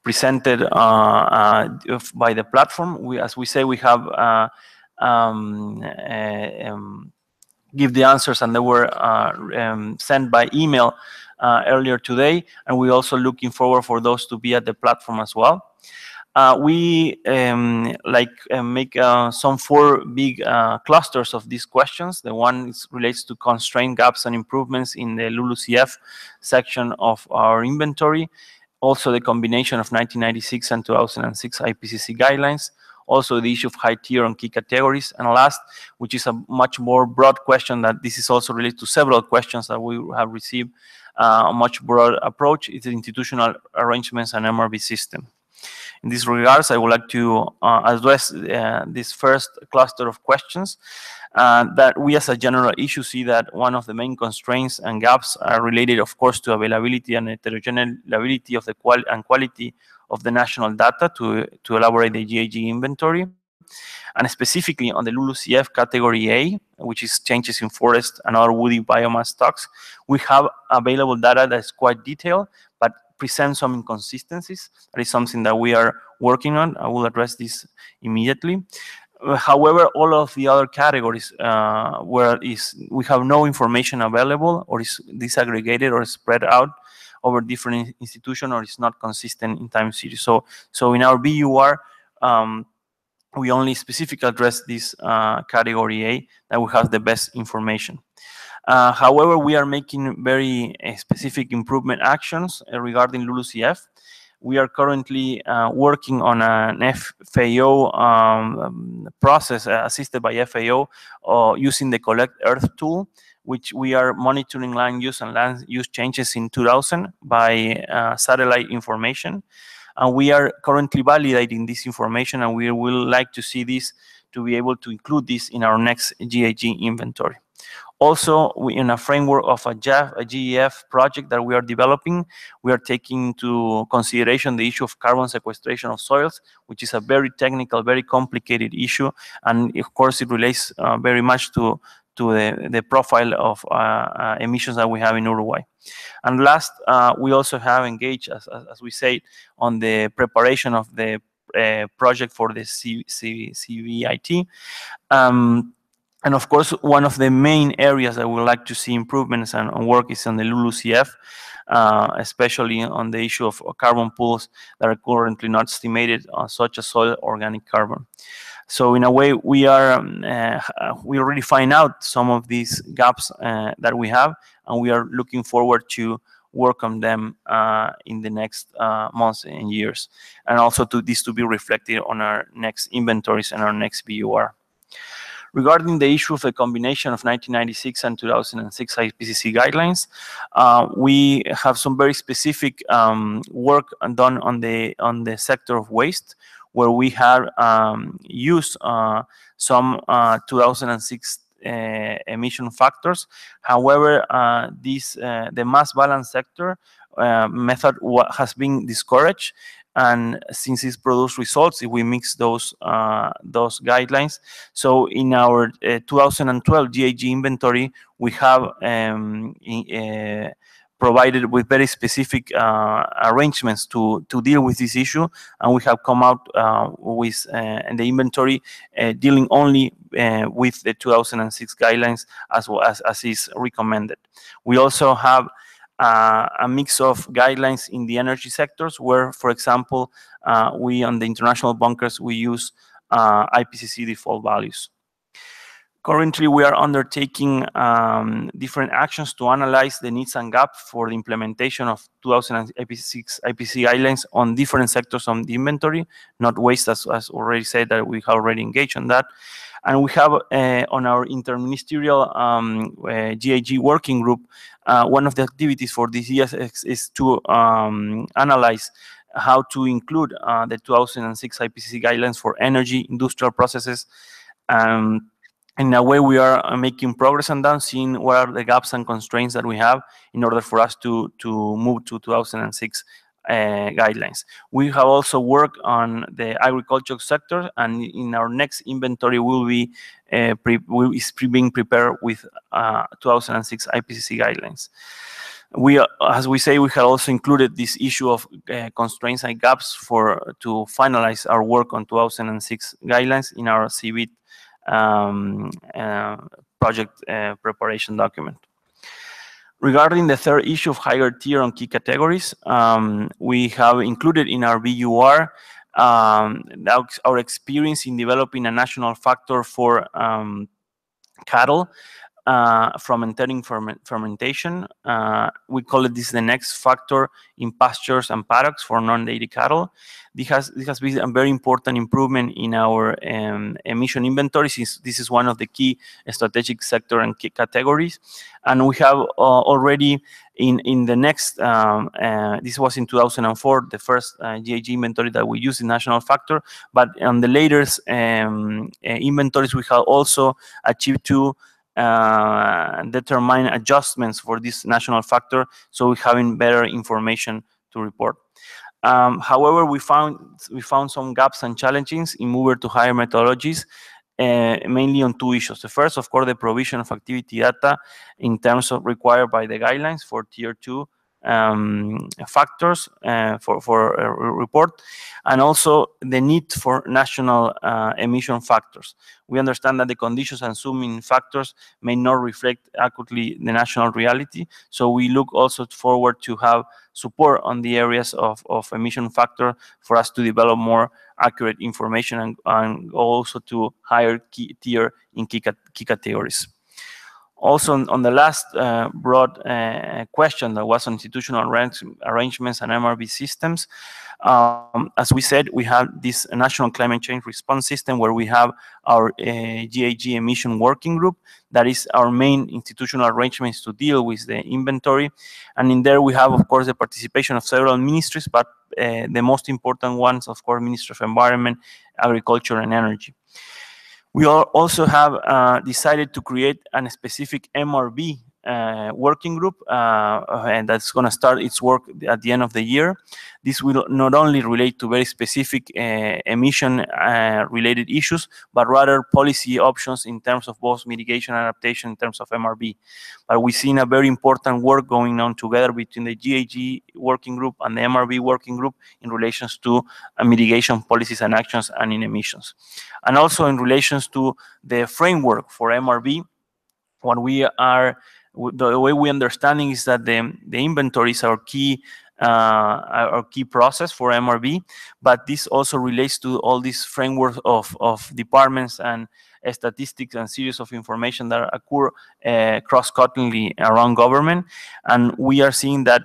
presented by the platform. As we say, we have give the answers, and they were sent by email earlier today, and we're also looking forward for those to be at the platform as well. We make some 4 big clusters of these questions. The one relates to constraint gaps and improvements in the LULUCF section of our inventory. Also, the combination of 1996 and 2006 IPCC guidelines. Also, the issue of high tier on key categories. And last, which is a much more broad question, that this is also related to several questions that we have received, a much broader approach, is the institutional arrangements and MRV system. In these regards, I would like to address this first cluster of questions that we as a general issue see that one of the main constraints and gaps are related, of course, to availability and heterogeneity of the quality of the national data to elaborate the GHG inventory. And specifically on the LULUCF category A, which is changes in forest and other woody biomass stocks, we have available data that is quite detailed, but present some inconsistencies. That is something that we are working on. I will address this immediately. However, all of the other categories where we have no information available, or is disaggregated or spread out over different institutions, or is not consistent in time series. So in our BUR, we only specifically address this category A, that we have the best information. However, we are making very specific improvement actions regarding LULUCF. We are currently working on an FAO process assisted by FAO using the Collect Earth tool, which we are monitoring land use and land use changes in 2000 by satellite information. And we are currently validating this information, and we will like to see this to be able to include this in our next GHG inventory. Also, in a framework of a GEF project that we are developing, we are taking into consideration the issue of carbon sequestration of soils, which is a very technical, very complicated issue, and of course it relates very much to the profile of emissions that we have in Uruguay. And last, we also have engaged, as we say, on the preparation of the project for the CBIT. And of course, one of the main areas that we would like to see improvements and work is on the LULUCF, especially on the issue of carbon pools that are currently not estimated, such as soil organic carbon. So in a way, we already find out some of these gaps that we have, and we are looking forward to work on them in the next months and years, and also this to be reflected on our next inventories and our next BUR. Regarding the issue of the combination of 1996 and 2006 IPCC guidelines, we have some very specific work done on the sector of waste, where we have used some 2006 emission factors. However, the mass balance sector method has been discouraged, and since it produces results if we mix those guidelines. So in our 2012 GHG inventory, we have provided with very specific arrangements to deal with this issue, and we have come out with the inventory dealing only with the 2006 guidelines as is recommended. We also have a mix of guidelines in the energy sectors where, for example, we on the international bunkers, we use IPCC default values. Currently, we are undertaking different actions to analyze the needs and gaps for the implementation of 2006 IPCC guidelines on different sectors on the inventory, not waste, as already said, that we have already engaged on that. And we have on our interministerial GIG working group, one of the activities for this year is to analyze how to include the 2006 IPCC guidelines for energy, industrial processes. In a way, we are making progress on that, seeing what are the gaps and constraints that we have in order for us to move to 2006 guidelines. We have also worked on the agriculture sector, and in our next inventory will be being prepared with 2006 IPCC guidelines. As we say, we have also included this issue of constraints and gaps to finalize our work on 2006 guidelines in our CBIT project preparation document. Regarding the third issue of higher tier on key categories, we have included in our VUR our experience in developing a national factor for cattle from entering fermentation. We call it this the next factor in pastures and paddocks for non-dairy cattle. This has been a very important improvement in our emission inventory, since this is one of the key strategic sector and key categories. And we have already in the next, this was in 2004, the first GIG inventory that we used in national factor, but on the latest inventories we have also achieved to determine adjustments for this national factor, so we're having better information to report. However, we found some gaps and challenges in moving to higher methodologies, mainly on two issues. The first, of course, the provision of activity data in terms of required by the guidelines for tier 2 factors for a report, and also the need for national emission factors. We understand that the conditions and assuming factors may not reflect accurately the national reality, so we look also forward to have support on the areas of emission factor for us to develop more accurate information and also to higher key tier in key categories. Also, on the last broad question that was on institutional arrangements and MRV systems, as we said, we have this national climate change response system where we have our GIG emission working group. That is our main institutional arrangements to deal with the inventory. And in there we have, of course, the participation of several ministries, but the most important ones, of course, Ministry of Environment, Agriculture and Energy. We also have decided to create a specific MRV working group, and that's going to start its work at the end of the year. This will not only relate to very specific emission-related issues, but rather policy options in terms of both mitigation and adaptation in terms of MRV. But we've seen a very important work going on together between the GIG working group and the MRV working group in relations to mitigation policies and actions and in emissions. And also in relations to the framework for MRV, what we are the way we understanding is that the inventory is our key process for MRV, but this also relates to all these frameworks of departments and statistics and series of information that occur cross-cuttingly around government, and we are seeing that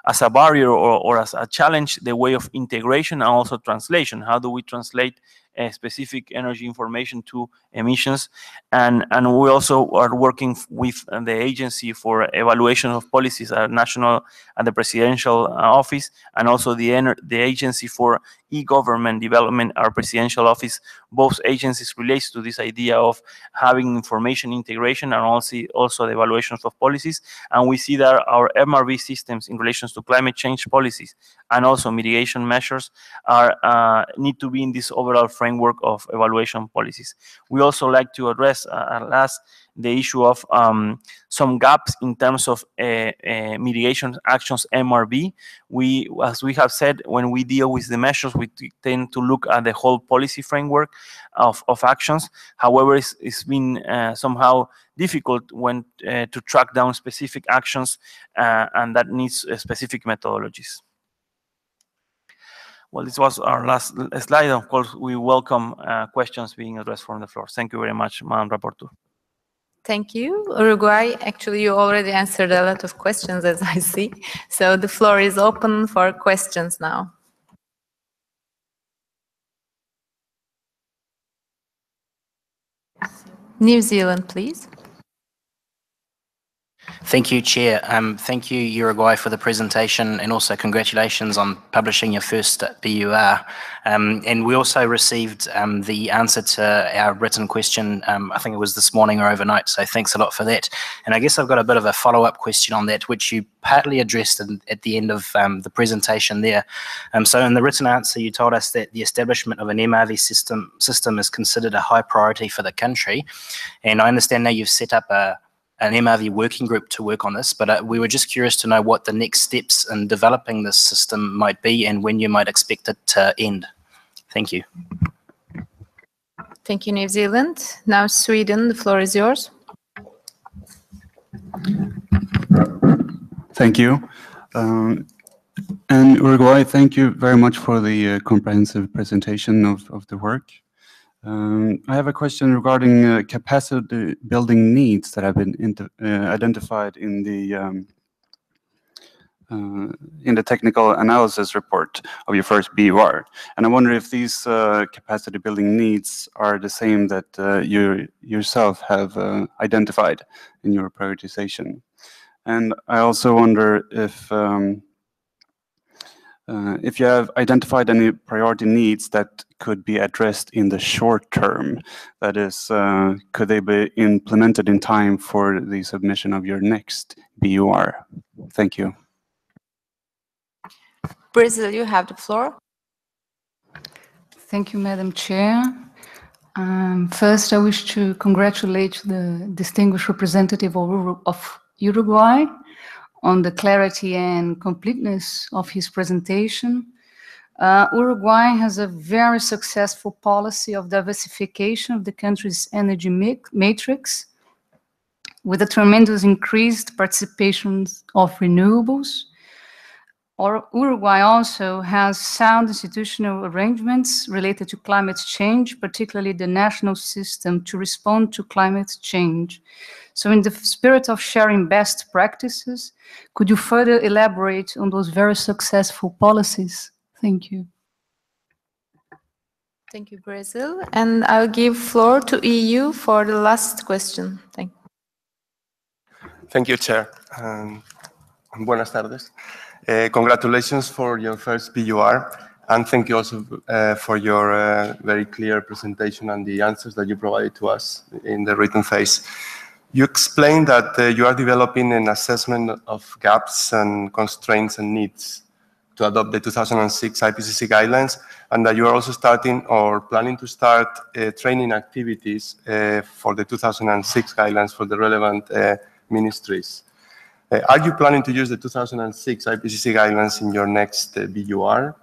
as a barrier or as a challenge, the way of integration and also translation. How do we translate specific energy information to emissions? And we also are working with the agency for evaluation of policies at national and the presidential office, and also the agency for e-government development, our presidential office. Both agencies relates to this idea of having information integration and also the evaluations of policies. And we see that our MRV systems in relations to climate change policies and also mitigation measures are need to be in this overall framework of evaluation policies. We also like to address last the issue of some gaps in terms of mitigation actions MRV. As we have said, when we deal with the measures, we tend to look at the whole policy framework of actions. However, it's been somehow difficult when to track down specific actions, and that needs specific methodologies. Well, this was our last slide. Of course, we welcome questions being addressed from the floor. Thank you very much, Madam Rapporteur. Thank you. Uruguay, actually, you already answered a lot of questions, as I see. So the floor is open for questions now. New Zealand, please. Thank you, Chair. Thank you, Uruguay, for the presentation, and also congratulations on publishing your first BUR. And we also received the answer to our written question, I think it was this morning or overnight, so thanks a lot for that. And I guess I've got a bit of a follow-up question on that, which you partly addressed at the end of the presentation there. So in the written answer, you told us that the establishment of an MRV system is considered a high priority for the country. And I understand now you've set up an MRV working group to work on this, but we were just curious to know what the next steps in developing this system might be and when you might expect it to end. Thank you. Thank you, New Zealand. Now Sweden, the floor is yours. Thank you. And Uruguay, thank you very much for the comprehensive presentation of the work. I have a question regarding capacity building needs that have been identified in the technical analysis report of your first BUR. And I wonder if these capacity building needs are the same that you yourself have identified in your prioritization. And I also wonder if you have identified any priority needs that could be addressed in the short term, that is, could they be implemented in time for the submission of your next BUR? Thank you. Brazil, you have the floor. Thank you, Madam Chair. First, I wish to congratulate the distinguished representative of Uruguay on the clarity and completeness of his presentation. Uruguay has a very successful policy of diversification of the country's energy matrix, with a tremendous increased participation of renewables. Uruguay also has sound institutional arrangements related to climate change, particularly the national system to respond to climate change. So in the spirit of sharing best practices, could you further elaborate on those very successful policies? Thank you. Thank you, Brazil. And I'll give floor to EU for the last question. Thank you. Thank you, Chair. Buenas tardes. Congratulations for your first BUR, and thank you also for your very clear presentation and the answers that you provided to us in the written phase. You explained that you are developing an assessment of gaps and constraints and needs to adopt the 2006 IPCC guidelines, and that you are also starting or planning to start training activities for the 2006 guidelines for the relevant ministries. Are you planning to use the 2006 IPCC guidelines in your next BUR?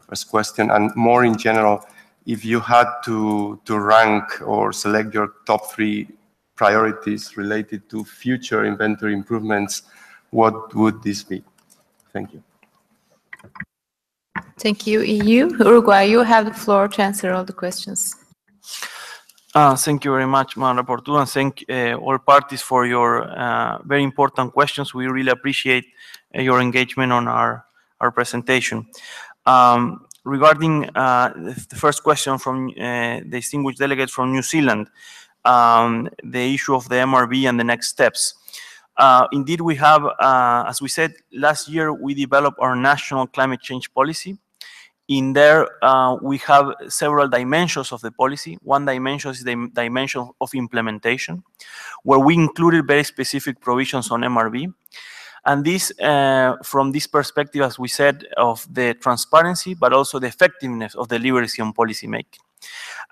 First question, and more in general, if you had to rank or select your top 3 priorities related to future inventory improvements, what would this be? Thank you. Thank you, EU. Uruguay, you have the floor to answer all the questions. Thank you very much, Madam Rapporteur, and thank all parties for your very important questions. We really appreciate your engagement on our presentation. Regarding the first question from the distinguished delegate from New Zealand, the issue of the MRV and the next steps. Indeed, we have, as we said, last year we developed our national climate change policy. In there, we have several dimensions of the policy. One dimension is the dimension of implementation, where we included very specific provisions on MRV. And this, from this perspective, as we said, of the transparency, but also the effectiveness of the literacy on policy making.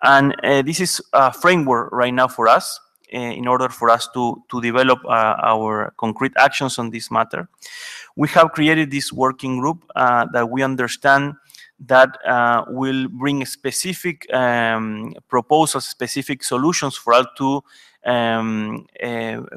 And this is a framework right now for us. in order for us to develop our concrete actions on this matter. We have created this working group that we understand that will bring specific proposals, specific solutions for us to,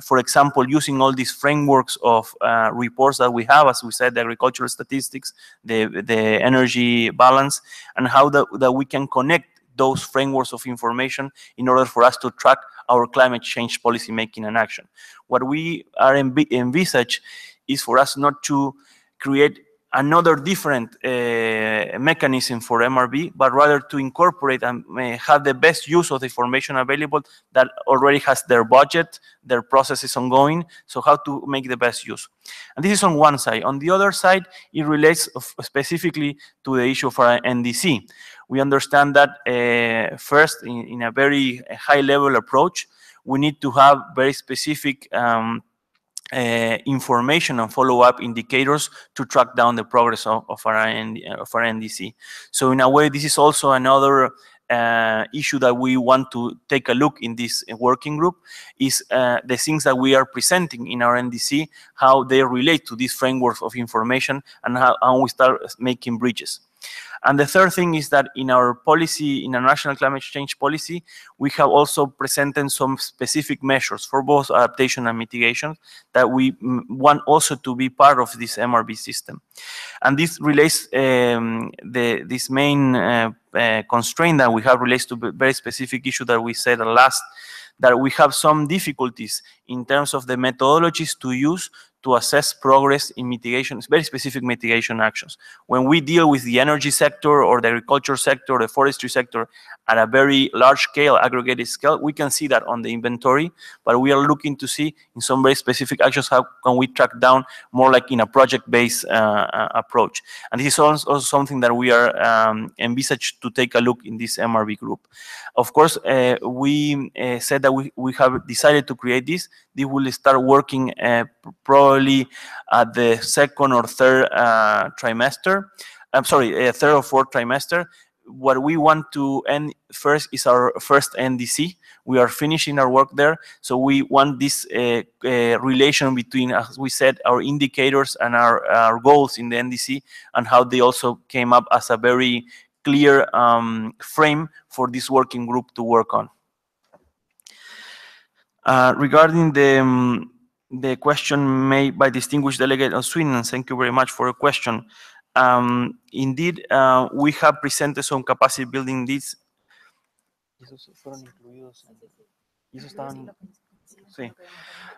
for example, using all these frameworks of reports that we have, as we said, the agricultural statistics, the energy balance, and how that we can connect those frameworks of information in order for us to track our climate change policy making and action. What we are envisage is for us not to create another different mechanism for MRV, but rather to incorporate and have the best use of the information available that already has their budget, their processes ongoing, so how to make the best use. And this is on one side. On the other side, it relates specifically to the issue of our NDC. We understand that first, in a very high-level approach, we need to have very specific information and follow-up indicators to track down the progress of our NDC. So in a way, this is also another issue that we want to take a look in this working group, is the things that we are presenting in our NDC, how they relate to this framework of information, and how we start making bridges. And the third thing is that in our policy, in our national climate change policy, we have also presented some specific measures for both adaptation and mitigation that we want also to be part of this MRV system. And this relates, this main constraint that we have relates to a very specific issue that we said at last, that we have some difficulties in terms of the methodologies to use to assess progress in mitigation, very specific mitigation actions. When we deal with the energy sector or the agriculture sector, the forestry sector at a very large scale, aggregated scale, we can see that on the inventory, but we are looking to see in some very specific actions how can we track down more like in a project-based approach. And this is also something that we are envisaged to take a look in this MRV group. Of course, we said that we have decided to create this. This will start working probably at the second or third trimester. I'm sorry, third or fourth trimester. What we want to end first is our first NDC. We are finishing our work there. So we want this relation between, as we said, our indicators and our goals in the NDC, and how they also came up as a very clear frame for this working group to work on. Regarding the question made by distinguished delegate of Sweden, thank you very much for your question. Indeed, we have presented some capacity building needs.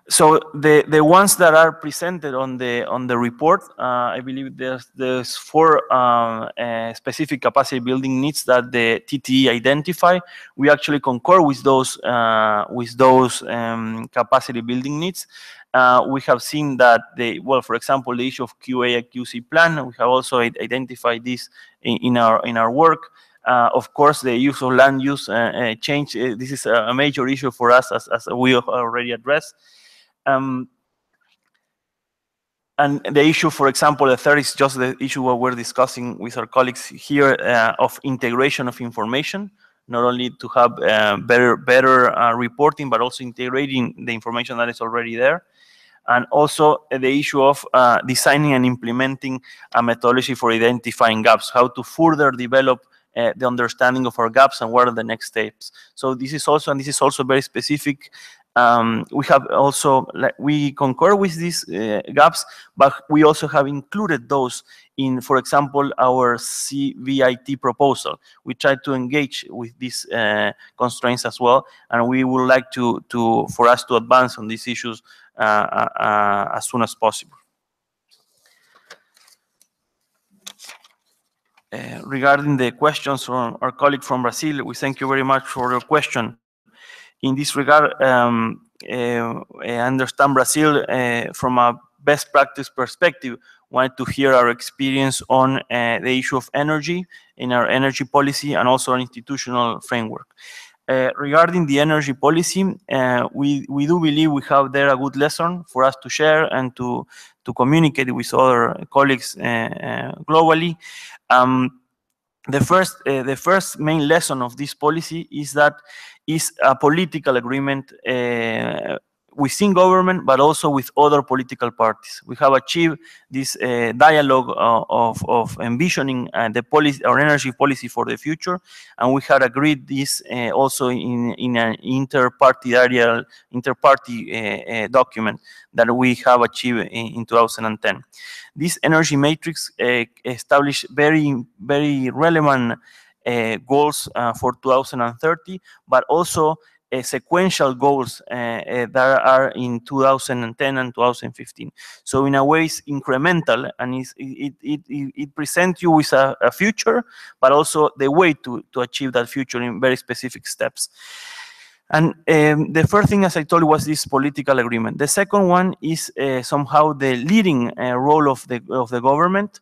So the ones that are presented on the report, I believe there's 4 specific capacity building needs that the TTE identify. We actually concur with those capacity building needs. We have seen that well, for example, the issue of QA and QC plan, we have also identified this in our work. Of course, the use of land use change, this is a major issue for us, as we already addressed. And the issue, for example, the third is just the issue what we're discussing with our colleagues here of integration of information, not only to have better reporting, but also integrating the information that is already there. And also the issue of designing and implementing a methodology for identifying gaps, how to further develop the understanding of our gaps and what are the next steps. So this is also very specific. We have also, we concur with these gaps, but we also have included those in, for example, our CVIT proposal. We try to engage with these constraints as well, and we would like for us to advance on these issues as soon as possible. Regarding the questions from our colleague from Brazil, we thank you very much for your question. In this regard, I understand Brazil, from a best practice perspective, wanted to hear our experience on the issue of energy in our energy policy and also our institutional framework. Regarding the energy policy, we do believe we have there a good lesson for us to share and to communicate with other colleagues globally. the first main lesson of this policy is that is a political agreement within government, but also with other political parties. We have achieved this dialogue of envisioning the policy, our energy policy for the future, and we had agreed this also in an inter-party document that we have achieved in 2010. This energy matrix established very relevant goals for 2030, but also sequential goals that are in 2010 and 2015. So in a way, it's incremental, and it presents you with a future, but also the way to achieve that future in very specific steps. And the first thing, as I told you, was this political agreement. The second one is somehow the leading role of the government.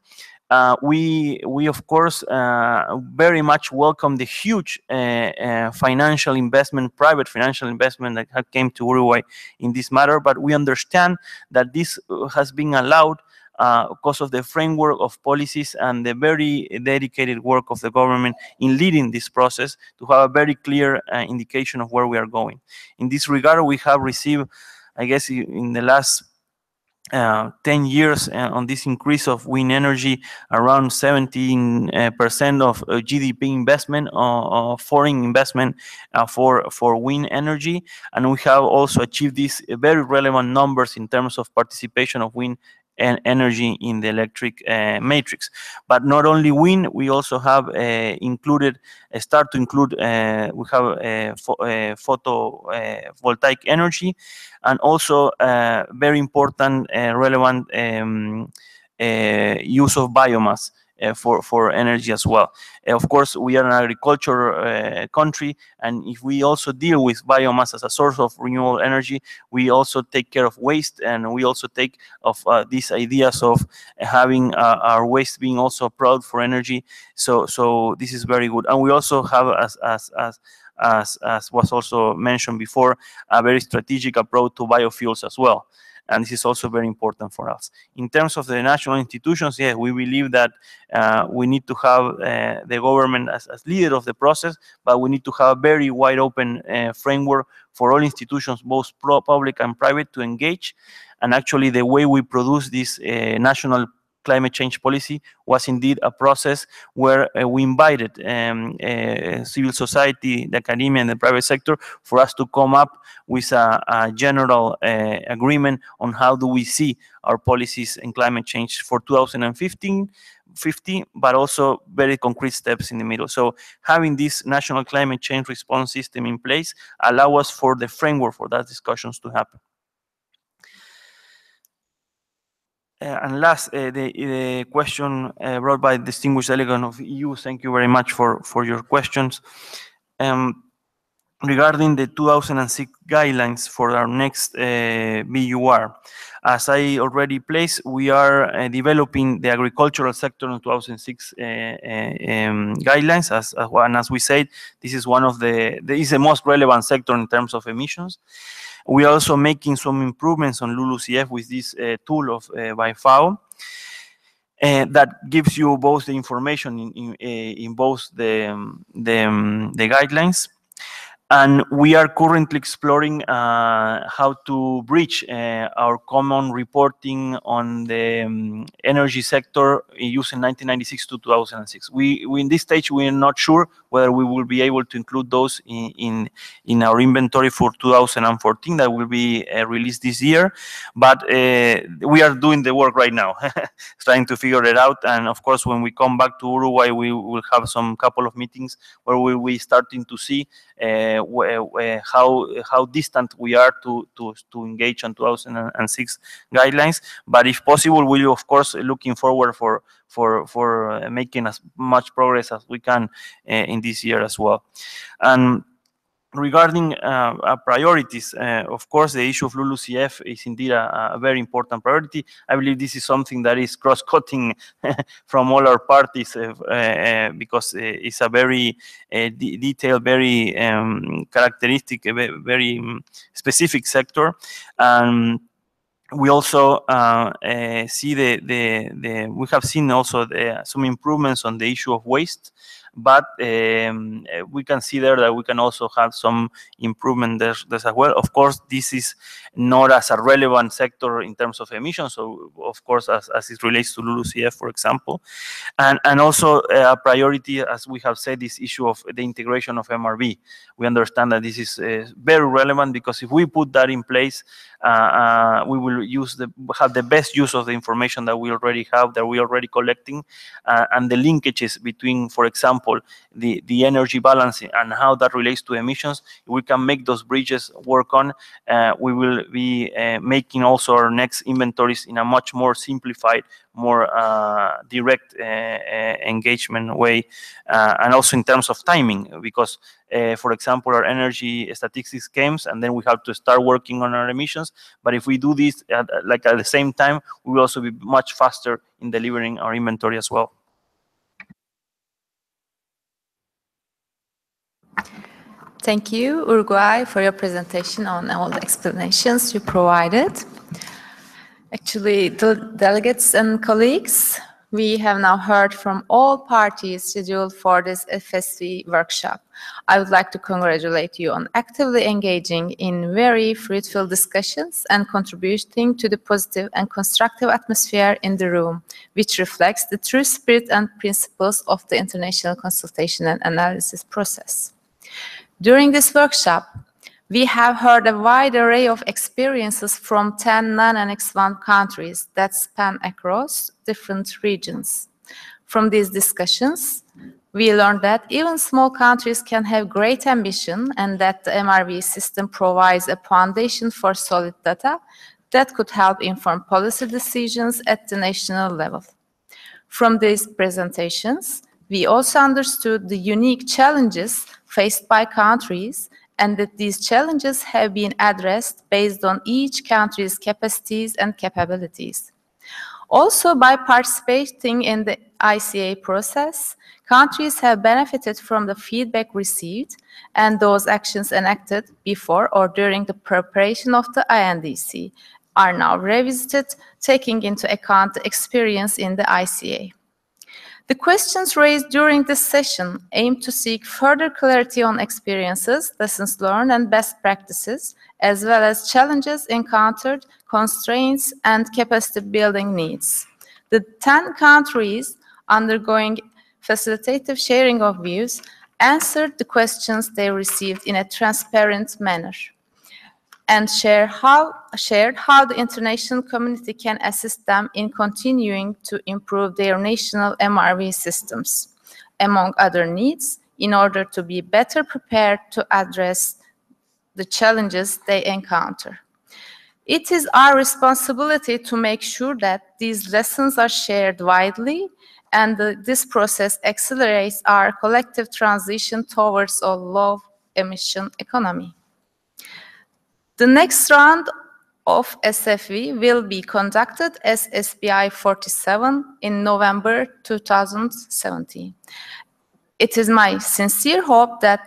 We of course very much welcome the huge financial investment, private financial investment that came to Uruguay in this matter, but we understand that this has been allowed because of the framework of policies and the very dedicated work of the government in leading this process to have a very clear indication of where we are going. In this regard, we have received, I guess, in the last 10 years on this increase of wind energy, around 17% of GDP investment, foreign investment for wind energy. And we have also achieved these very relevant numbers in terms of participation of wind and energy in the electric matrix. But not only wind, we also have start to include, we have photovoltaic energy, and also very important relevant use of biomass for energy as well. Of course, we are an agriculture country, and if we also deal with biomass as a source of renewable energy, we also take care of waste, and we also take of these ideas of having our waste being also a product for energy. So this is very good. And we also have, as was also mentioned before, a very strategic approach to biofuels as well. And this is also very important for us. In terms of the national institutions, yeah, we believe that we need to have the government as leader of the process, but we need to have a very wide open framework for all institutions, both public and private, to engage. And actually, the way we produce this national climate change policy was indeed a process where we invited civil society, the academia, and the private sector for us to come up with a general agreement on how do we see our policies in climate change for 2050, but also very concrete steps in the middle. So having this national climate change response system in place allow us for the framework for that discussions to happen. And last, the question brought by distinguished delegate of EU. Thank you very much for your questions. Regarding the 2006 guidelines for our next BUR, as I already placed, we are developing the agricultural sector in 2006 guidelines. And as we said, this is the most relevant sector in terms of emissions. We are also making some improvements on LULUCF with this tool by FAO that gives you both the information in both the guidelines. And we are currently exploring how to bridge our common reporting on the energy sector using 1996 to 2006. We in this stage, we are not sure whether we will be able to include those in our inventory for 2014 that will be released this year. But we are doing the work right now, trying to figure it out. And of course, when we come back to Uruguay, we will have couple of meetings where we will be starting to see how distant we are to engage on 2006 guidelines. But if possible, we will of course looking forward for making as much progress as we can in this year as well. And regarding priorities, of course, the issue of LULUCF is indeed a very important priority. I believe this is something that is cross-cutting from all our parties because it's a very detailed, very characteristic, very specific sector. we also see we have seen also some improvements on the issue of waste, but we can see there that we can also have some improvement there as well. Of course, this is not as a relevant sector in terms of emissions, so of course as it relates to LULUCF, for example, and also a priority, as we have said, this issue of the integration of MRV. We understand that this is very relevant, because if we put that in place, we will have the best use of the information that we already have, that we are already collecting, and the linkages between, for example, the energy balance and how that relates to emissions. If we can make those bridges work on, we will be making also our next inventories in a much more simplified, more direct engagement way, and also in terms of timing, because for example, our energy statistics came, and then we have to start working on our emissions. But if we do this at the same time, we will also be much faster in delivering our inventory as well. Thank you, Uruguay, for your presentation on all the explanations you provided. Actually, the delegates and colleagues, we have now heard from all parties scheduled for this FSV workshop. I would like to congratulate you on actively engaging in very fruitful discussions and contributing to the positive and constructive atmosphere in the room, which reflects the true spirit and principles of the international consultation and analysis process. During this workshop, we have heard a wide array of experiences from 10 non-Annex 1 countries that span across different regions. From these discussions, we learned that even small countries can have great ambition, and that the MRV system provides a foundation for solid data that could help inform policy decisions at the national level. From these presentations, we also understood the unique challenges faced by countries, and that these challenges have been addressed based on each country's capacities and capabilities. Also, by participating in the ICA process, countries have benefited from the feedback received and those actions enacted before or during the preparation of the INDC are now revisited, taking into account the experience in the ICA. The questions raised during this session aim to seek further clarity on experiences, lessons learned, and best practices, as well as challenges encountered, constraints, and capacity building needs. The 10 countries undergoing facilitative sharing of views answered the questions they received in a transparent manner, and shared how the international community can assist them in continuing to improve their national MRV systems, among other needs, in order to be better prepared to address the challenges they encounter. It is our responsibility to make sure that these lessons are shared widely, and this process accelerates our collective transition towards a low-emission economy. The next round of SFV will be conducted as SBI 47 in November 2017. It is my sincere hope that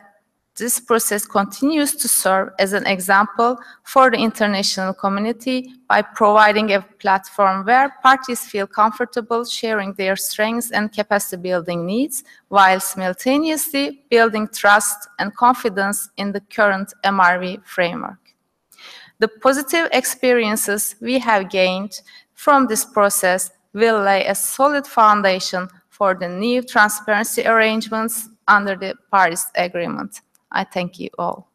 this process continues to serve as an example for the international community by providing a platform where parties feel comfortable sharing their strengths and capacity building needs, while simultaneously building trust and confidence in the current MRV framework. The positive experiences we have gained from this process will lay a solid foundation for the new transparency arrangements under the Paris Agreement. I thank you all.